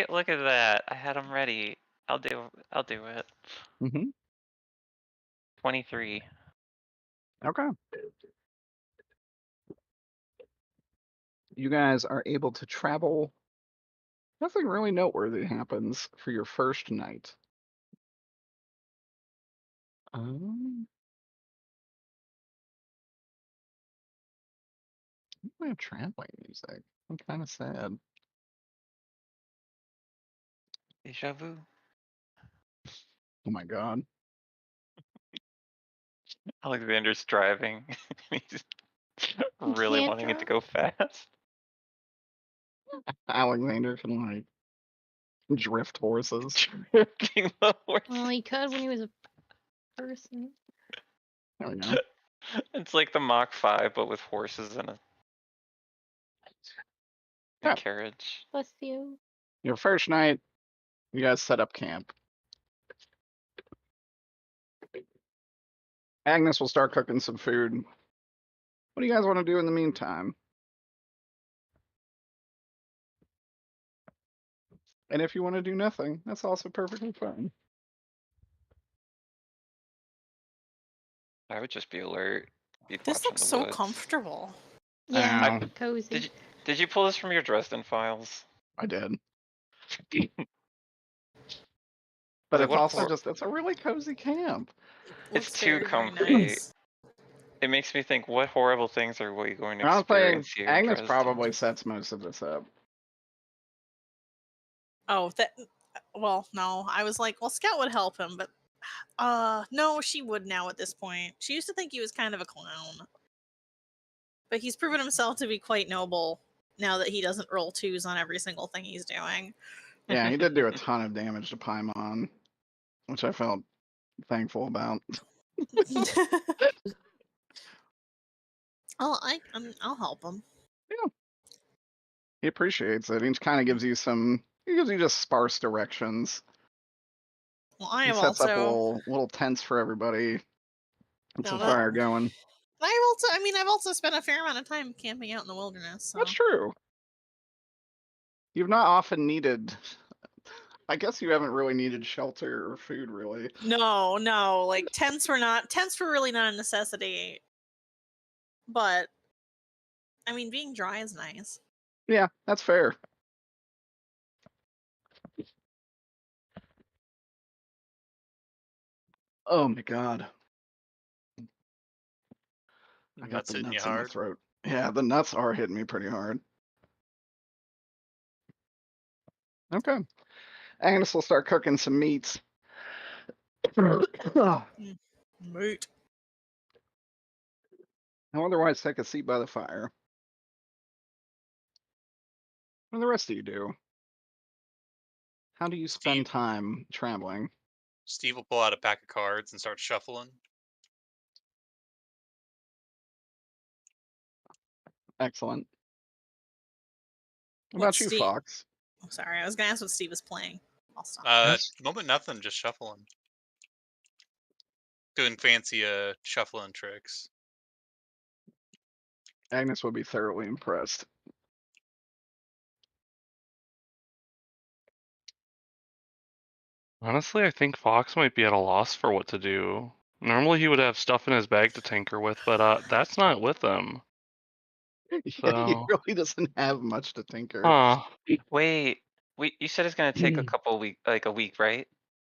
look at that. I had them ready. I'll do it.
Mm-hmm.
23.
Okay. You guys are able to travel. Nothing really noteworthy happens for your first night. I have traveling music. I'm kind of sad.
Deja vu.
Oh my god.
Alexander's driving. He's really
can't
wanting it to
drive.
go fast.
Alexander can like drift horses.
Drifting the horse.
Well, he could when he was a person.
There we go.
It's like the Mach 5, but with horses and a
Yeah.
carriage.
Bless you.
Your first night, you guys set up camp. Agnes will start cooking some food. What do you guys want to do in the meantime? And if you want to do nothing, that's also perfectly fine.
I would just be alert. Be
This
watching
looks
the
so
woods.
comfortable.
Yeah,
Ow.
cozy.
Did you pull this from your Dresden files?
I did.
Like,
But it's
what
also
hor-
just, it's a really cozy camp.
It's
Looks
too
very, very
comfy.
nice.
It makes me think, what horrible things are we going to
Honestly,
experience here in
Agnes
Dresden?
probably sets most of this up.
Oh, that. Well, no. I was like, well, Scout would help him, but no, she would now at this point. She used to think he was kind of a clown, but he's proven himself to be quite noble now that he doesn't roll 2s on every single thing he's doing.
Yeah, he did do a ton of damage to Paimon, which I felt thankful about.
I'll help him.
He appreciates it. He kind of gives you he gives you just sparse directions.
Well, I
He
am
sets up
also.
little tents for everybody. Get
No,
some
that-
fire going.
I've also spent a fair amount of time camping out in the wilderness. So.
That's true. You've not often needed. I guess you haven't really needed shelter or food, really.
No, like tents were really not a necessity. But I mean, being dry is nice.
Yeah, that's fair. Oh my god. I got
Nuts
the
hitting you
nuts in my
hard.
throat. Yeah, the nuts are hitting me pretty hard. Okay. Agnes will start cooking some meats. I
Meat.
otherwise take a seat by the fire. What do the rest of you do? How do you spend time traveling?
Steve will pull out a pack of cards and start shuffling.
Excellent. What
What's
about you,
Steve?
Fox?
I'm sorry, I was gonna ask what Steve is playing. I'll stop.
At the moment, nothing, just shuffling. Doing fancy shuffling tricks.
Agnes would be thoroughly impressed.
Honestly, I think Fox might be at a loss for what to do. Normally he would have stuff in his bag to tinker with, but that's not with him.
Yeah, he
So,
really doesn't have much to tinker.
huh.
Wait, you said it's gonna take a couple a week, right?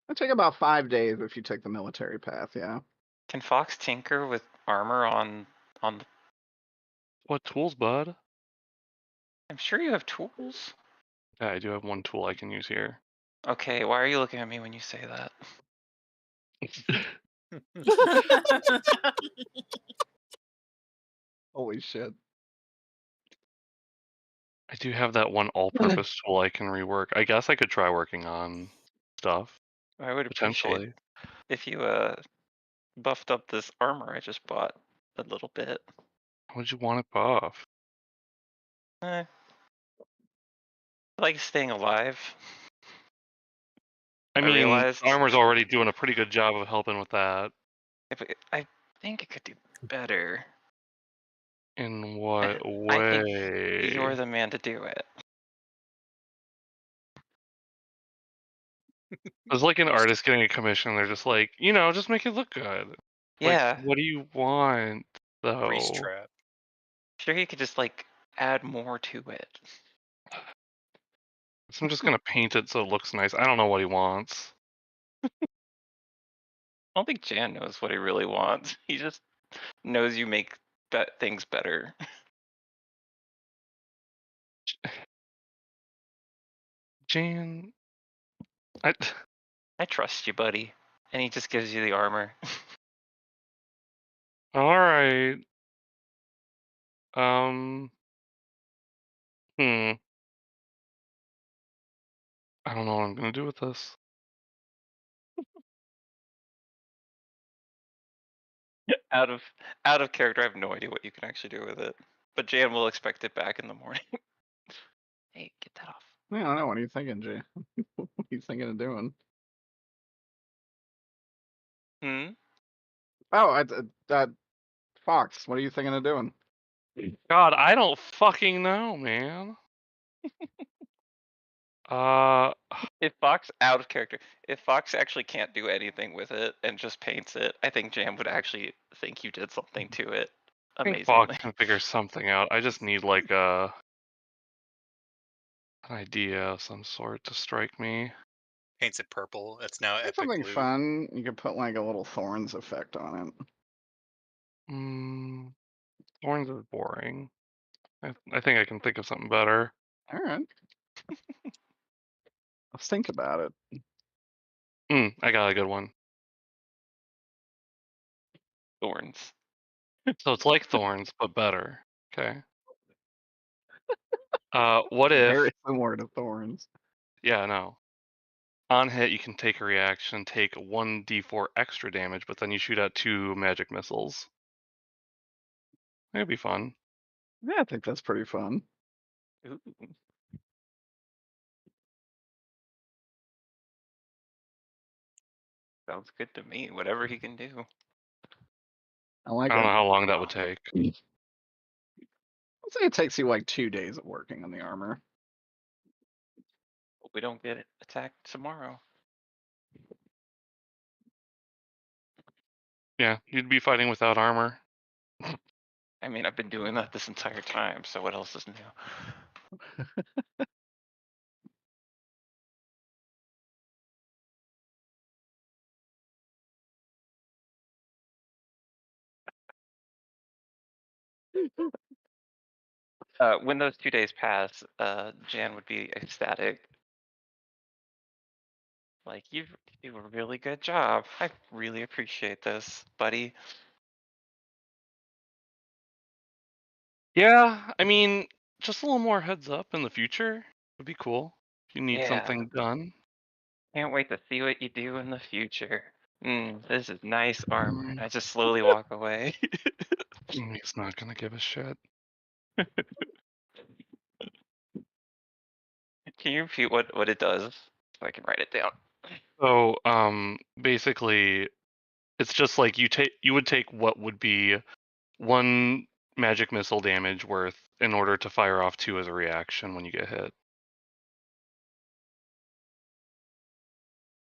It'll take about 5 days if you take the military path, yeah.
Can Fox tinker with armor on the?
What tools, bud?
I'm sure you have tools.
Yeah, I do have one tool I can use here.
Okay, why are you looking at me when you say that?
Holy shit.
I do have that one all-purpose tool I can rework. I guess I could try working on stuff,
I would appreciate
potentially.
if you buffed up this armor I just bought a little bit.
Would you want it buff?
I like staying alive.
I mean,
realized
armor's already doing a pretty good job of helping with that.
I think it could do better.
In what
I think
way?
you're the man to do it.
It's like an artist getting a commission. They're just like, just make it look good.
Yeah.
Like, what do you want,
Grease
though?
trap.
Sure, you could just like add more to it.
So I'm just gonna paint it so it looks nice. I don't know what he wants.
I don't think Jan knows what he really wants. He just knows you make things better.
Jan, I
I trust you, buddy. And he just gives you the armor.
all right. I don't know what I'm gonna do with this.
out of character, I have no idea what you can actually do with it. But Jan will expect it back in the morning. Hey, get that off.
Yeah, I don't know. What are you thinking, Jay? What are you thinking of doing?
Hmm?
Oh, Fox, what are you thinking of doing?
God, I don't fucking know, man.
If Fox out of character, if Fox actually can't do anything with it and just paints it, I think Jan would actually think you did something to it.
I think
Amazingly.
Fox can figure something out. I just need like an idea of some sort to strike me.
Paints it purple. It's now
That's
epic
something
blue.
fun. You could put like a little thorns effect on it.
Thorns is boring. I think I can think of something better.
All right. Let's think about it.
I got a good one.
Thorns.
So it's like thorns, but better. Okay. What
Very
if?
similar to thorns.
Yeah, no. On hit, you can take a reaction, take 1d4 extra damage, but then you shoot out 2 magic missiles. It'd be fun.
Yeah, I think that's pretty fun.
Ooh. Sounds good to me. Whatever he can do.
I like
I don't know
it.
how long that would take.
I'd say it takes you like 2 days of working on the armor.
We don't get attacked tomorrow.
Yeah, you'd be fighting without armor.
I mean, I've been doing that this entire time, so what else is new? When those 2 days pass, Jan would be ecstatic. Like, you do a really good job. I really appreciate this, buddy.
Yeah, I mean, just a little more heads up in the future would be cool. If you need
Yeah.
something done.
Can't wait to see what you do in the future. This is nice armor. And
Mm.
I just slowly walk away.
He's not gonna give a shit.
Can you repeat what it does so I can write it down?
So, basically, it's just like you would take what would be 1 magic missile damage worth in order to fire off 2 as a reaction when you get hit. Does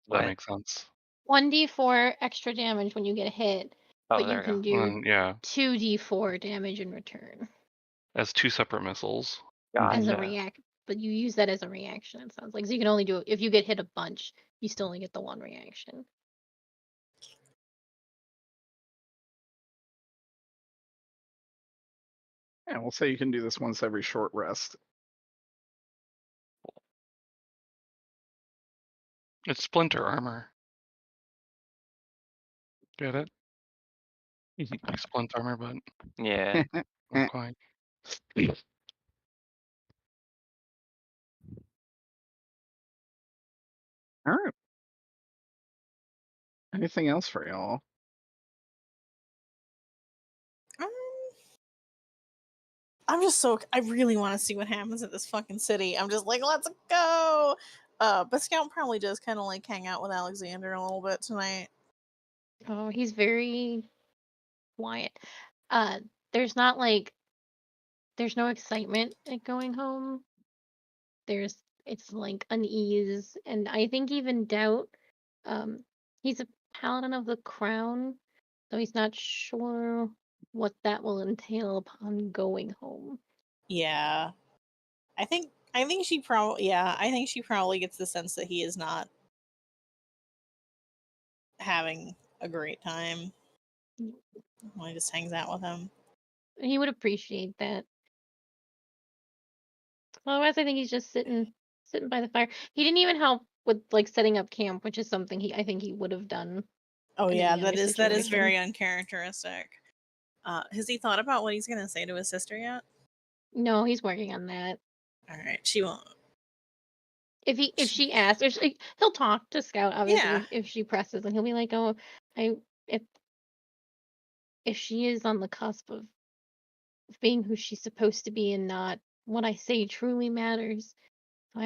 that
What?
make sense?
1d4 extra damage when you get hit,
Oh,
but
there
you
we go.
can do
Yeah,
2d4 damage in return
as 2 separate missiles.
as a
Gotcha.
react. But you use that as a reaction. It sounds like so you can only do it if you get hit a bunch. You still only get the 1 reaction.
Yeah, we'll say you can do this once every short rest.
It's splinter armor. Get it? Like splint armor, but
Yeah.
not quite.
All right. Anything else for y'all?
I'm just so I really want to see what happens at this fucking city. I'm just like, let's go. But Scout probably does kind of like hang out with Alexander a little bit tonight.
Oh, he's very quiet. There's not like there's no excitement at going home. It's like unease and I think even doubt. He's a paladin of the crown, so he's not sure what that will entail upon going home.
Yeah, I think she probably gets the sense that he is not having a great time when he just hangs out with him.
He would appreciate that. Otherwise, I think he's just sitting by the fire. He didn't even help with like setting up camp, which is something I think he would have done.
Oh
in
yeah,
any other
that is very
situation.
uncharacteristic. Has he thought about what he's gonna say to his sister yet?
No, he's working on that.
All right, she won't.
If she asks, he'll talk to Scout obviously
Yeah.
if she presses, and he'll be like, "Oh, if she is on the cusp of being who she's supposed to be and not what I say truly matters, so I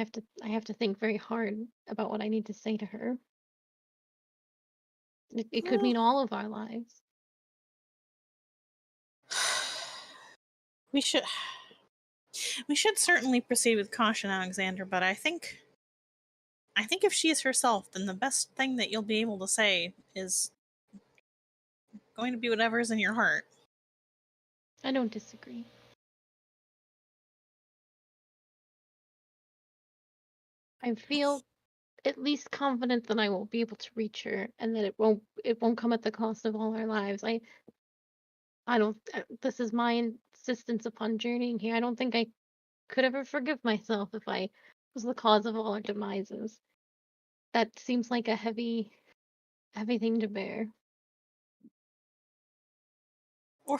have to think very hard about what I need to say to her. It could mean all of our lives."
We should certainly proceed with caution, Alexander, but I think if she is herself, then the best thing that you'll be able to say is going to be whatever's in your heart.
I don't disagree. I feel at least confident that I will be able to reach her and that it won't come at the cost of all our lives. I don't this is my insistence upon journeying here. I don't think I could ever forgive myself if I was the cause of all our demises. That seems like a heavy thing to bear.
Or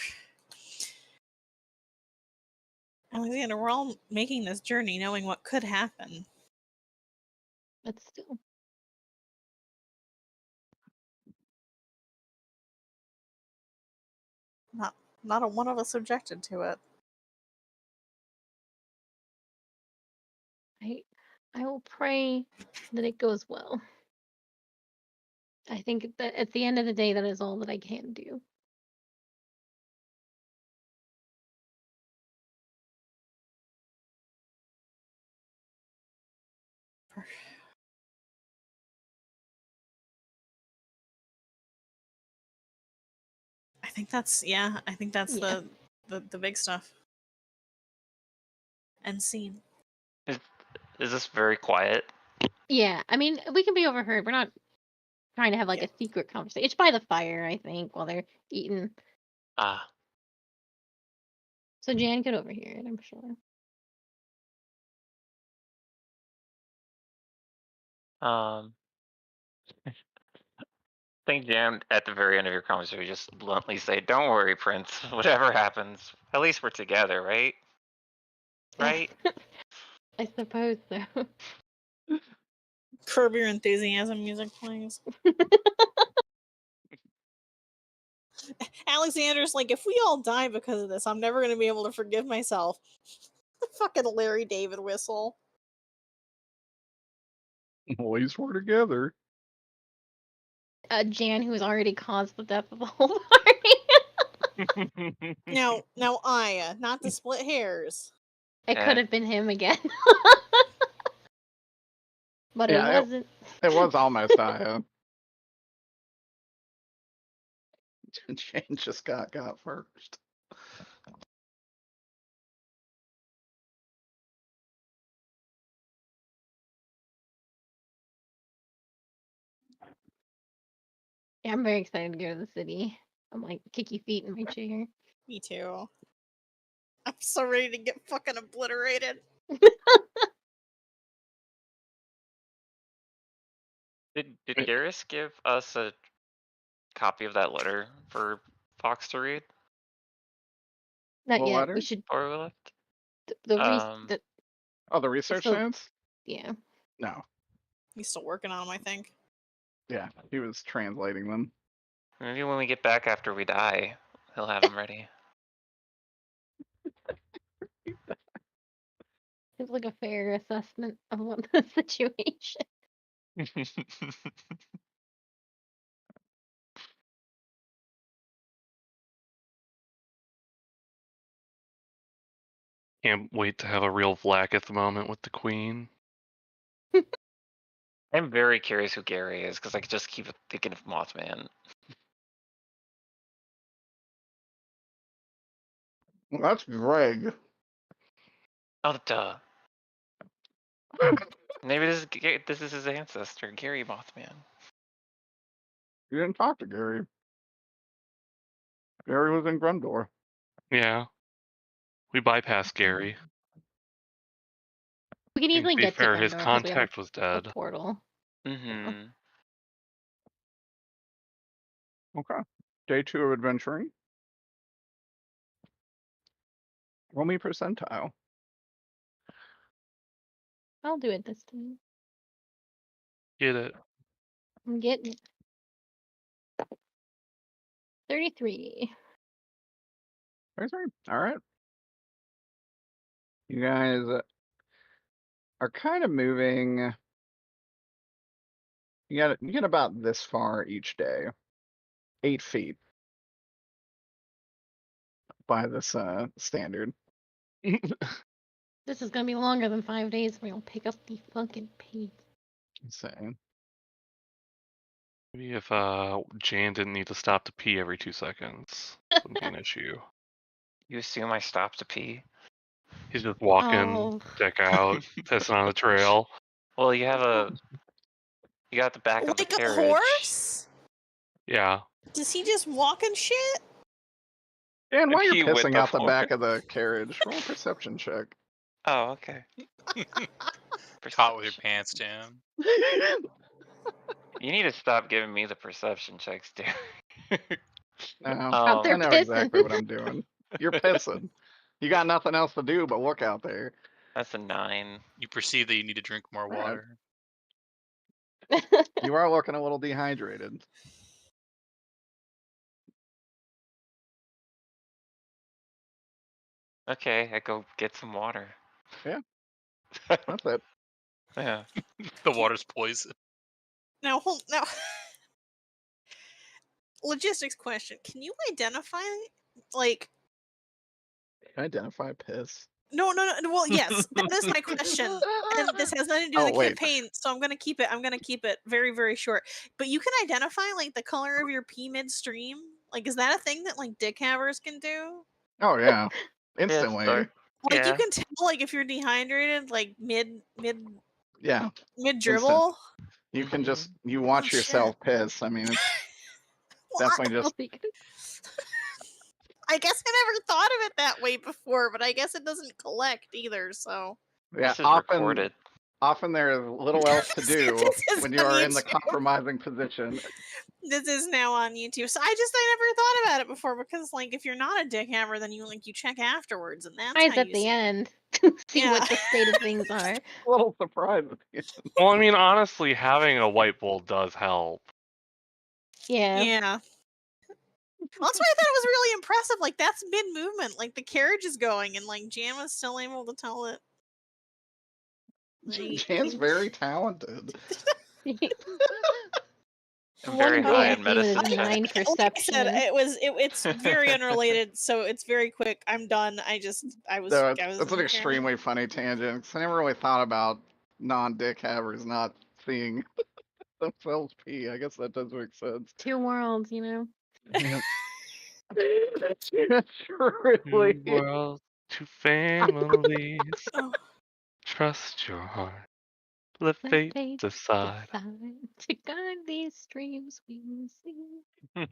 Alexander, we're all making this journey knowing what could happen.
But still.
Not a one of us objected to it.
I will pray that it goes well. I think that at the end of the day, that is all that I can do.
think that's I think that's
Yeah.
the big stuff. End scene.
Is this very quiet?
Yeah, I mean, we can be overheard. We're not trying to have like
Yeah.
a secret conversation. It's by the fire, I think, while they're eating.
Ah,
So Jan could overhear it, I'm sure.
I think Jan, at the very end of your conversation, just bluntly say, "Don't worry, Prince. Whatever happens, at least we're together, right? Right?"
I suppose so.
Curb Your Enthusiasm music plays. Alexander's like, if we all die because of this, I'm never going to be able to forgive myself. Fucking Larry David whistle.
At least we're together.
Jan, who has already caused the death of the whole party.
Now, Aya, not to split hairs.
It
Yeah.
could have been him again. But
Yeah,
it wasn't.
It was almost Aya. Jane just got first.
Yeah, I'm very excited to go to the city. I'm like kicky feet in my chair.
Me too. I'm so ready to get fucking obliterated.
Did Garrus give us a copy of that letter for Fox to read
Not
What
yet.
letter?
We should
before we left?
the
Oh, the research
So-
notes?
yeah.
No.
He's still working on them, I think.
Yeah, he was translating them.
Maybe when we get back after we die, he'll have them ready.
It's like a fair assessment of what the situation.
Can't wait to have a real Vlak at the moment with the queen.
I'm very curious who Gary is because I could just keep thinking of Mothman.
Well, that's Greg.
Oh, duh. Maybe this is his ancestor, Gary Mothman.
You didn't talk to Gary. Gary was in Grundor.
Yeah. We bypassed Gary.
We can
And
easily
to be
get
fair,
to
his
Grundor 'cause we have
contact was
a
dead.
portal.
Mm-hmm.
Okay. Day 2 of adventuring. Roll me percentile.
I'll do it this time.
Get it?
I'm getting it. 33.
All right. You guys are kind of moving. You get about this far each day. 8 feet by this standard.
This is gonna be longer than 5 days. We'll pick up the fucking pace.
Insane.
Maybe if Jan didn't need to stop to pee every 2 seconds, it wouldn't be an issue.
You assume I stopped to pee?
He's just walking,
Oh.
deck out, pissing on the trail.
Well, you got the back of the
Like a
carriage.
horse?
Yeah.
Does he just walk and shit?
Dan, while
Pee
you're
with
pissing
the
out the back
horse.
of the carriage, roll a perception check.
Oh, okay.
Caught with your
Perception.
pants down.
You need to stop giving me the perception checks, dude.
No,
Out there
I know
pissing.
exactly what I'm doing. You're pissing. You got nothing else to do but look out there.
That's a 9.
You perceive that you need to drink more
Alright.
water.
You are looking a little dehydrated.
Okay, I go get some water.
That's it.
Yeah.
The water's poison.
Now, logistics question. Can you identify, like...
Identify piss.
No. Well, yes, that is my question. And this has nothing to do with
Oh,
the
wait.
campaign, so I'm gonna keep it very, very short. But you can identify, like, the color of your pee midstream? Like, is that a thing that like dick havers can do?
Oh yeah,
Yeah, it's
instantly.
dark.
Like you
Yeah.
can tell like if you're dehydrated like mid
Yeah,
dribble.
you can just
Mm-hmm.
you watch
shit.
yourself piss. I mean, it's
Well,
definitely just
I guess I never thought of it that way before, but I guess it doesn't collect either. So
yeah.
This is recorded.
Often there is little else to do
This is
when you
on
are in the
YouTube.
compromising position.
This is now on YouTube. So I never thought about it before because like if you're not a dick hammer, then you check afterwards, and that's
Eyes
how
at
you
the
see.
end to see
Yeah.
what the state of things are.
A little surprised.
Well, I mean, honestly, having a white bowl does help.
Yeah.
Yeah. Well, that's why I thought it was really impressive. Like that's mid movement. Like the carriage is going, and like Jan was still able to tell it. Like,
Jan's very talented.
I'm very
One
high
day
in
I
medicine
think it was
check.
nine
like I said,
perception.
it's very unrelated, so it's very quick. I'm done. I was
So
I was
it's an
in
extremely funny tangent. 'Cause I never really thought about non-dick havers not seeing themselves pee. I guess that does make sense.
Two worlds, you know.
Yeah. Truly.
Two worlds, two families.
Oh.
Trust your heart. Let
Let
fate
fate
decide.
to guide these streams we will see.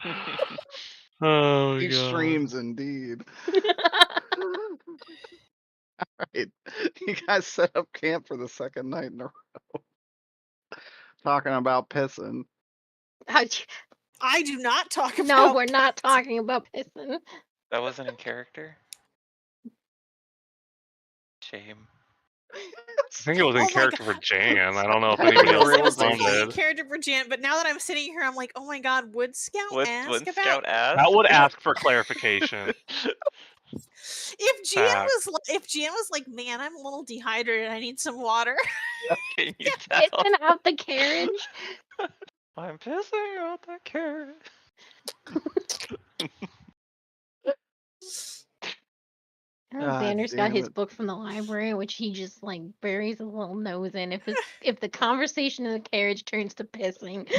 Oh god.
Extremes indeed. Alright. You guys set up camp for the second night in a row. Talking about pissing.
I do not talk about.
No, we're not talking about pissing.
That wasn't in character. Shame.
I think it was in
Oh my
character for
God.
Jan. I don't know if
That
anybody
is
else
real
It was definitely in
responded.
character for Jan, but now that I'm sitting here, I'm like, oh my god, would Scout ask
Would
about
Scout ask?
That would ask for clarification.
if Jan
Fact.
was like, man, I'm a little dehydrated, I need some water.
Can you tell?
Pissing out the carriage.
I'm pissing out the carrot.
Xander's got
damn
his
it.
book from the library, which he just like buries his little nose in. If the conversation in the carriage turns to pissing,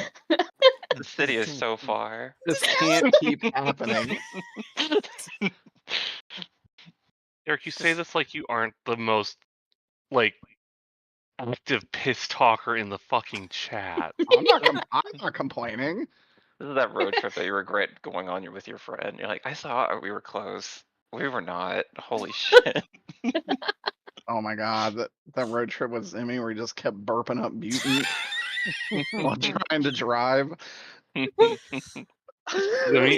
The city is so far.
This can't keep happening.
Eric, you say this like you aren't the most like active piss talker in the fucking chat.
I'm not complaining.
This is that road trip that you regret going on with your friend. You're like, I saw we were close. We were not. Holy shit.
Oh my god, that road trip with Zimmy where he just kept burping up mutant while trying to drive.
Me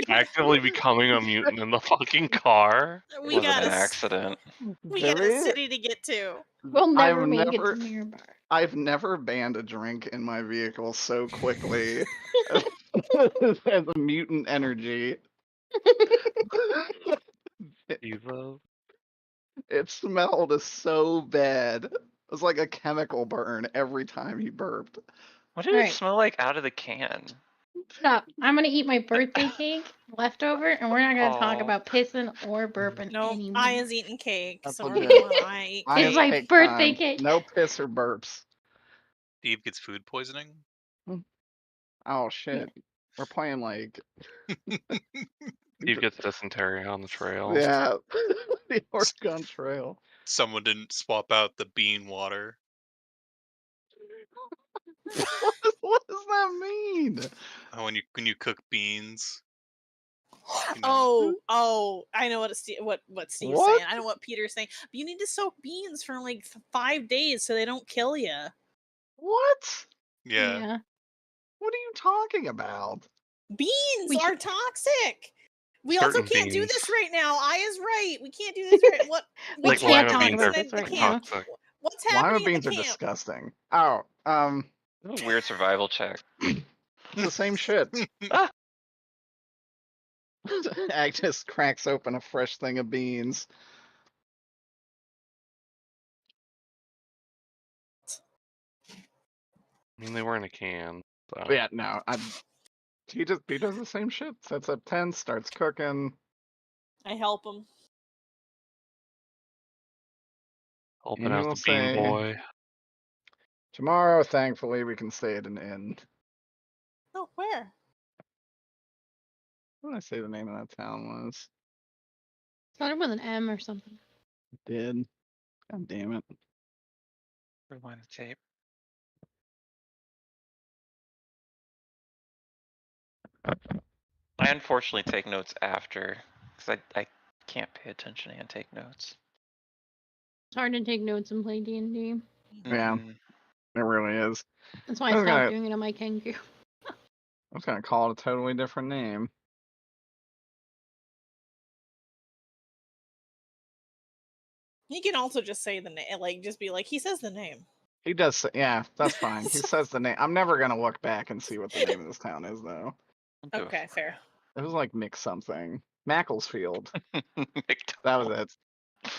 actively becoming a mutant in the fucking car.
It
we
wasn't
got
an
a
accident.
Zimmy,
city to get to.
we'll never
I've
make
never-
it to Miramar.
I've never banned a drink in my vehicle so quickly as a mutant energy.
Evo.
It smelled so bad. It was like a chemical burn every time he burped.
What did it
Alright.
smell like out of the can?
Stop. I'm gonna eat my birthday cake leftover, and we're not gonna talk
Aw.
about pissing or burping
No,
anymore.
I is eating cake,
That's
so we're
legit.
going I eat
I
It's
am
my
cake
birthday
time.
cake.
No piss or burps.
Steve gets food poisoning.
Oh shit. We're playing like
Steve gets dysentery on the trail.
yeah, the Oregon Trail.
Someone didn't swap out the bean water.
What does that mean?
Oh, when you cook beans. You know.
Oh, I know what Steve's
What?
saying. I know what Peter's saying. But you need to soak beans for like 5 days so they don't kill you.
What?
Yeah.
What are you talking about?
Beans
We
are toxic. We also
Certain
can't do
beans.
this right now. I is right. We can't do this right. What?
We
Like
can't
lima
talk
beans
about
are
this right
camp.
now.
toxic.
What's
Lima
happening
beans
in
are
the camp?
disgusting. Oh,
This is a weird survival check.
it's the same shit.
Ah.
Agnes cracks open a fresh thing of beans.
I mean, they were in a can. So.
But yeah, no, he does the same shit. Sets up tents, starts cooking.
I help him.
Helping
And he
out
will
the bean
say-
boy.
Tomorrow, thankfully, we can stay at an inn.
Oh, where?
What did I say the name of that town was?
Started with an M or something.
It did. God damn it.
Rewind the tape. I unfortunately take notes after, because I can't pay attention and take notes.
It's hard to take notes and play D&D.
Yeah.
Mhm.
It really is.
That's why I
I was
stopped
gonna-
doing it on my Kenku.
I was gonna call it a totally different name.
You can also just say the name, like just be like, he says the name.
He does say, yeah, that's fine. He says the name. I'm never gonna look back and see what the name of this town is though.
I'll do it
Okay,
for
fair.
It was like Mick something. Macclesfield.
you.
That was it.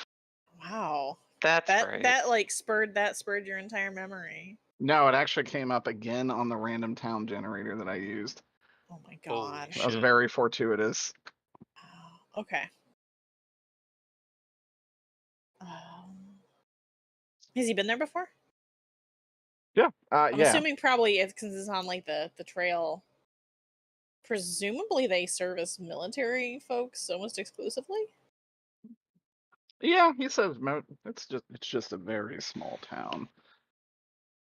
Wow.
That's
That
right.
that spurred your entire memory.
No, it actually came up again on the random town generator that I used.
Oh my
Holy
god.
That was
shit.
very fortuitous.
Wow. Okay. Has he been there before?
Yeah.
I'm
Yeah.
assuming probably because it's on like the trail. Presumably they service military folks almost exclusively.
Yeah, he says it's just a very small town.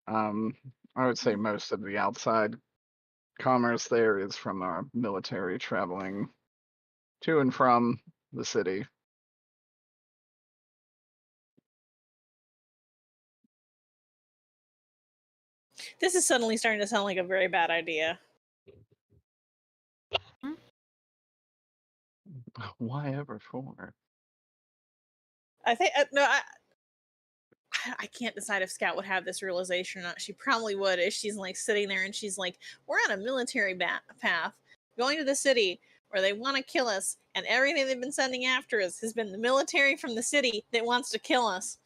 I would say most of the outside commerce there is from our military traveling to and from the city.
This is suddenly starting to sound like a very bad idea.
Why ever for?
I think no, I can't decide if Scout would have this realization or not. She probably would if she's like sitting there and she's like, "We're on a military path, going to the city where they want to kill us, and everything they've been sending after us has been the military from the city that wants to kill us."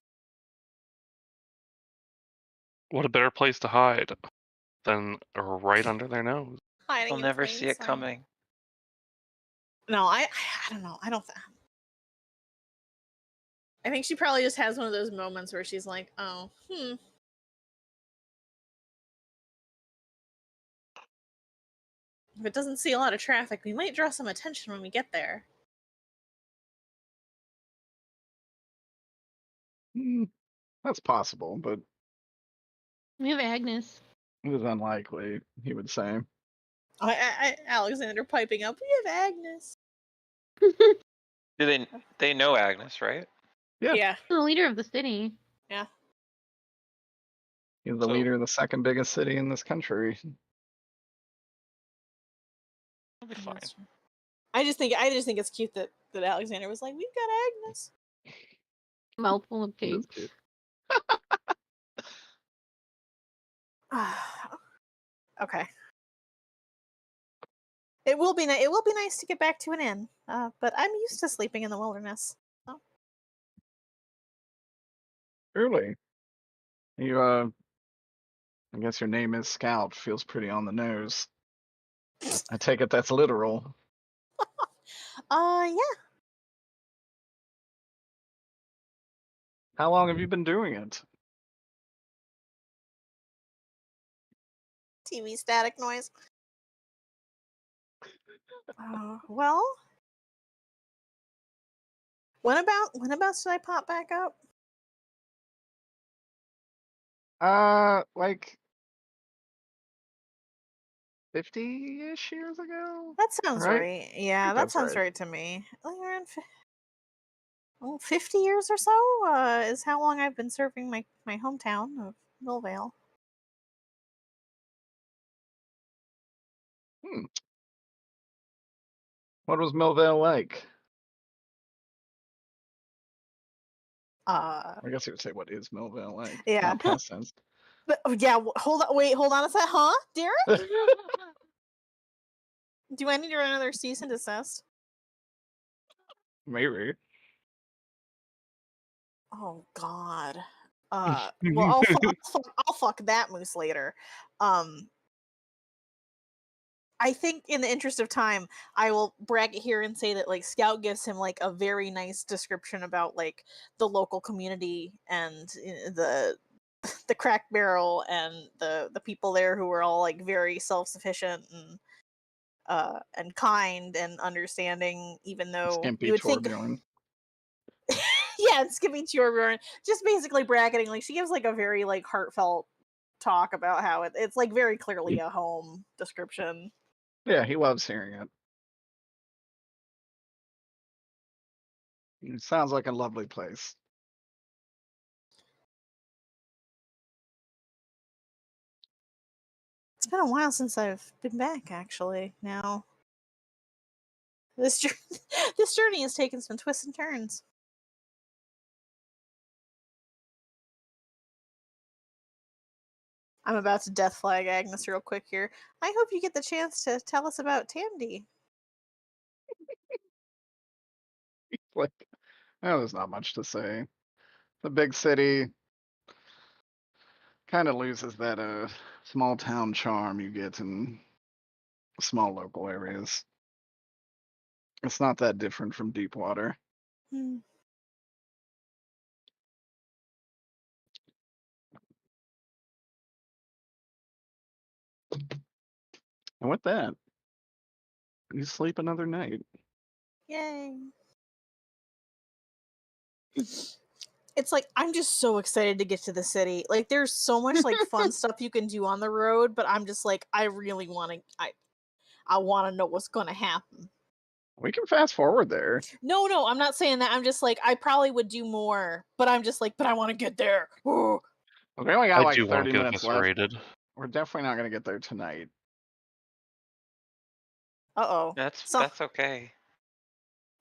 What a better place to hide than right under their nose.
Hiding
They'll
in
never
plain
see it
sight.
coming.
No, I don't know. I think she probably just has one of those moments where she's like, "Oh, if it doesn't see a lot of traffic, we might draw some attention when we get there."
That's possible, but
We have Agnes.
it is unlikely, he would say.
Alexander piping up, "We have Agnes."
Do they know Agnes, right?
Yeah.
Yeah.
The leader of the city.
Yeah.
He's the
So-
leader of the second biggest city in this country.
It'll be fine.
I just think it's cute that Alexander was like, "We've got Agnes."
Mouthful of
It is
cake.
cute.
Okay. It will be nice to get back to an inn, but I'm used to sleeping in the wilderness.
Truly. You I guess your name is Scout. Feels pretty on the nose. I take it that's literal.
Yeah.
How long have you been doing it?
TV static noise. Well, when about should I pop back up?
Like 50-ish years ago?
That sounds
Right?
right. Yeah,
think
that
that's
sounds
right.
right to me. Like around 50 years or so is how long I've been serving my hometown of Millvale.
What was Millvale like? I guess you would say, what is Millvale like?
Yeah.
Not past tense.
But, yeah, hold on a sec, huh, Derek? Do I need to run another cease and desist?
Maybe.
Oh God. Well, I'll fuck that moose later. I think in the interest of time, I will brag it here and say that like Scout gives him like a very nice description about like the local community and the crack barrel and the people there who are all like very self-sufficient and and kind and understanding, even though
Skimpy
you would think
Torbjorn.
yeah, and skipping to your just basically bracketing. Like she gives like a very like heartfelt talk about how it's like very clearly a home description.
Yeah, he loves hearing it. It sounds like a lovely place.
It's been a while since I've been back, actually. Now, this this journey has taken some twists and turns. I'm about to death flag Agnes real quick here. I hope you get the chance to tell us about Tandy.
Like, oh, there's not much to say. The big city kind of loses that small town charm you get in small local areas. It's not that different from Deepwater.
Hmm.
And with that, you sleep another night.
Yay. It's like I'm just so excited to get to the city. Like there's so much like fun stuff you can do on the road, but I'm just like I really want to I want to know what's going to happen.
We can fast forward there.
No, I'm not saying that. I'm just like I probably would do more, but I'm just like but I want to get there. Ooh.
We only got
I
like
do want
30
to get
minutes left.
eviscerated.
We're definitely not going to get there tonight.
Uh-oh.
That's okay.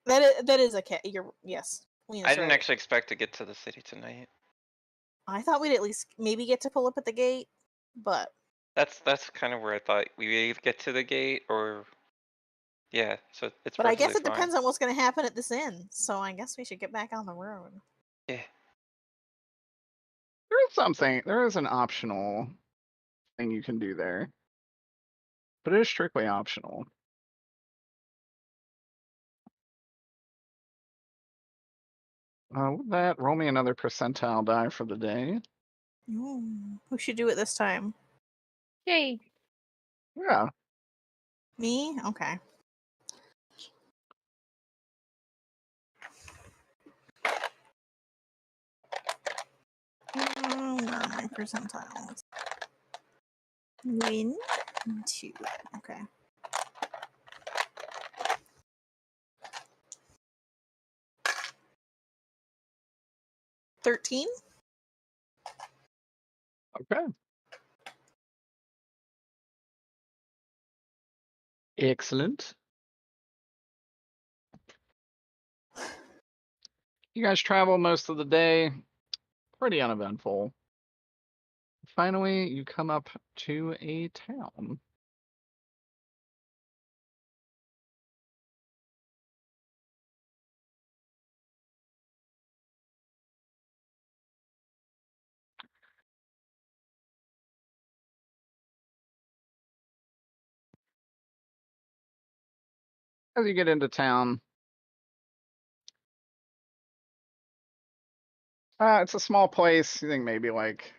That is okay. Yes.
I didn't actually expect to get to the city tonight.
I thought we'd at least maybe get to pull up at the gate, but
That's kind of where I thought we either get to the gate or yeah. So it's.
I guess it
fine.
depends on what's going to happen at this inn. So I guess we should get back on the road.
Yeah.
There is an optional thing you can do there, but it is strictly optional. With that, roll me another percentile die for the day.
Ooh, who should do it this time?
Yay.
Yeah.
Me? Okay. Where are my percentiles? Win. 2. Okay. 13.
Okay. Excellent. You guys travel most of the day. Pretty uneventful. Finally, you come up to a town. As you get into town, it's a small place. You think maybe like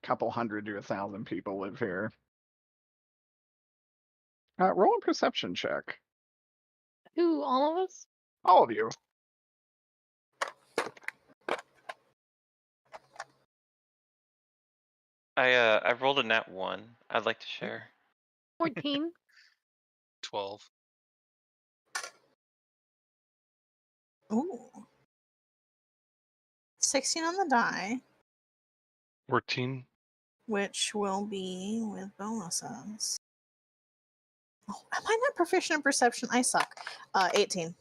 a couple hundred to 1,000 people live here. Roll a perception check.
Who, all of us?
All of you.
I rolled a nat 1. I'd like to share.
14.
12.
Ooh. 16 on the die,
14.
which will be with bonuses. Oh, am I not proficient in perception? I suck. 18.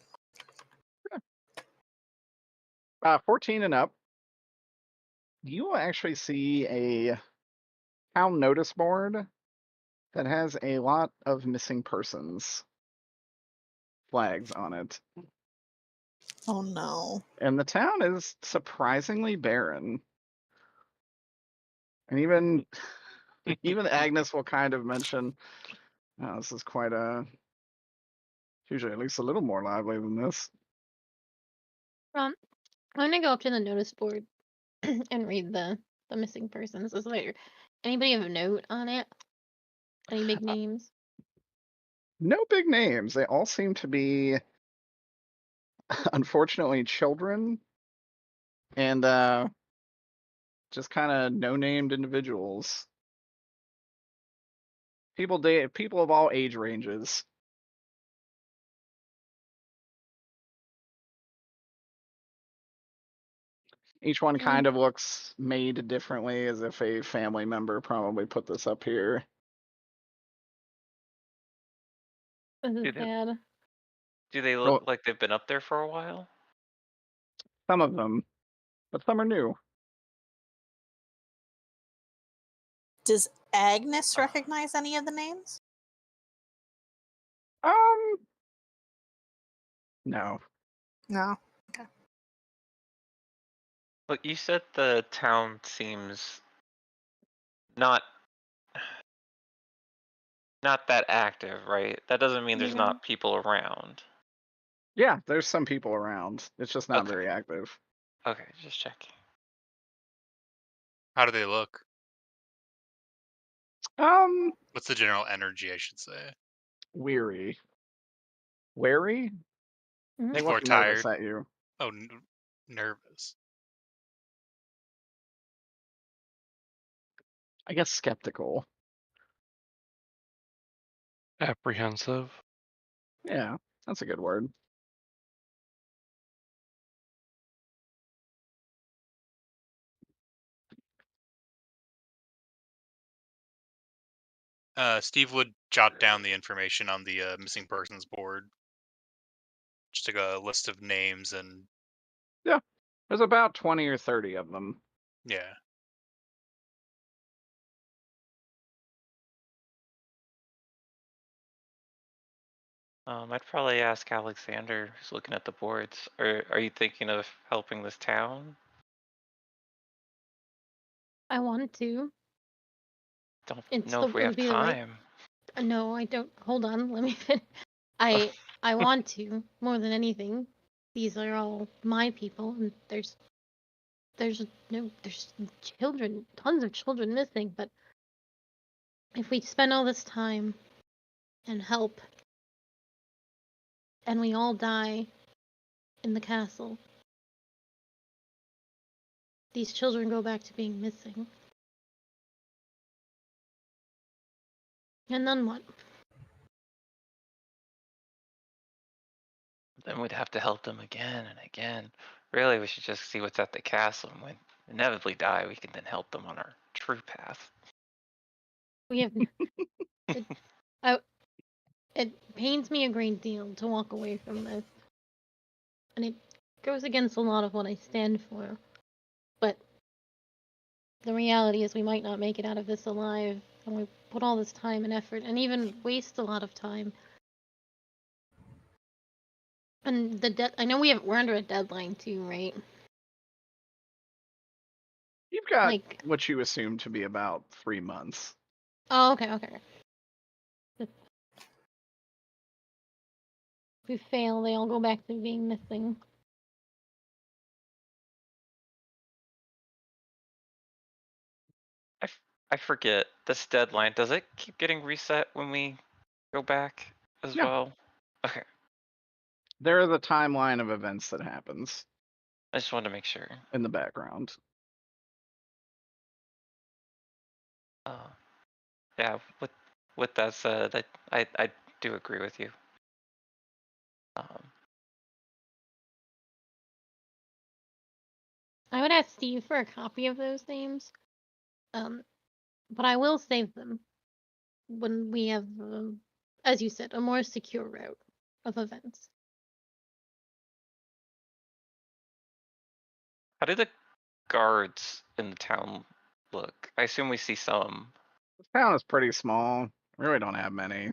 14 and up. You will actually see a town notice board that has a lot of missing persons flags on it.
Oh no.
And the town is surprisingly barren. And even Agnes will kind of mention, oh, this is quite usually at least a little more lively than this.
I'm gonna go up to the notice board and read the missing persons. Is there anybody of note on it? Any big names?
No big names. They all seem to be, unfortunately, children and just kind of no-named individuals. People of all age ranges. Each one kind of looks made differently, as if a family member probably put this up here.
This is
Did it-
sad.
Do they look like they've been up there for a while?
Some of them, but some are new.
Does Agnes recognize any of the names?
No.
No.
Look, you said the town seems not that active, right? That doesn't mean there's
Yeah.
not people around.
Yeah, there's some people around. It's just not
Okay.
very active.
Okay, just checking.
How do they look? What's the general energy, I should say?
Weary. Wary?
Mhm.
They
People
look
are
nervous
tired.
at you.
Oh, nervous.
I guess skeptical.
Apprehensive.
Yeah, that's a good word.
Steve would jot down the information on the missing persons board. Just like a list of names and
There's about 20 or 30 of them.
yeah.
I'd probably ask Alexander, who's looking at the boards. Are you thinking of helping this town?
I want to.
Don't
It's
know
the,
if we
it
have
would be the right.
time.
No, I don't. Hold on. Let me finish. I want to more than anything. These are all my people, and there's children, tons of children missing. But if we spend all this time and help, and we all die in the castle, these children go back to being missing. And then what?
Then we'd have to help them again and again. Really, we should just see what's at the castle, and when inevitably die, we can then help them on our true path.
We have. It pains me a great deal to walk away from this, and it goes against a lot of what I stand for. But the reality is, we might not make it out of this alive, and we put all this time and effort, and even waste a lot of time. And I know we're under a deadline too, right?
You've got
Like,
what you assume to be about 3 months.
oh, okay. If we fail, they all go back to being missing.
I forget this deadline. Does it keep getting reset when we go back as
Yeah.
well? Okay,
There is a timeline of events that happens
I just wanted to make sure.
in the background.
Yeah, with that said, I do agree with you.
I would ask Steve for a copy of those names, but I will save them when we have, as you said, a more secure route of events.
How do the guards in the town look? I assume we see some.
This town is pretty small. We really don't have many.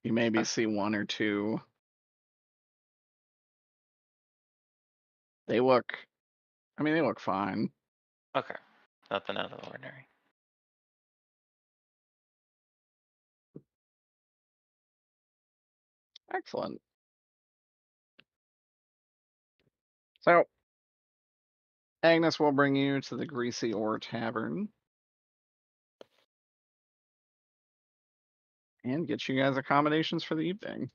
You maybe see 1 or 2. They look fine.
Okay, nothing out of the ordinary.
Excellent. So, Agnes will bring you to the Greasy Oar Tavern. and get you guys accommodations for the evening.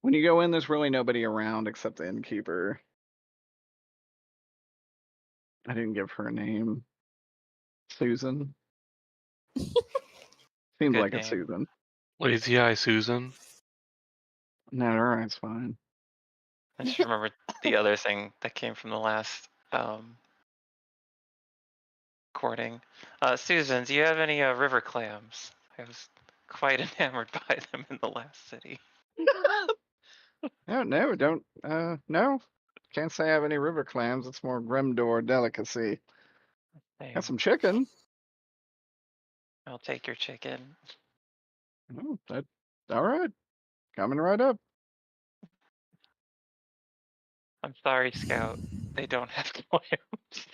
When you go in, there's really nobody around except the innkeeper. I didn't give her a name. Susan. Seems
Good
like
name.
it's Susan.
Lazy Eye Susan.
No, alright, it's fine.
I just remembered the other thing that came from the last courting. Susan, do you have any river clams? I was quite enamored by them in the last city.
No, don't. No. Can't say I have any river clams. It's more Grimdor delicacy.
Same.
Got some chicken.
I'll take your chicken.
Oh, all right. Coming right up.
I'm sorry, Scout. They don't have clams.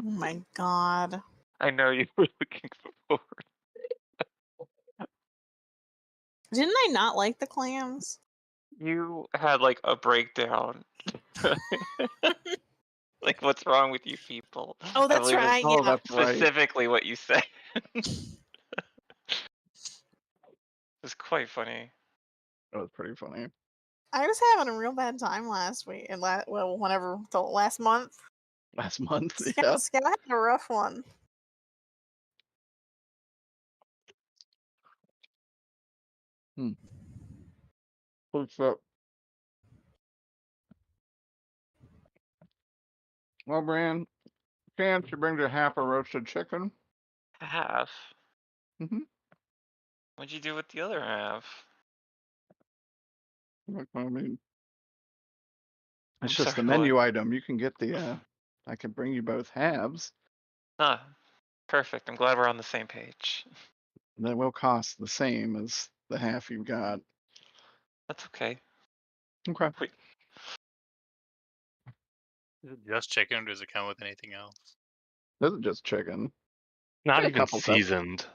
Oh my god.
I know you were looking forward.
Didn't I not like the clams?
You had like a breakdown. Like, what's wrong with you people?
Oh,
I
that's
believe
right.
Oh,
Yeah.
that's right.
specifically what you said. It's quite funny.
That was pretty funny.
I was having a real bad time last week, and whenever the last month.
Last month,
Scout had a rough one.
What's up? Well, Bran, chance you bring to half a roasted chicken.
Half?
Mm-hmm.
What'd you do with the other half?
I mean,
I'm
it's just
sorry,
the
what?
menu item. You can get the. I can bring you both halves.
Ah, perfect. I'm glad we're on the same page.
That will cost the same as the half you've got.
That's okay.
Okay.
Wait,
Is it just chicken or does it come with anything else?
This is just chicken.
Not
Got a
even
couple stuff.
seasoned.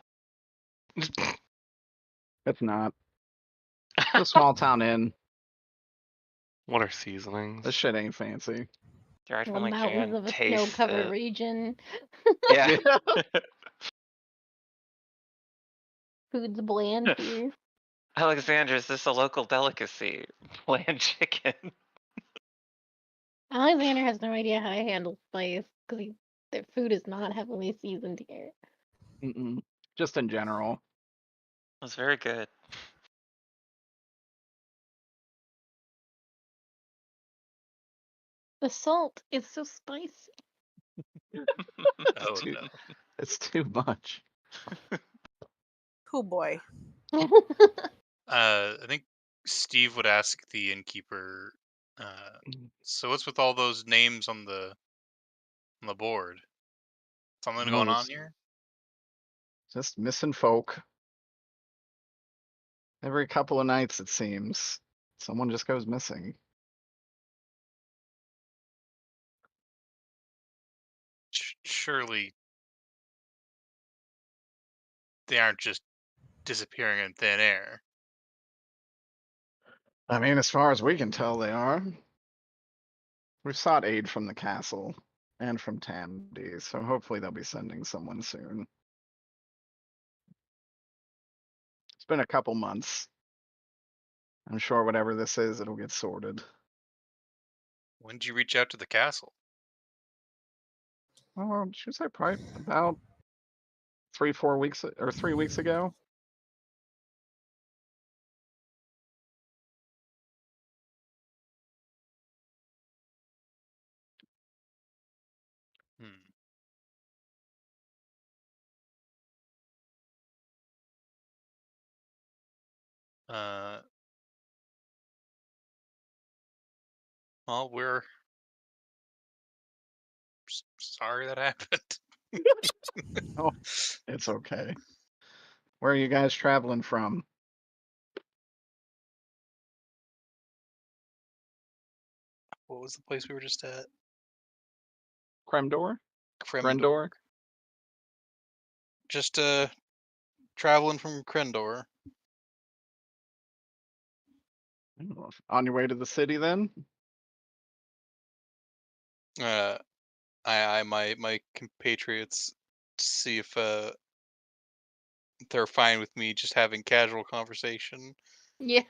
It's not. It's a small town inn.
What are seasonings?
This shit ain't fancy.
right
The
when my
mountains
can
of a
taste
snow-covered
it.
region.
Yeah.
Food's bland here.
Alexander, is this a local delicacy? Bland chicken.
Alexander has no idea how to handle spice because their food is not heavily seasoned here.
Mm-mm. Just in general.
It was very good.
The salt is so spicy.
Oh
too,
no.
It's too much.
Oh boy.
I think Steve would ask the innkeeper. So what's with all those names on the board? Something
Oh,
going on
it's
here?
just missing folk. Every couple of nights, it seems. Someone just goes missing.
Surely they aren't just disappearing in thin air.
I mean, as far as we can tell, they are. We've sought aid from the castle and from Tandy, so hopefully they'll be sending someone soon. It's been a couple months. I'm sure whatever this is, it'll get sorted.
When did you reach out to the castle?
Oh, should say probably about 3 weeks or 3 weeks ago.
Hmm. Well, we're sorry that happened.
Oh, it's okay. Where are you guys traveling from?
What was the place we were just at?
Kremdor?
Kremdor.
Grendor?
Just traveling from Krendor.
On your way to the city then?
My compatriots to see if they're fine with me just having casual conversation.
Yeah.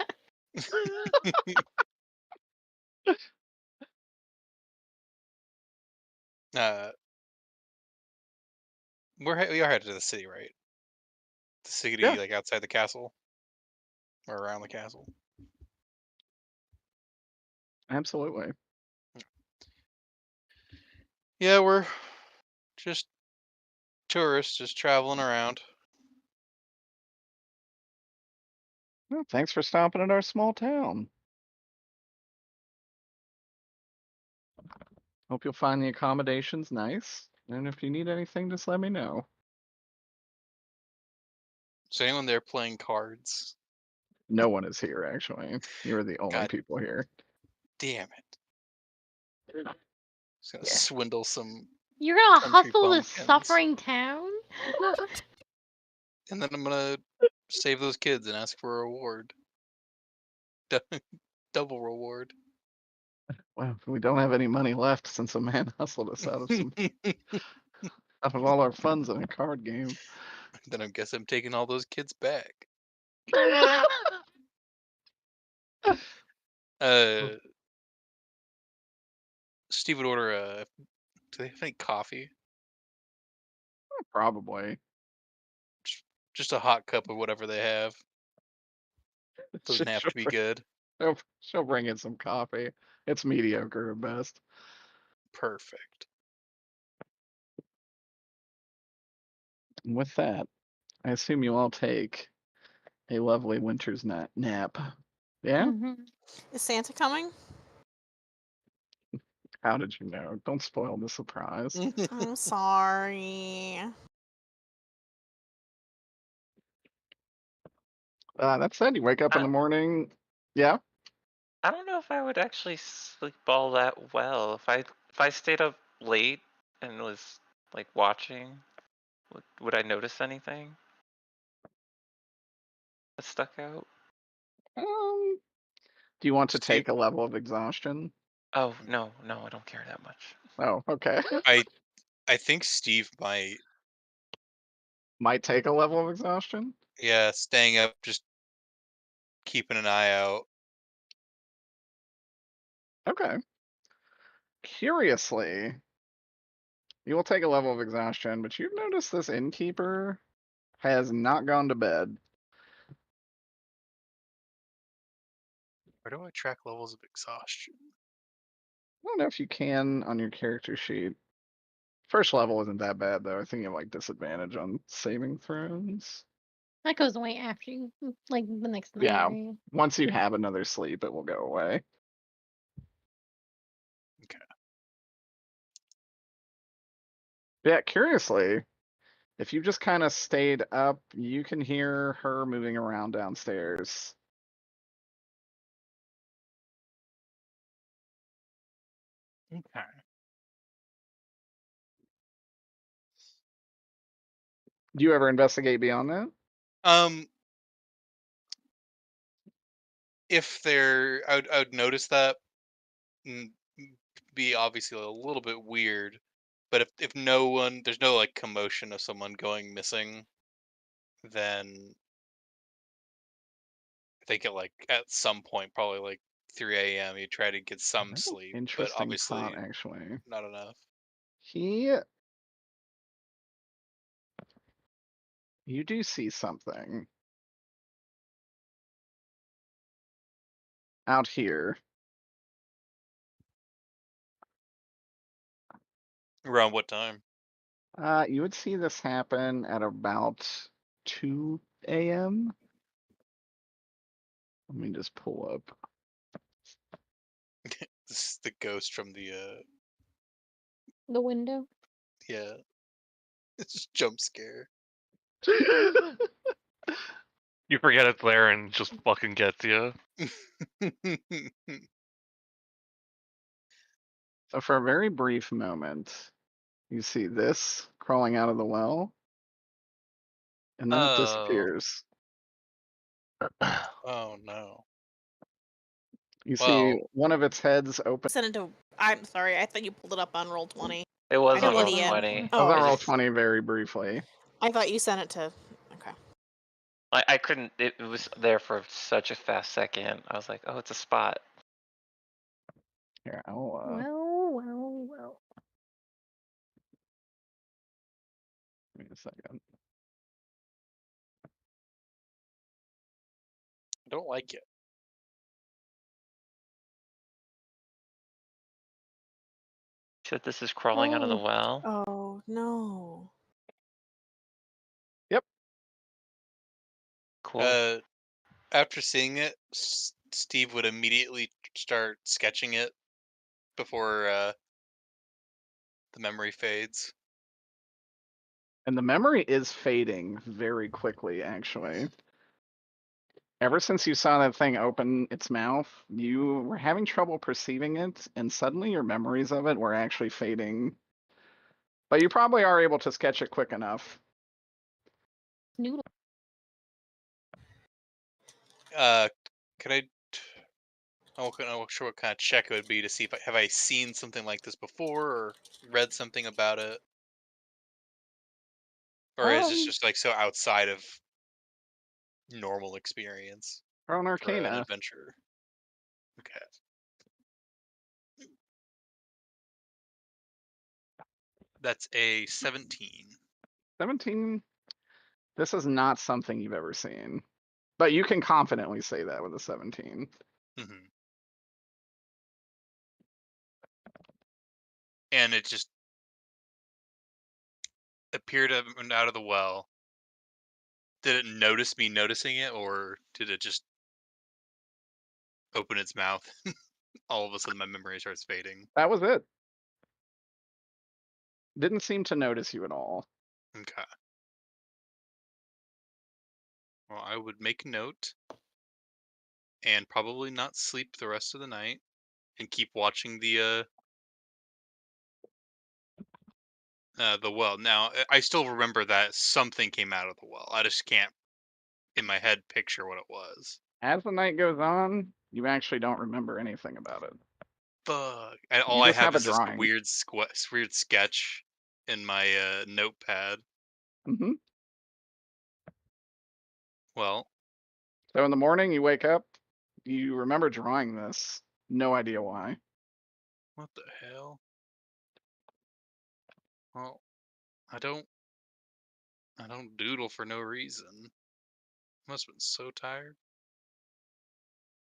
We are headed to the city, right? The city,
Yeah.
like outside the castle or around the castle.
Absolutely.
Yeah, we're just tourists, just traveling around.
Well, thanks for stopping at our small town. Hope you'll find the accommodations nice. And if you need anything, just let me know.
Is anyone there playing cards?
No one is here, actually. You're the only
God
people here.
damn it! Just gonna
Yeah.
swindle some,
You're gonna
country
hustle this
bumpkins.
suffering town?
and then I'm gonna save those kids and ask for a reward. Double reward.
Well, we don't have any money left since a man hustled us out of all our funds in a card game.
Then I guess I'm taking all those kids back. Steve would order do they have any coffee?
Probably.
Just a hot cup of whatever they have. It doesn't have to be good.
She'll bring in some coffee. It's mediocre at best.
Perfect.
And with that, I assume you all take a lovely winter's nap. Yeah?
Mhm.
Is Santa coming?
How did you know? Don't spoil the surprise.
I'm sorry.
That said, you wake up in the morning. Yeah?
I don't know if I would actually sleep all that well. If I stayed up late and was like watching, would I notice anything that stuck out?
Do you want to
Steve-
take a level of exhaustion?
Oh no, I don't care that much.
Oh, okay.
I think Steve might.
Might take a level of exhaustion?
Yeah, staying up, just keeping an eye out.
Okay. Curiously, you will take a level of exhaustion, but you've noticed this innkeeper has not gone to bed.
Where do I track levels of exhaustion?
I don't know if you can on your character sheet. First level isn't that bad though. I think you have like disadvantage on saving throws.
That goes away after you, like the next night.
Yeah.
Right?
Once you have another sleep, it will go away.
Okay.
Yeah, curiously, if you just kind of stayed up, you can hear her moving around downstairs.
Okay.
Do you ever investigate beyond that?
If I would notice that, and be obviously a little bit weird. But if there's no like commotion of someone going missing, then I think at some point, probably like 3 a.m., you try to get some sleep, but
Interesting
obviously
thought, actually.
not enough.
You do see something out here.
Around what time?
You would see this happen at about 2 a.m. Let me just pull up.
This is the ghost from the
The window.
yeah. It's just jump scare.
You forget it's there and it just fucking gets you.
So for a very brief moment, you see this crawling out of the well, and then it disappears.
Oh no.
You see
Well,
one of its heads open.
I'm sorry. I thought you pulled it up on Roll20.
It was
I
on
know
roll
Idiot.
20.
Oh,
I was on
I
roll
just-
20 very briefly.
I thought you sent it to. Okay.
I couldn't. It was there for such a fast second. I was like, oh, it's a spot.
Here, I'll
Well.
give me a second.
I don't like it.
Shit, this is crawling out of the
Oh.
well.
Oh no.
Cool.
After seeing it, Steve would immediately start sketching it before the memory fades.
And the memory is fading very quickly, actually. Ever since you saw that thing open its mouth, you were having trouble perceiving it, and suddenly your memories of it were actually fading. But you probably are able to sketch it quick enough.
Noodle.
Could I? I'm not sure what kind of check it would be to see if have I seen something like this before or read something about it, or is this just like so outside of normal experience
Throw an
for an
Arcana.
adventure? Okay. That's a 17.
17. This is not something you've ever seen. But you can confidently say that with a 17.
Mm-hmm. And it just appeared out of the well. Did it notice me noticing it, or did it just open its mouth? All of a sudden, my memory starts fading.
That was it. Didn't seem to notice you at all.
Okay. Well, I would make a note and probably not sleep the rest of the night and keep watching the well. Now, I still remember that something came out of the well. I just can't, in my head, picture what it was.
As the night goes on, you actually don't remember anything about it.
Fuck. All I
just
have
have a
is this
drawing.
weird sketch in my notepad.
Mm-hmm.
Well,
So in the morning, you wake up, you remember drawing this. No idea why.
what the hell? Well, I don't doodle for no reason. Must have been so tired.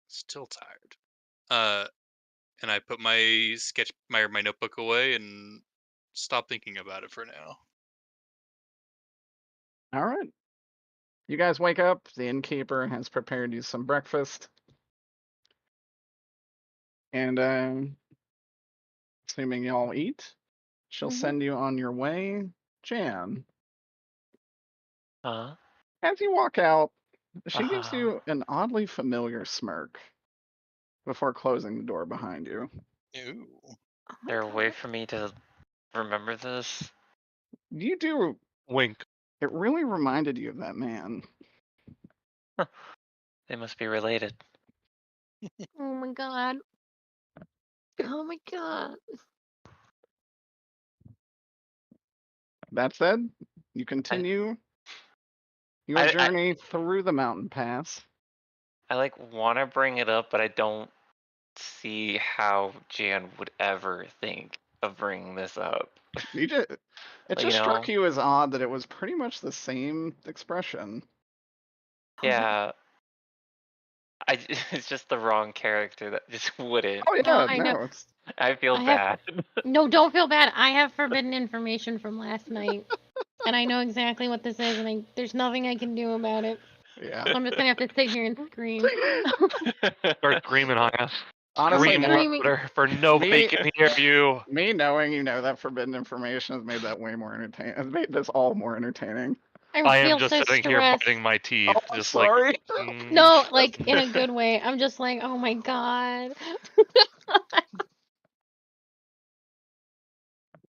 Still tired. And I put my my notebook away and stop thinking about it for now.
All right. You guys wake up. The innkeeper has prepared you some breakfast. And assuming y'all eat, she'll send you on your way. Jan,
Huh?
as you walk out, she gives
Uh-huh.
you an oddly familiar smirk before closing the door behind you.
Ooh.
Oh my
There a way
God.
for me to remember this?
You do.
Wink.
It really reminded you of that man.
They must be related.
Oh my God. Oh my God.
That said, you continue your
I-
journey through the mountain pass.
I like want to bring it up, but I don't see how Jan would ever think of bringing this up.
You just, it
Like,
just struck you as odd that it was pretty much the same expression.
Yeah. It's just the wrong character that just wouldn't.
Oh yeah,
I know.
no, it's
I feel
I have-
bad.
No, don't feel bad. I have forbidden information from last night. And I know exactly what this is, and there's nothing I can do about it.
yeah.
So I'm just gonna have to sit here and scream.
Start screaming on us.
Honestly,
Scream
Screaming.
louder for nobody
Me-
can hear you.
me knowing you know that forbidden information has made that way more entertaining. Has made this all more entertaining.
I
feel
am just
so
sitting here
stressed.
biting my teeth,
I'm
just
sorry.
like.
No, like in a good way. I'm just like, oh my God.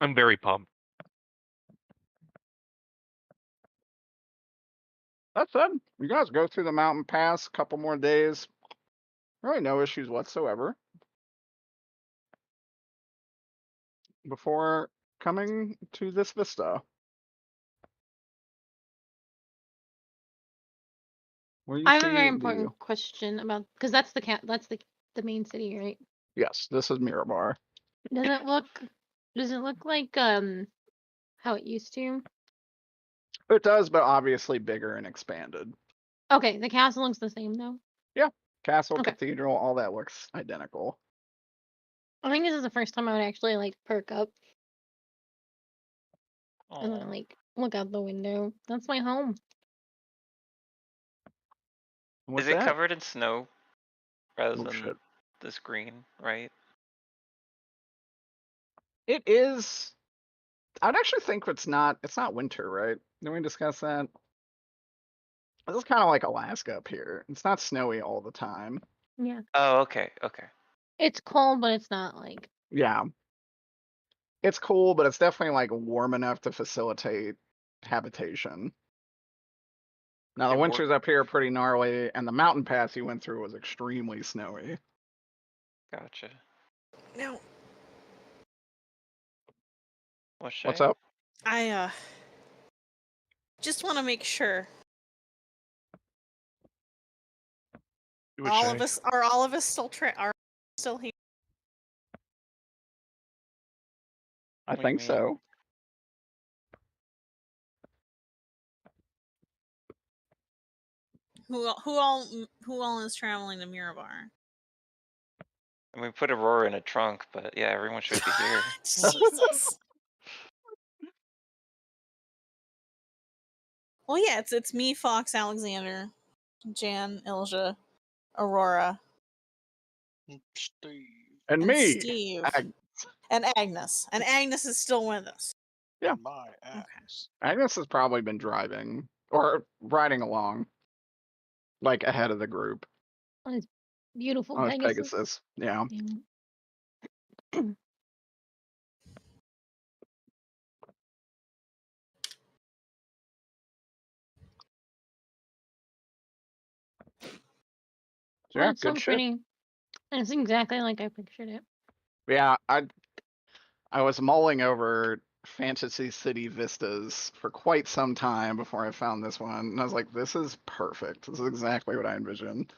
I'm very pumped.
That said, you guys go through the mountain pass. A couple more days. Really, no issues whatsoever. Before coming to this vista. Where you
I have a
see
very
the
important question about because that's the main city, right?
yes, this is Mirabar.
Does it look like how it used to?
It does, but obviously bigger and expanded.
Okay, the castle looks the same though.
Castle,
Okay.
cathedral, all that looks identical.
I think this is the first time I would actually like perk up and
Aw.
then like look out the window. That's my home.
What's
Is it
that?
covered in snow rather
Oh,
than
shit.
this green, right?
It is. I'd actually think it's not winter, right? Did we discuss that? This is kind of like Alaska up here. It's not snowy all the time.
Yeah.
Oh, okay, okay.
It's cold, but it's not like
Yeah. It's cool, but it's definitely like warm enough to facilitate habitation. Now the
And we're-
winters up here are pretty gnarly, and the mountain pass you went through was extremely snowy.
Gotcha.
Now,
What's up?
I just want to make sure
You would
all
say.
of us are still here.
I
What do you
think
mean?
so.
Who all is traveling to Mirabar?
And we put Aurora in a trunk, but yeah, everyone should be here.
Jesus. Well, yeah, it's me, Fox, Alexander, Jan, Ilja, Aurora,
Steve.
And
and
me.
Steve,
Ag-
and Agnes. And Agnes is still with us.
Yeah.
My ass.
Agnes has probably been driving or riding along, like ahead of the group
on his beautiful
on his
Pegasus.
Pegasus. Yeah.
Yeah.
So yeah,
Oh, it's so
good shit.
pretty. And it's exactly like I pictured it.
Yeah, I was mulling over Fantasy City Vistas for quite some time before I found this one, and I was like, this is perfect. This is exactly what I envisioned.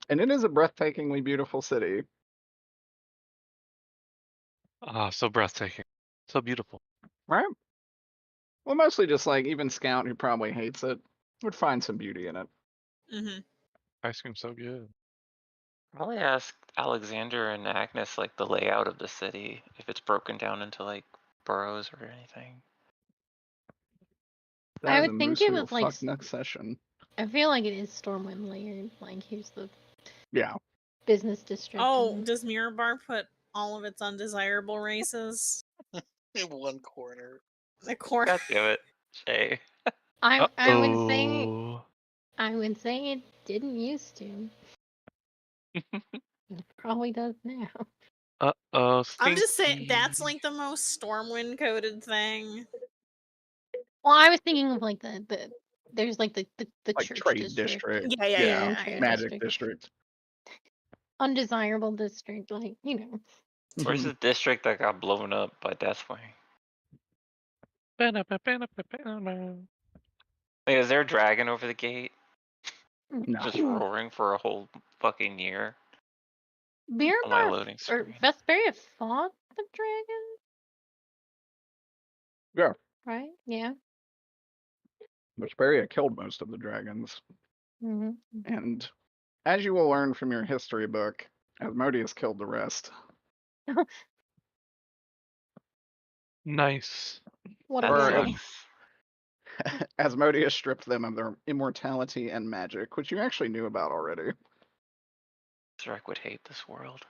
And it is a breathtakingly beautiful city.
Ah, so breathtaking. So beautiful.
Right? Well, mostly just like even Scout, who probably hates it, would find some beauty in it.
Mm-hmm.
Ice cream's so good.
Probably ask Alexander and Agnes like the layout of the city, if it's broken down into like boroughs or anything.
That
I
is
would
a
think
moose
it
who will
was like
fuck next session.
I feel like it is Stormwind layered. Like here's the
Yeah.
business district.
Oh,
and-
does Mirabar put all of its undesirable races
In one corner.
in the corner?
God damn it, Shay.
I would say
Uh-oh.
it didn't used to. It probably does now.
Uh-oh.
I'm just saying
stinky.
that's like the most Stormwind coded thing.
Well, I was thinking of like the there's like the
Like
church
trade
district.
district.
Yeah.
trade
Magic
district.
district.
Undesirable district, like, you know.
Where's the district that got blown up by Deathwing?
Ba-da-ba-ba-da-ba-ba-da.
Wait, is there a dragon over the gate?
No.
Just roaring for a whole fucking year on my
Mirabar
loading
or
screen.
Vesperia fought the dragon,
Yeah.
right? Yeah.
Vesperia killed most of the dragons.
Mm-hmm.
And as you will learn from your history book, Asmodeus killed the rest.
Nice.
What
That
a
Or
guy.
sucks.
Asmodeus stripped them of their immortality and magic, which you actually knew about already.
Zrek would hate this world.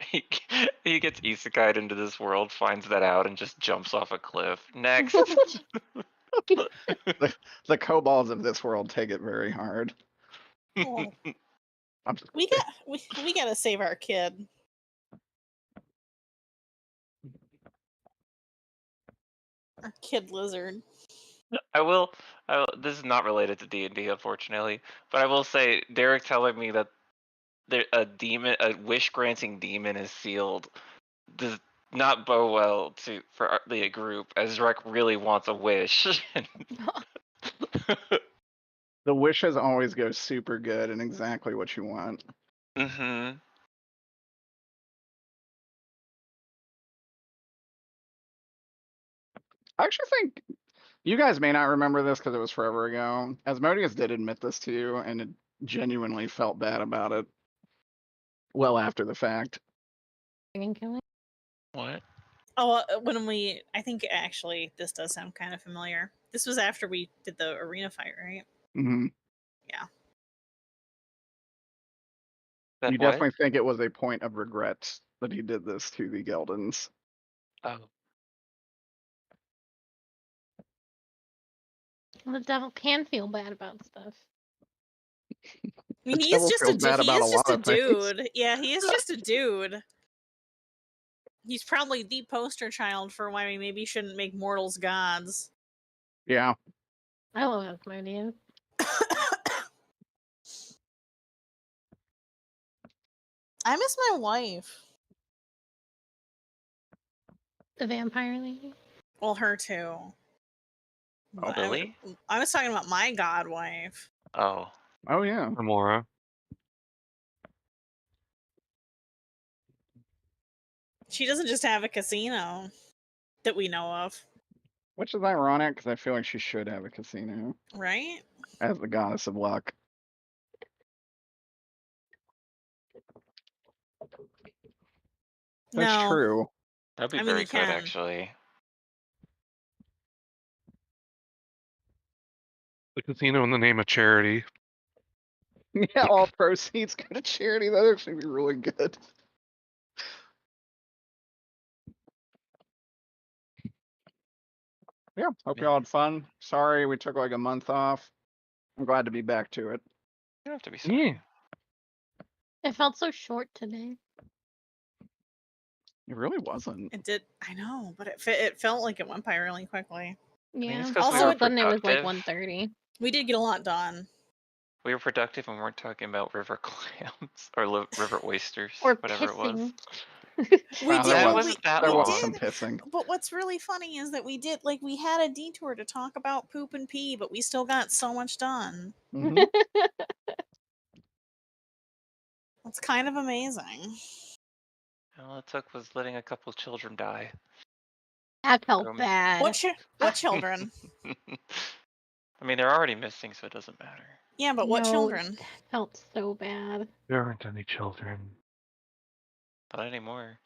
He gets isekai'd into this world, finds that out, and just jumps off a cliff. Next.
The kobolds of this world take it very hard.
Well,
I'm just
we gotta save our kid. Our kid lizard.
I will This is not related to D&D, unfortunately, but I will say Derek telling me that a wish-granting demon is sealed does not bode well for the group, as Drek really wants a wish.
The wishes always go super good and exactly what you want.
Mm-hmm.
I actually think you guys may not remember this because it was forever ago. Asmodeus did admit this to you, and it genuinely felt bad about it. Well, after the fact.
Dragon killing.
What?
Oh, I think actually this does sound kind of familiar. This was after we did the arena fight, right?
Mm-hmm.
Yeah.
You definitely think it was a point of regret that he did this to the Geldans.
Oh.
The devil can feel bad about stuff.
I mean,
The
he
devil
is just
feels bad about a lot of things.
dude. Yeah, he is just a dude. He's probably the poster child for why we maybe shouldn't make mortals gods.
Yeah.
I love Asmodeus.
I miss my wife.
The vampire lady.
Well, her too. But
Lily?
I was talking about my god wife.
Oh.
Oh, yeah.
Amora.
She doesn't just have a casino that we know of,
Which is ironic because I feel like she should have a casino
right?
as the goddess of luck. That's
No,
true.
That'd be
I mean,
very
you
good,
can.
actually.
The casino in the name of charity.
Yeah, all proceeds go to charity. That'd actually be really good. Yeah, hope y'all had fun. Sorry we took like a month off. I'm glad to be back to it.
You don't have to be sorry.
Yeah.
It felt so short today.
It really wasn't.
It did. I know, but it felt like it went by really quickly.
Yeah.
it's 'cause
we
All
were
of a sudden it was like
productive.
1:30.
We did get a lot done.
We were productive and weren't talking about river clams or river oysters,
Or
whatever it was.
pissing.
We
Wow,
did.
That
but
wasn't that
there was
long.
some pissing.
But what's really funny is that we did, like, we had a detour to talk about poop and pee, but we still got so much done.
Mhm.
It's kind of amazing.
All it took was letting a couple children die.
That felt
Um,
bad.
What children?
I mean, they're already missing, so it doesn't matter.
Yeah, but what
No,
children?
that felt so bad.
There aren't any children.
Not anymore.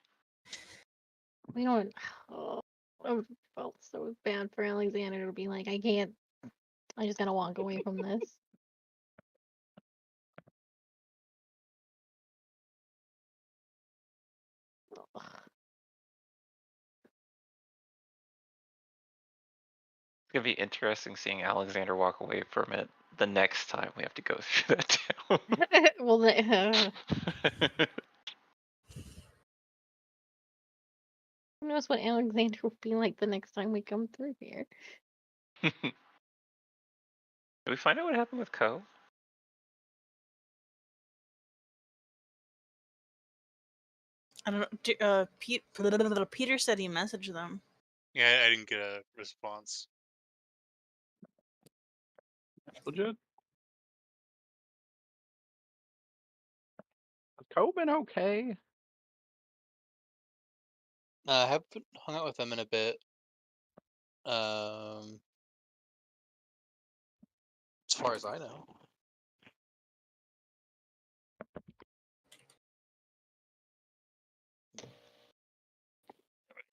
We don't. Oh, I felt so bad for Alexander to be like, I can't. I just gotta walk away from this. Ugh.
It's gonna be interesting seeing Alexander walk away from it the next time we have to go through that town.
Well, who knows what Alexander will be like the next time we come through here?
Did we find out what happened with Ko?
I don't know. Peter said he messaged them.
Yeah, I didn't get a response.
Legit. Has Ko been okay?
I haven't hung out with them in a bit. As far as I know.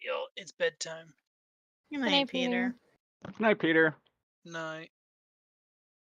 Yo, it's bedtime.
Good
Good
night,
night,
Peter.
Good night, Peter.
Night.